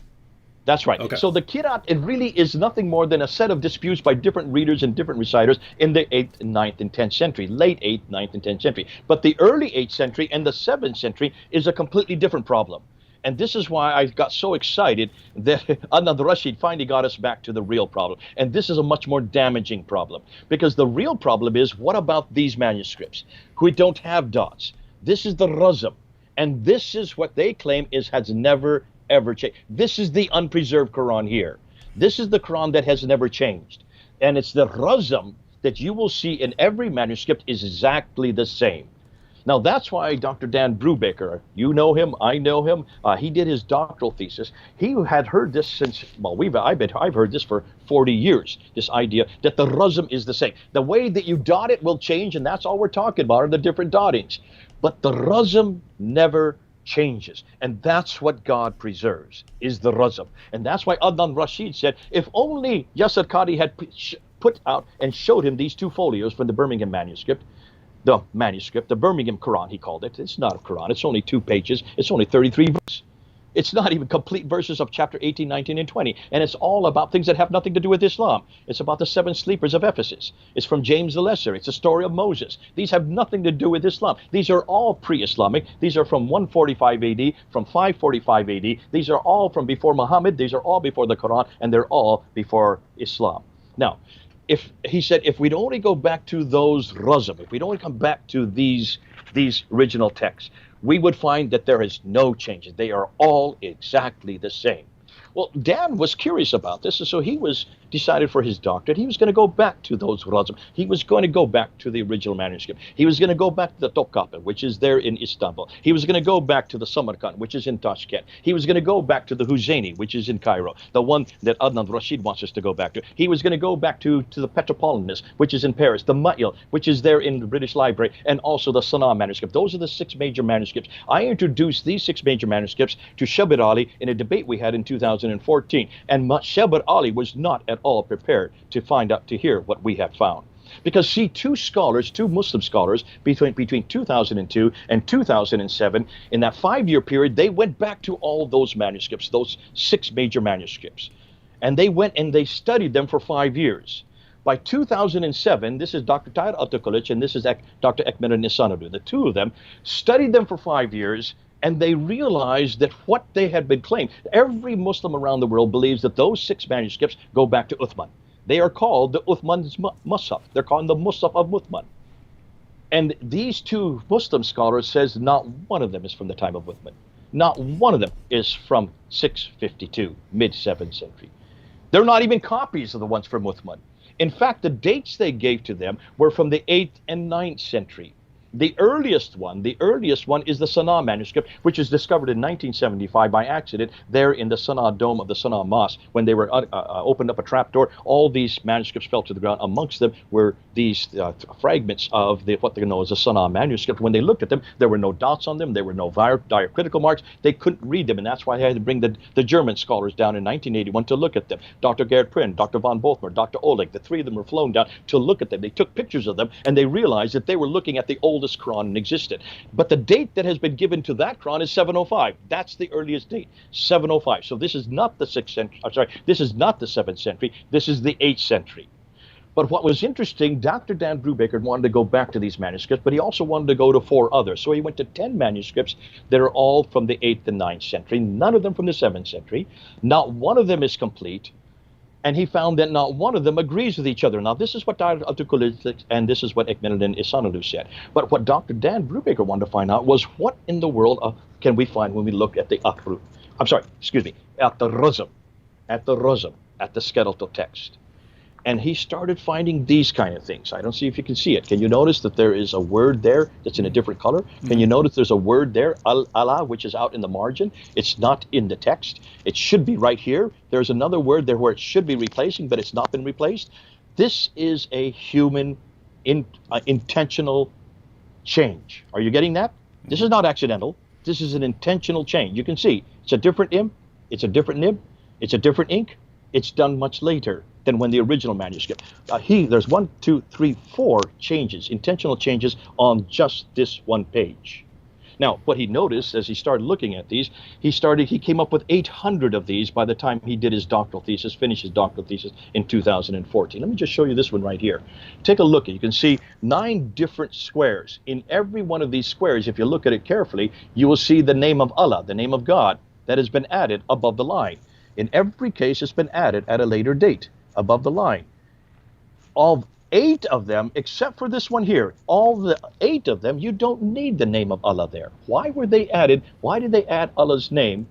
That's right. Okay. So the Qira'at, it really is nothing more than a set of disputes by different readers and different reciters in the 8th, 9th, and 10th century, late 8th, 9th, and 10th century. But the early 8th century and the 7th century is a completely different problem. And this is why I got so excited that Adnan Rashid finally got us back to the real problem. And this is a much more damaging problem, because the real problem is, what about these manuscripts who don't have dots? This is the Razm. And this is what they claim has never, ever changed. This is the unpreserved Quran here. This is the Quran that has never changed. And it's the Razm that you will see in every manuscript is exactly the same. Now, that's why Dr. Dan Brubaker, you know him, I know him, he did his doctoral thesis. He had heard this since, well, I've heard this for 40 years, this idea that the Razm is the same. The way that you dot it will change, and that's all we're talking about are the different dottings. But the Razm never changes, and that's what God preserves, is the Razm. And that's why Adnan Rashid said, if only Yasser Qadi had put out and showed him these 2 folios from the Birmingham manuscript, the Birmingham Quran, he called it. It's not a Quran. It's only 2 pages. It's only 33 verses. It's not even complete verses of chapter 18, 19, and 20. And it's all about things that have nothing to do with Islam. It's about the 7 sleepers of Ephesus. It's from James the Lesser. It's the story of Moses. These have nothing to do with Islam. These are all pre-Islamic. These are from 145 AD, from 545 AD. These are all from before Muhammad. These are all before the Quran, and they're all before Islam. Now, he said, if we'd only go back to those Razm, if we'd only come back to these original texts, we would find that there is no changes. They are all exactly the same. Well, Dan was curious about this, and so he was decided for his doctorate. He was going to go back to those Razm. He was going to go back to the original manuscript. He was going to go back to the Topkapi, which is there in Istanbul. He was going to go back to the Samarkand, which is in Tashkent. He was going to go back to the Huzayni, which is in Cairo, the one that Adnan Rashid wants us to go back to. He was going to go back to the Petropolitanus, which is in Paris, the Ma'il, which is there in the British Library, and also the Sana'a manuscript. Those are the 6 major manuscripts. I introduced these 6 major manuscripts to Shabir Ali in a debate we had in 2014, and Shabir Ali was not at all prepared to hear what we have found. Because see, 2 Muslim scholars between 2002 and 2007, in that 5-year period, they went back to all those manuscripts, those 6 major manuscripts. And they went and they studied them for 5 years. By 2007, this is Dr. Tahir Atukulic and this is Dr. Ekmeleddin Ihsanolou. The two of them studied them for 5 years, and they realized that what they had been claimed, every Muslim around the world believes that those 6 manuscripts go back to Uthman. They are called the Uthman's Mus'haf. They're called the Mus'haf of Uthman. And these two Muslim scholars says not one of them is from the time of Uthman. Not one of them is from 652, mid-7th century. They're not even copies of the ones from Uthman. In fact, the dates they gave to them were from the 8th and 9th century. The earliest one is the Sana'a manuscript, which was discovered in 1975 by accident there in the Sana'a dome of the Sana'a Mosque. When they were opened up a trapdoor, all these manuscripts fell to the ground. Amongst them were these fragments of what they know as the Sana'a manuscript. When they looked at them, there were no dots on them. There were no diacritical marks. They couldn't read them, and that's why they had to bring the German scholars down in 1981 to look at them. Dr. Gerd Prynne, Dr. von Bothmer, Dr. Oleg, the three of them were flown down to look at them. They took pictures of them, and they realized that they were looking at the oldest Quran in existence. But the date that has been given to that Quran is 705. That's the earliest date, 705. So this is not the 6th century. I'm sorry, this is not the 7th century. This is the 8th century. But what was interesting, Dr. Dan Brubaker wanted to go back to these manuscripts, but he also wanted to go to 4 others. So he went to 10 manuscripts that are all from the 8th and 9th century, none of them from the 7th century. Not one of them is complete. And he found that not one of them agrees with each other. Now, this is what Dr. Atukulic and this is what Ekmeleddin Ihsanolou said. But what Dr. Dan Brubaker wanted to find out was what in the world can we find when we look at the ahruf? I'm sorry, excuse me, at the ruzum, at the skeletal text. And he started finding these kind of things. I don't see if you can see it. Can you notice that there is a word there that's in a different color? Can you notice there's a word there, Allah, which is out in the margin? It's not in the text. It should be right here. There's another word there where it should be replacing, but it's not been replaced. This is a human intentional change. Are you getting that? This is not accidental. This is an intentional change. You can see it's a different im, it's a different nib, it's a different ink. It's done much later than when the original manuscript. There's 1, 2, 3, 4 changes, intentional changes on just this one page. Now, what he noticed as he started looking at these, he came up with 800 of these by the time he did his doctoral thesis, finished his doctoral thesis in 2014. Let me just show you this one right here. Take a look. You can see 9 different squares. In every one of these squares, if you look at it carefully, you will see the name of Allah, the name of God, that has been added above the line. In every case, it's been added at a later date above the line. Of 8 of them, except for this one here, all the 8 of them, you don't need the name of Allah there. Why were they added? Why did they add Allah's name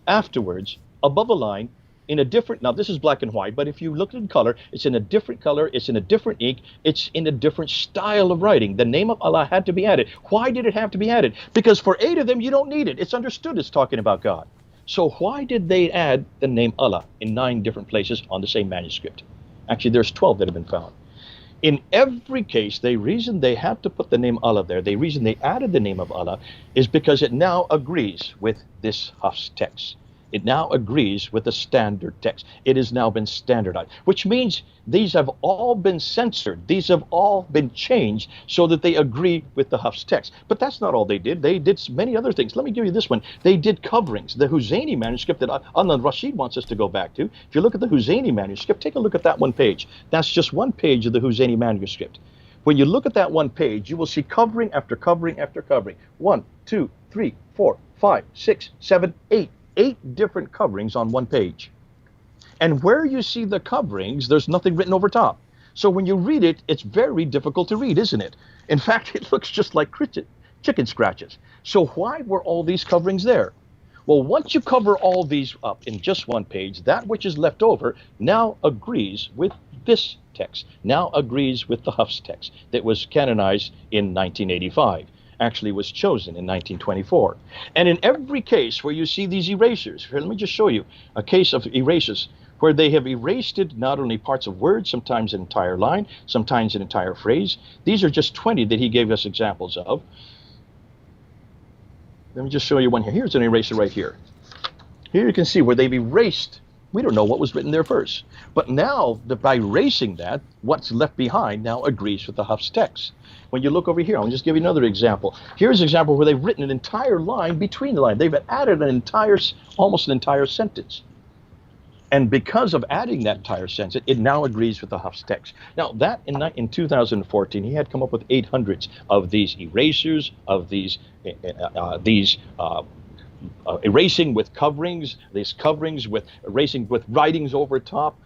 afterwards above a line in a different, now this is black and white, but if you look at color, it's in a different color, it's in a different ink, it's in a different style of writing. The name of Allah had to be added. Why did it have to be added? Because for 8 of them, you don't need it. It's understood it's talking about God. So why did they add the name Allah in 9 different places on the same manuscript? Actually, there's 12 that have been found. In every case, the reason they had to put the name Allah there, the reason they added the name of Allah, is because it now agrees with this Hafs text. It now agrees with the standard text. It has now been standardized, which means these have all been censored. These have all been changed so that they agree with the Hafs text. But that's not all they did. They did many other things. Let me give you this one. They did coverings. The Huzayni manuscript that Adnan Rashid wants us to go back to. If you look at the Huzayni manuscript, take a look at that one page. That's just one page of the Huzayni manuscript. When you look at that one page, you will see covering after covering after covering. 1, 2, 3, 4, 5, 6, 7, 8. 8 different coverings on one page. And where you see the coverings, there's nothing written over top. So when you read it, it's very difficult to read, isn't it? In fact, it looks just like chicken scratches. So why were all these coverings there? Well, once you cover all these up in just one page, that which is left over now agrees with this text, now agrees with the Hafs text that was canonized in 1985. Actually was chosen in 1924. And in every case where you see these erasures, here, let me just show you a case of erasures where they have erased not only parts of words, sometimes an entire line, sometimes an entire phrase. These are just 20 that he gave us examples of. Let me just show you one here. Here's an eraser right here. Here you can see where they've erased. We don't know what was written there first. But now, by erasing that, what's left behind now agrees with the Hafs text. When you look over here, I'll just give you another example. Here's an example where they've written an entire line between the line. They've added almost an entire sentence. And because of adding that entire sentence, it now agrees with the Hafs text. Now, that in 2014, he had come up with 800s of these erasers, of these erasing with coverings, these coverings with erasing with writings over top,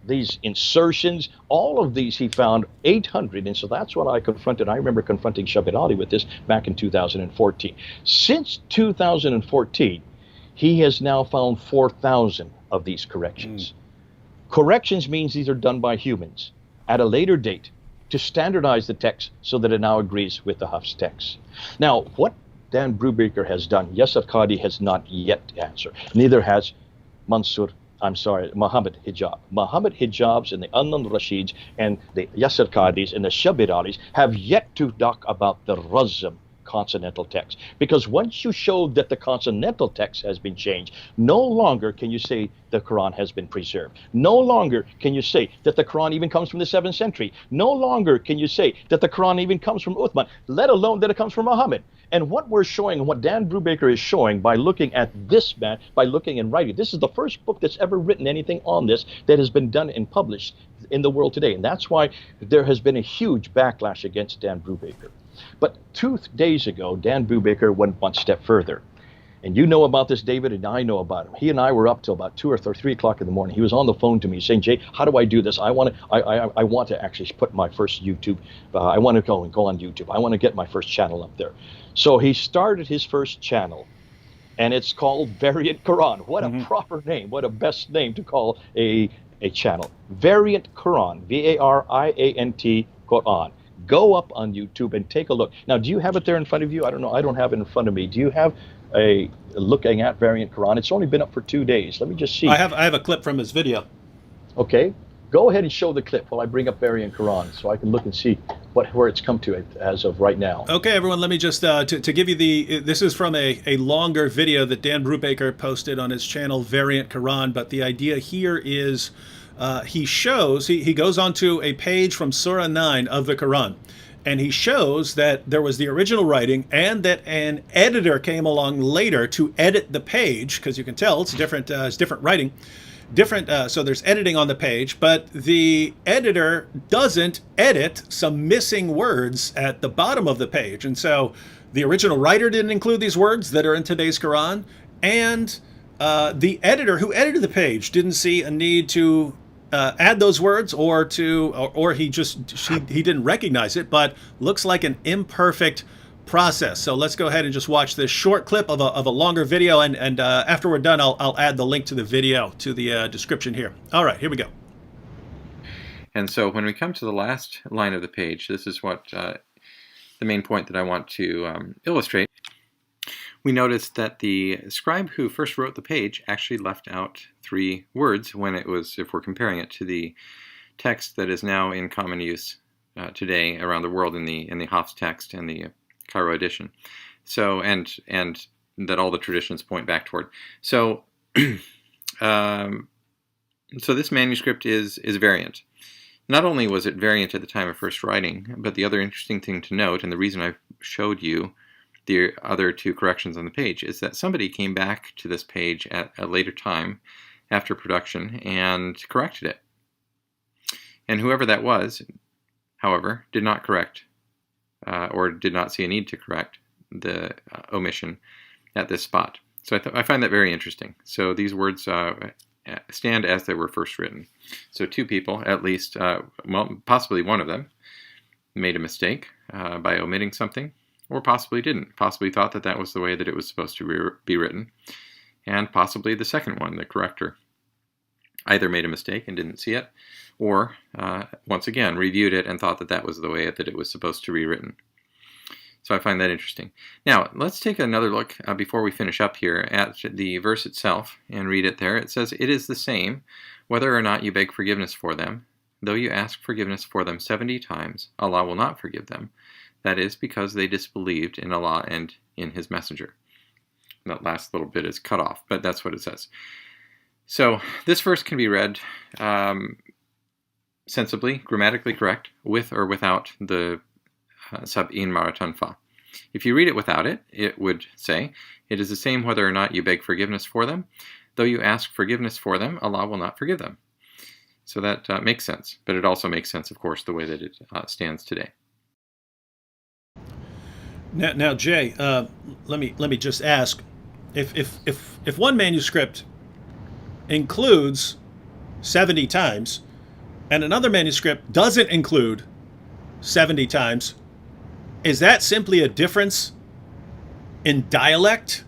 these insertions, all of these he found 800. And so that's what I confronted. I remember confronting Shabir Ali with this back in 2014. Since 2014, he has now found 4,000 of these corrections. Corrections means these are done by humans at a later date to standardize the text so that it now agrees with the Hafs text. Now, what Dan Brubaker has done, Yasser Qadhi has not yet answered. Neither has Muhammad Hijab. Muhammad Hijabs and the Adnan Rashids and the Yasser Qadhis and the Shabir Alis have yet to talk about the Razm consonantal text. Because once you show that the consonantal text has been changed, no longer can you say the Quran has been preserved. No longer can you say that the Quran even comes from the 7th century. No longer can you say that the Quran even comes from Uthman, let alone that it comes from Muhammad. And what we're showing, and what Dan Brubaker is showing by looking at this man, by looking and writing, this is the first book that's ever written anything on this that has been done and published in the world today. And that's why there has been a huge backlash against Dan Brubaker. But 2 days ago, Dan Brubaker went one step further. And you know about this, David, and I know about him. He and I were up till about 2 or 3 o'clock in the morning. He was on the phone to me saying, Jay, how do I do this? I want to actually put my first YouTube. I want to go on YouTube. I want to get my first channel up there. So he started his first channel, and it's called Variant Quran. What a proper name. What a best name to call a channel. Variant Quran, Variant Quran. Go up on YouTube and take a look. Now, do you have it there in front of you? I don't know. I don't have it in front of me. Do you have a looking at Variant Quran? It's only been up for 2 days. Let me just see. I have a clip from his video. Okay. Go ahead and show the clip while I bring up Variant Quran so I can look and see where it's come to as of right now. Okay, everyone, let me just, to give you this is from a longer video that Dan Brubaker posted on his channel, Variant Quran, but the idea here is he goes onto a page from Surah 9 of the Quran, and he shows that there was the original writing and that an editor came along later to edit the page, because you can tell it's different writing. So there's editing on the page, but the editor doesn't edit some missing words at the bottom of the page. And so the original writer didn't include these words that are in today's Quran, and the editor who edited the page didn't see a need to add those words, or he didn't recognize it, but looks like an imperfect process. So let's go ahead and just watch this short clip of a longer video, and after we're done, I'll add the link to the video to the description here. All right, here we go. And so when we come to the last line of the page, this is what the main point that I want to illustrate. We notice that the scribe who first wrote the page actually left out 3 words when it was, if we're comparing it to the text that is now in common use today around the world in the Hafs text and the Cairo edition. So and that all the traditions point back toward. So so this manuscript is variant. Not only was it variant at the time of first writing, but the other interesting thing to note, and the reason I showed you the other 2 corrections on the page, is that somebody came back to this page at a later time after production and corrected it. And whoever that was, however, did not correct or did not see a need to correct the omission at this spot. So I find that very interesting. So these words stand as they were first written. So 2 people, at least, well, possibly one of them, made a mistake by omitting something, or possibly didn't. Possibly thought that that was the way that it was supposed to be written. And possibly the second one, the corrector, either made a mistake and didn't see it, or once again reviewed it and thought that that was the way that it was supposed to be written. So I find that interesting. Now, let's take another look before we finish up here at the verse itself and read it there. It says, "It is the same, whether or not you beg forgiveness for them. Though you ask forgiveness for them 70 times, Allah will not forgive them. That is because they disbelieved in Allah and in His messenger." That last little bit is cut off, but that's what it says. So this verse can be read sensibly, grammatically correct, with or without the Sab'in Maratan Fa. If you read it without it, it would say, "It is the same whether or not you beg forgiveness for them, Though you ask forgiveness for them, Allah will not forgive them. So that makes sense. But it also makes sense, of course, the way that it stands today. Now, Jay, let me just ask, if one manuscript includes 70 times, and another manuscript doesn't include 70 times, is that simply a difference in dialect?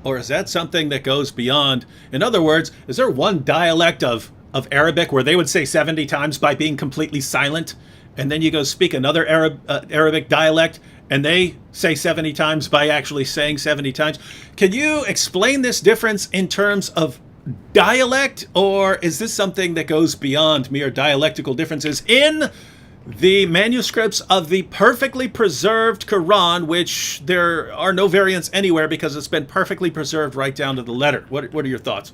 Or is that something that goes beyond? In other words, is there one dialect of Arabic where they would say 70 times by being completely silent, and then you go speak another Arabic dialect and they say 70 times by actually saying 70 times? Can you explain this difference in terms of dialect, or is this something that goes beyond mere dialectical differences in the manuscripts of the perfectly preserved Quran, which there are no variants anywhere because it's been perfectly preserved right down to the letter? What are your thoughts?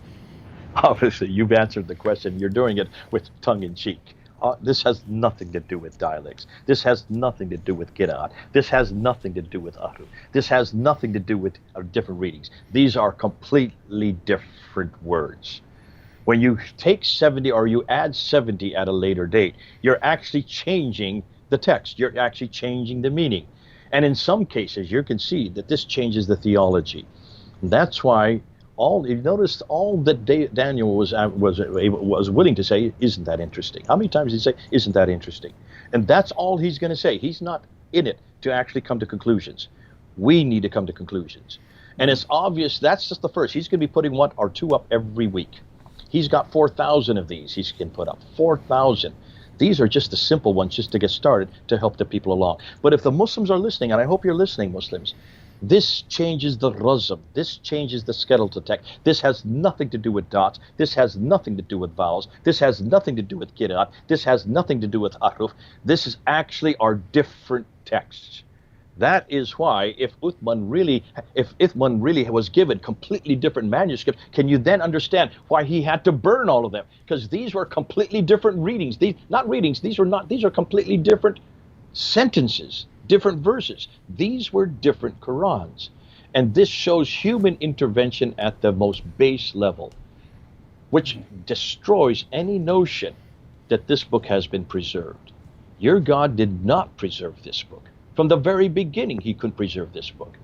Obviously, you've answered the question. You're doing it with tongue-in-cheek. This has nothing to do with dialects. This has nothing to do with Qira'at. This has nothing to do with Ahruf. This has nothing to do with different readings. These are completely different words. When you take 70 or you add 70 at a later date, you're actually changing the text. You're actually changing the meaning. And in some cases, you can see that this changes the theology. And that's why you noticed all that Daniel was willing to say, isn't that interesting? How many times did he say, isn't that interesting? And that's all he's going to say. He's not in it to actually come to conclusions. We need to come to conclusions. And it's obvious that's just the first. He's going to be putting one or two up every week. He's got 4,000 of these he can put up. 4,000. These are just the simple ones just to get started to help the people along. But if the Muslims are listening, and I hope you're listening, Muslims, this changes the razm. This changes the skeletal text. This has nothing to do with dots. This has nothing to do with vowels. This has nothing to do with Qira'at. This has nothing to do with Ahruf. This is actually our different texts. That is why if Uthman really was given completely different manuscripts, can you then understand why he had to burn all of them? Because these were completely different readings. These are completely different sentences, different verses. These were different Qurans. And this shows human intervention at the most base level, which destroys any notion that this book has been preserved. Your God did not preserve this book. From the very beginning, he couldn't preserve this book.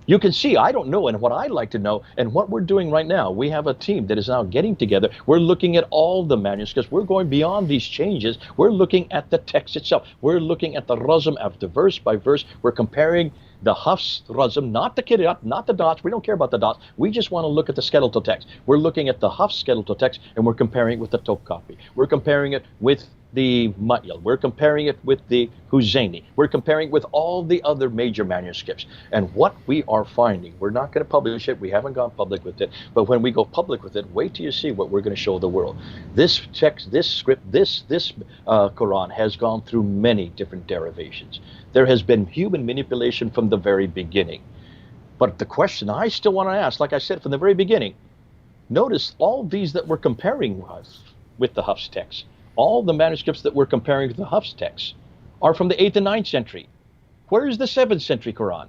You can see, I don't know, and what I'd like to know, and what we're doing right now, we have a team that is now getting together. We're looking at all the manuscripts. We're going beyond these changes. We're looking at the text itself. We're looking at the razm after verse by verse. We're comparing the Hafs razm, not the Qira'at, not the dots. We don't care about the dots. We just want to look at the skeletal text. We're looking at the Hafs skeletal text, and we're comparing it with the Topkapi. We're comparing it with the Ma'il. We're comparing it with the Huzayni. We're comparing it with all the other major manuscripts. And what we are finding, we're not going to publish it. We haven't gone public with it. But when we go public with it, wait till you see what we're going to show the world. This text, this script, this Quran has gone through many different derivations. There has been human manipulation from the very beginning. But the question I still want to ask, like I said from the very beginning, notice all these that we're comparing with the Hafs text. All the manuscripts that we're comparing with the Hafs text are from the 8th and 9th century. Where is the 7th century Quran?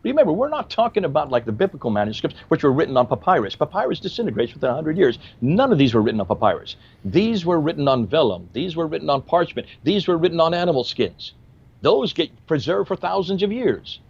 Remember, we're not talking about like the biblical manuscripts, which were written on papyrus. Papyrus disintegrates within 100 years. None of these were written on papyrus. These were written on vellum. These were written on parchment. These were written on animal skins. Those get preserved for thousands of years.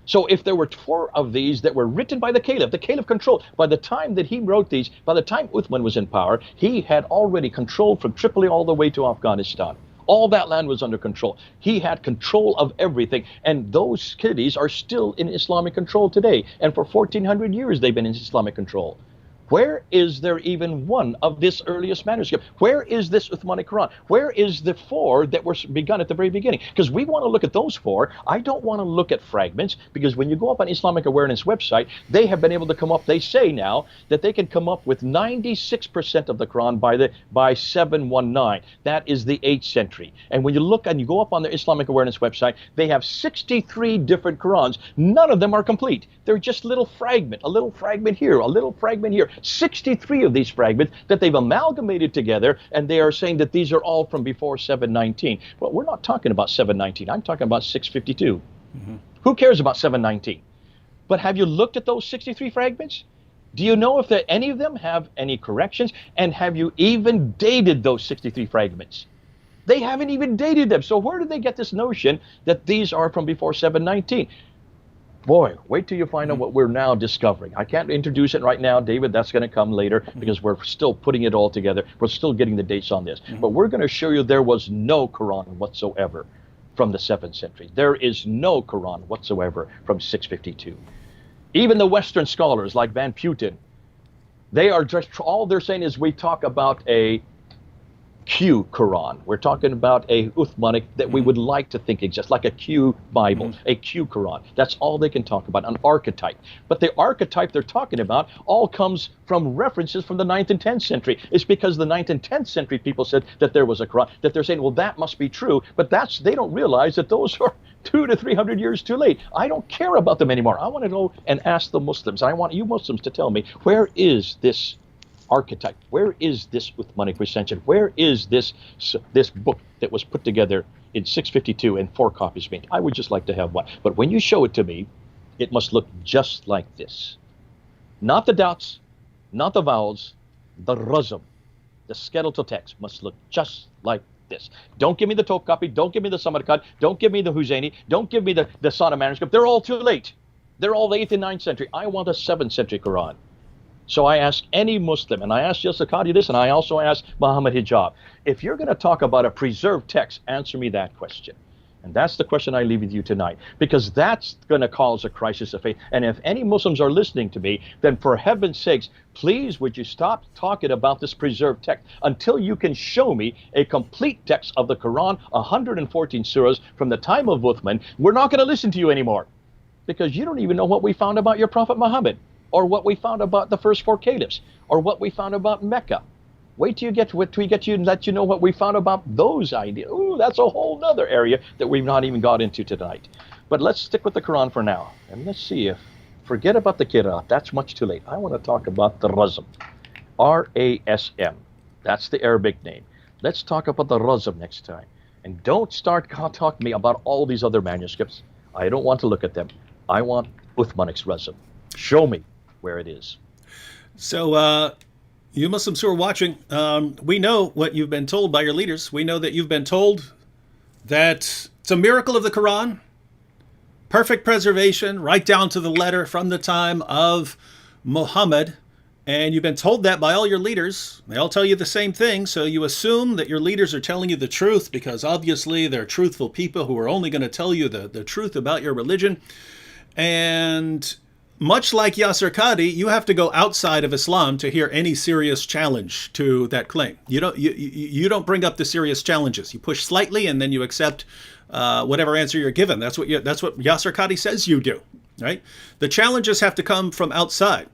So if there were 4 of these that were written by the Caliph controlled, by the time that he wrote these, by the time Uthman was in power, he had already controlled from Tripoli all the way to Afghanistan. All that land was under control. He had control of everything. And those cities are still in Islamic control today. And for 1,400 years, they've been in Islamic control. Where is there even one of this earliest manuscript? Where is this Uthmanic Quran? Where is the 4 that were begun at the very beginning? Because we want to look at those 4. I don't want to look at fragments, because when you go up on Islamic Awareness website, they have been able to come up, they say now, that they can come up with 96% of the Quran by 719. That is the 8th century. And when you look and you go up on their Islamic Awareness website, they have 63 different Qurans. None of them are complete. They're just a little fragment here, a little fragment here. 63 of these fragments that they've amalgamated together, and they are saying that these are all from before 719. Well, we're not talking about 719. I'm talking about 652. Mm-hmm. Who cares about 719? But have you looked at those 63 fragments? Do you know if any of them have any corrections? And have you even dated those 63 fragments? They haven't even dated them. So where did they get this notion that these are from before 719? Boy, wait till you find out what we're now discovering. I can't introduce it right now, David. That's going to come later because we're still putting it all together. We're still getting the dates on this. But we're going to show you there was no Quran whatsoever from the 7th century. There is no Quran whatsoever from 652. Even the Western scholars like Van Putten, they are just, all they're saying is we talk about a Q Quran. We're talking about a Uthmanic that we would like to think exists, like a Q Bible, a Q Quran. That's all they can talk about, an archetype. But the archetype they're talking about all comes from references from the 9th and 10th century. It's because the 9th and 10th century people said that there was a Quran, that they're saying, well, that must be true. But they don't realize that those are 200 to 300 years too late. I don't care about them anymore. I want to go and ask the Muslims. I want you Muslims to tell me, where is this archetype? Where is this Uthmanic recension? Where is this book that was put together in 652 and 4 copies made? I would just like to have one. But when you show it to me, it must look just like this. Not the dots, not the vowels, the razm, the skeletal text must look just like this. Don't give me the Top copy, don't give me the Samarkand, don't give me the Husseini, don't give me the Sana manuscript. They're all too late. They're all the 8th and 9th century. I want a 7th century Quran. So I ask any Muslim, and I ask Yasir Qadhi this, and I also ask Muhammad Hijab, if you're going to talk about a preserved text, answer me that question. And that's the question I leave with you tonight, because that's going to cause a crisis of faith. And if any Muslims are listening to me, then for heaven's sakes, please would you stop talking about this preserved text until you can show me a complete text of the Quran, 114 surahs from the time of Uthman. We're not going to listen to you anymore, because you don't even know what we found about your Prophet Muhammad, or what we found about the first 4 caliphs, or what we found about Mecca. Wait till we get you and let you know what we found about those ideas. Ooh, that's a whole nother area that we've not even got into tonight. But let's stick with the Quran for now. And let's see if, forget about the Qira'at, that's much too late. I want to talk about the Razm, R-A-S-M. That's the Arabic name. Let's talk about the Razm next time. And don't start talking to me about all these other manuscripts. I don't want to look at them. I want Uthmanic's Razm. Show me where it is. So, you Muslims who are watching, we know what you've been told by your leaders. We know that you've been told that it's a miracle of the Quran, perfect preservation, right down to the letter from the time of Muhammad. And you've been told that by all your leaders. They all tell you the same thing. So you assume that your leaders are telling you the truth because obviously they're truthful people who are only going to tell you the truth about your religion. And much like Yasir Qadhi, you have to go outside of Islam to hear any serious challenge to that claim. You don't bring up the serious challenges. You push slightly and then you accept whatever answer you're given. That's what Yasir Qadhi says you do, right? The challenges have to come from outside.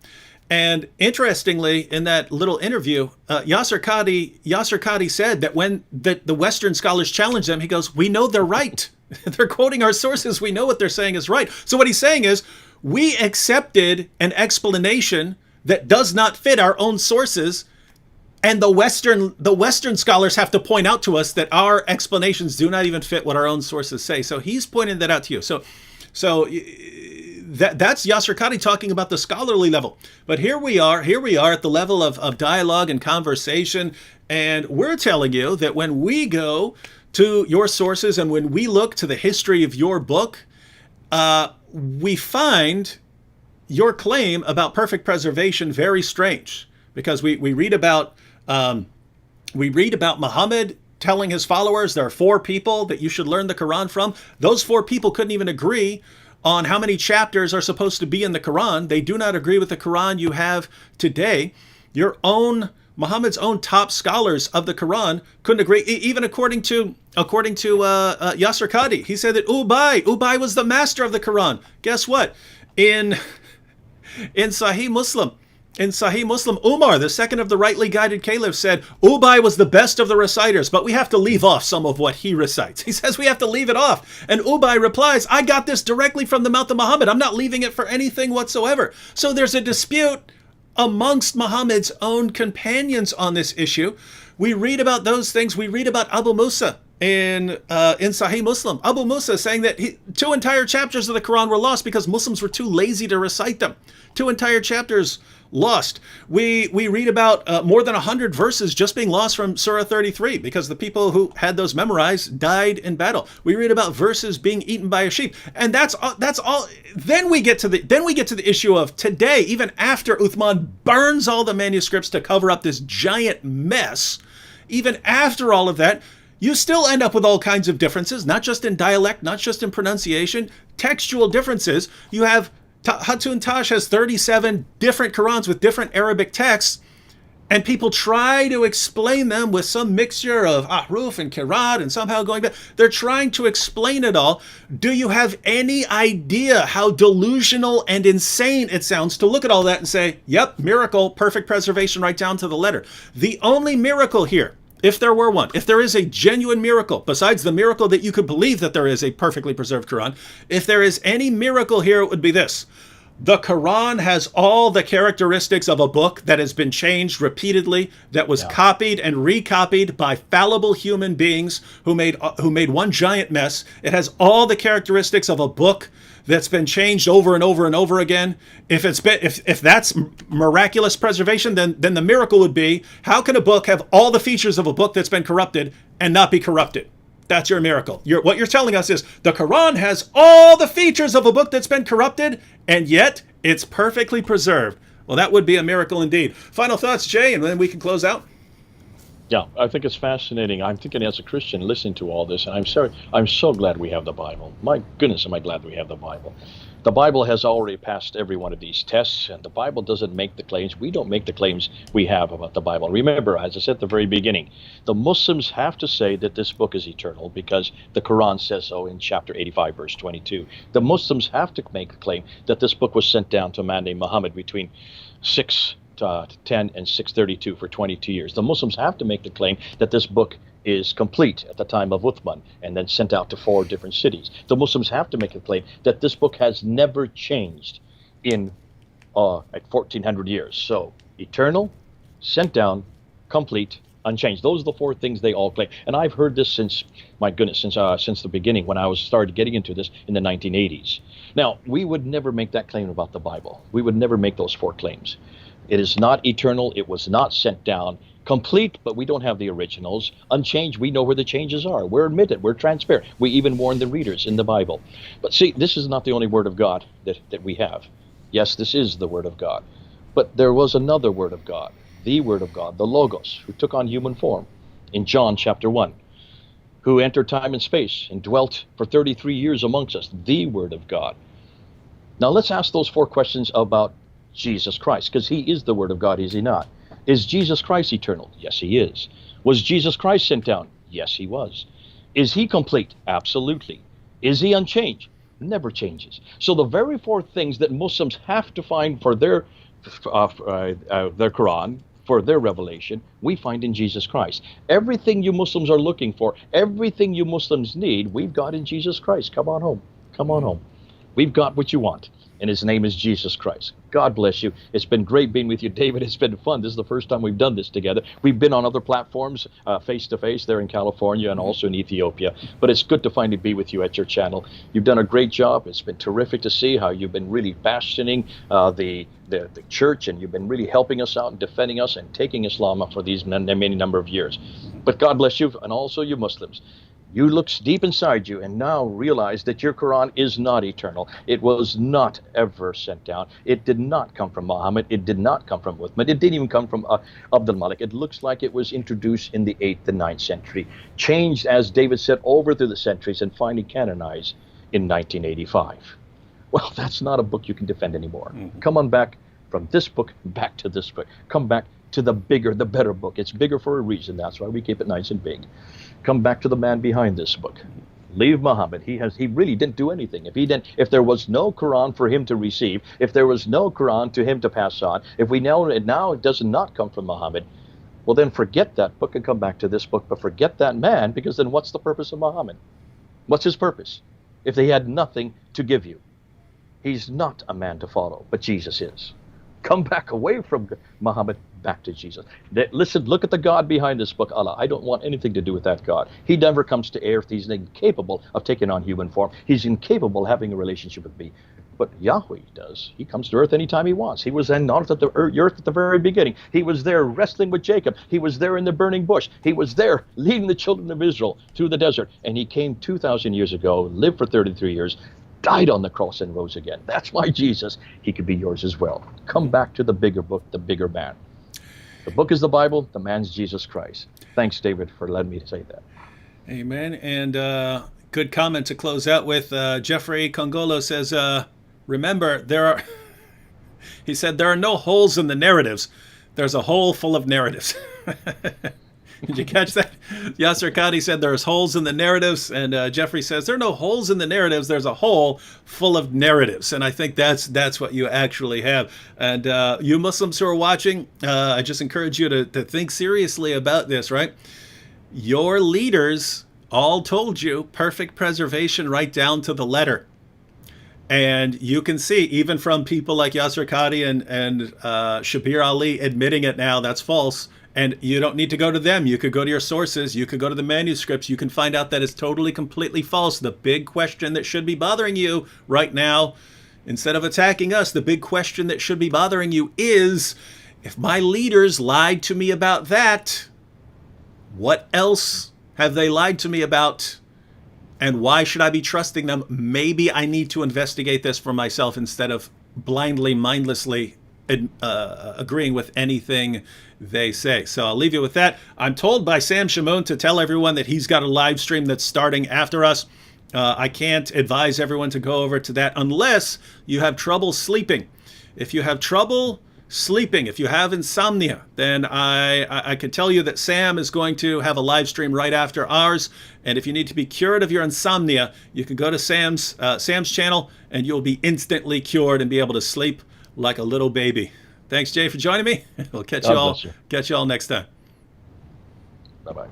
And interestingly, in that little interview, Yasir Qadhi said that when the Western scholars challenged them, he goes, "We know they're right. They're quoting our sources. We know what they're saying is right." So what he's saying is, we accepted an explanation that does not fit our own sources, and the Western scholars have to point out to us that our explanations do not even fit what our own sources say. So he's pointing that out to you. So that's Yasir Qadhi talking about the scholarly level. But here we are at the level of dialogue and conversation, and we're telling you that when we go to your sources and when we look to the history of your book, we find your claim about perfect preservation very strange, because we read about Muhammad telling his followers there are 4 people that you should learn the Quran from. Those 4 people couldn't even agree on how many chapters are supposed to be in the Quran. They do not agree with the Quran you have today. Muhammad's own top scholars of the Quran couldn't agree, even according to Yasir Qadhi. He said that Ubay was the master of the Quran. Guess what? In Sahih Muslim, Umar, the second of the rightly guided caliphs, said Ubay was the best of the reciters, but we have to leave off some of what he recites. He says we have to leave it off. And Ubay replies, "I got this directly from the mouth of Muhammad. I'm not leaving it for anything whatsoever." So there's a dispute amongst Muhammad's own companions on this issue. We read about those things. We read about Abu Musa in Sahih Muslim. Abu Musa saying that 2 entire chapters of the Quran were lost because Muslims were too lazy to recite them. 2 entire chapters lost. We read about more than 100 verses just being lost from Surah 33 because the people who had those memorized died in battle. We read about verses being eaten by a sheep, and that's all. Then we get to the issue of today. Even after Uthman burns all the manuscripts to cover up this giant mess, even after all of that, you still end up with all kinds of differences, not just in dialect, not just in pronunciation, textual differences. You have Hatun Tash has 37 different Qurans with different Arabic texts, and people try to explain them with some mixture of ahruf and qiraat and somehow going back. They're trying to explain it all. Do you have any idea how delusional and insane it sounds to look at all that and say, yep, miracle, perfect preservation right down to the letter? The only miracle here, if there were one, if there is a genuine miracle, besides the miracle that you could believe that there is a perfectly preserved Quran, if there is any miracle here, it would be this. The Quran has all the characteristics of a book that has been changed repeatedly, that was copied and recopied by fallible human beings who made one giant mess. It has all the characteristics of a book that's been changed over and over and over again. If that's miraculous preservation, then the miracle would be, how can a book have all the features of a book that's been corrupted and not be corrupted? That's your miracle. What you're telling us is the Quran has all the features of a book that's been corrupted, and yet it's perfectly preserved. Well, that would be a miracle indeed. Final thoughts, Jay, and then we can close out. Yeah, I think it's fascinating. I'm thinking as a Christian listening to all this, and I'm so glad we have the Bible. My goodness, am I glad we have the Bible. The Bible has already passed every one of these tests, and the Bible doesn't make the claims. We don't make the claims we have about the Bible. Remember, as I said at the very beginning, the Muslims have to say that this book is eternal because the Quran says so in chapter 85, verse 22. The Muslims have to make the claim that this book was sent down to a man named Muhammad between 610 and 632 for 22 years. The Muslims have to make the claim that this book is complete at the time of Uthman and then sent out to 4 different cities. The Muslims have to make a claim that this book has never changed in 1400 years. So eternal, sent down, complete, unchanged. Those are the 4 things they all claim. And I've heard this since, my goodness, since the beginning when I started getting into this in the 1980s. Now, we would never make that claim about the Bible. We would never make those 4 claims. It is not eternal. It was not sent down. Complete, but we don't have the originals. Unchanged, we know where the changes are. We're admitted. We're transparent. We even warn the readers in the Bible. But see, this is not the only Word of God that we have. Yes, this is the Word of God. But there was another Word of God, the Word of God, the Logos, who took on human form in John chapter 1, who entered time and space and dwelt for 33 years amongst us, the Word of God. Now let's ask those 4 questions about Jesus Christ, because he is the Word of God, is he not? Is Jesus Christ eternal? Yes, he is. Was Jesus Christ sent down? Yes, he was. Is he complete? Absolutely. Is he unchanged? Never changes. So the very 4 things that Muslims have to find for their Quran, for their revelation, we find in Jesus Christ. Everything you Muslims are looking for, everything you Muslims need, we've got in Jesus Christ. Come on home. Come on home. We've got what you want, and his name is Jesus Christ. God bless you. It's been great being with you, David. It's been fun. This is the first time we've done this together. We've been on other platforms, face-to-face there in California and also in Ethiopia. But it's good to finally be with you at your channel. You've done a great job. It's been terrific to see how you've been really bastioning the church, and you've been really helping us out and defending us and taking Islam up for these many number of years. But God bless you, and also you Muslims. You look deep inside you and now realize that your Quran is not eternal. It was not ever sent down. It did not come from Muhammad. It did not come from Uthman. It didn't even come from Abdul Malik. It looks like it was introduced in the 8th and 9th century, changed, as David said, over through the centuries, and finally canonized in 1985. Well, that's not a book you can defend anymore. Come on back from this book back to this book. Come back to the bigger, the better book. It's bigger for a reason. That's why we keep it nice and big. Come back to the man behind this book. Leave Muhammad. He really didn't do anything. If there was no Quran for him to receive, if there was no Quran to him to pass on, if we know it now it does not come from Muhammad, well then forget that book and come back to this book, but forget that man, because then what's the purpose of Muhammad? What's his purpose? If he had nothing to give you. He's not a man to follow, but Jesus is. Come back away from Muhammad, back to Jesus. Listen, look at the God behind this book, Allah. I don't want anything to do with that God. He never comes to earth. He's incapable of taking on human form. He's incapable of having a relationship with me. But Yahweh does. He comes to earth anytime he wants. He was not at the earth at the very beginning. He was there wrestling with Jacob. He was there in the burning bush. He was there leading the children of Israel through the desert. And he came 2,000 years ago, lived for 33 years, died on the cross and rose again. That's why Jesus, he could be yours as well. Come back to the bigger book, the bigger man. The book is the Bible. The man's Jesus Christ. Thanks, David, for letting me say that. Amen. And good comment to close out with. Jeffrey Congolo says, remember, he said, there are no holes in the narratives. There's a hole full of narratives. Did you catch that? Yasser Qadi said there's holes in the narratives, and Jeffrey says there are no holes in the narratives. There's a hole full of narratives, and I think that's what you actually have. And you Muslims who are watching, I just encourage you to think seriously about this, right? Your leaders all told you perfect preservation right down to the letter. And you can see, even from people like Yasser Qadi and Shabir Ali admitting it now, that's false. And you don't need to go to them. You could go to your sources. You could go to the manuscripts. You can find out that it's totally, completely false. The big question that should be bothering you right now, instead of attacking us, the big question that should be bothering you is, if my leaders lied to me about that, what else have they lied to me about? And why should I be trusting them? Maybe I need to investigate this for myself instead of blindly, mindlessly agreeing with anything they say. So I'll leave you with that. I'm told by Sam Shamoun to tell everyone that he's got a live stream that's starting after us. I can't advise everyone to go over to that unless you have trouble sleeping. If you have trouble sleeping, if you have insomnia, then I can tell you that Sam is going to have a live stream right after ours. And if you need to be cured of your insomnia, you can go to Sam's channel and you'll be instantly cured and be able to sleep like a little baby. Thanks, Jay, for joining me. We'll catch you all next time. Bye-bye.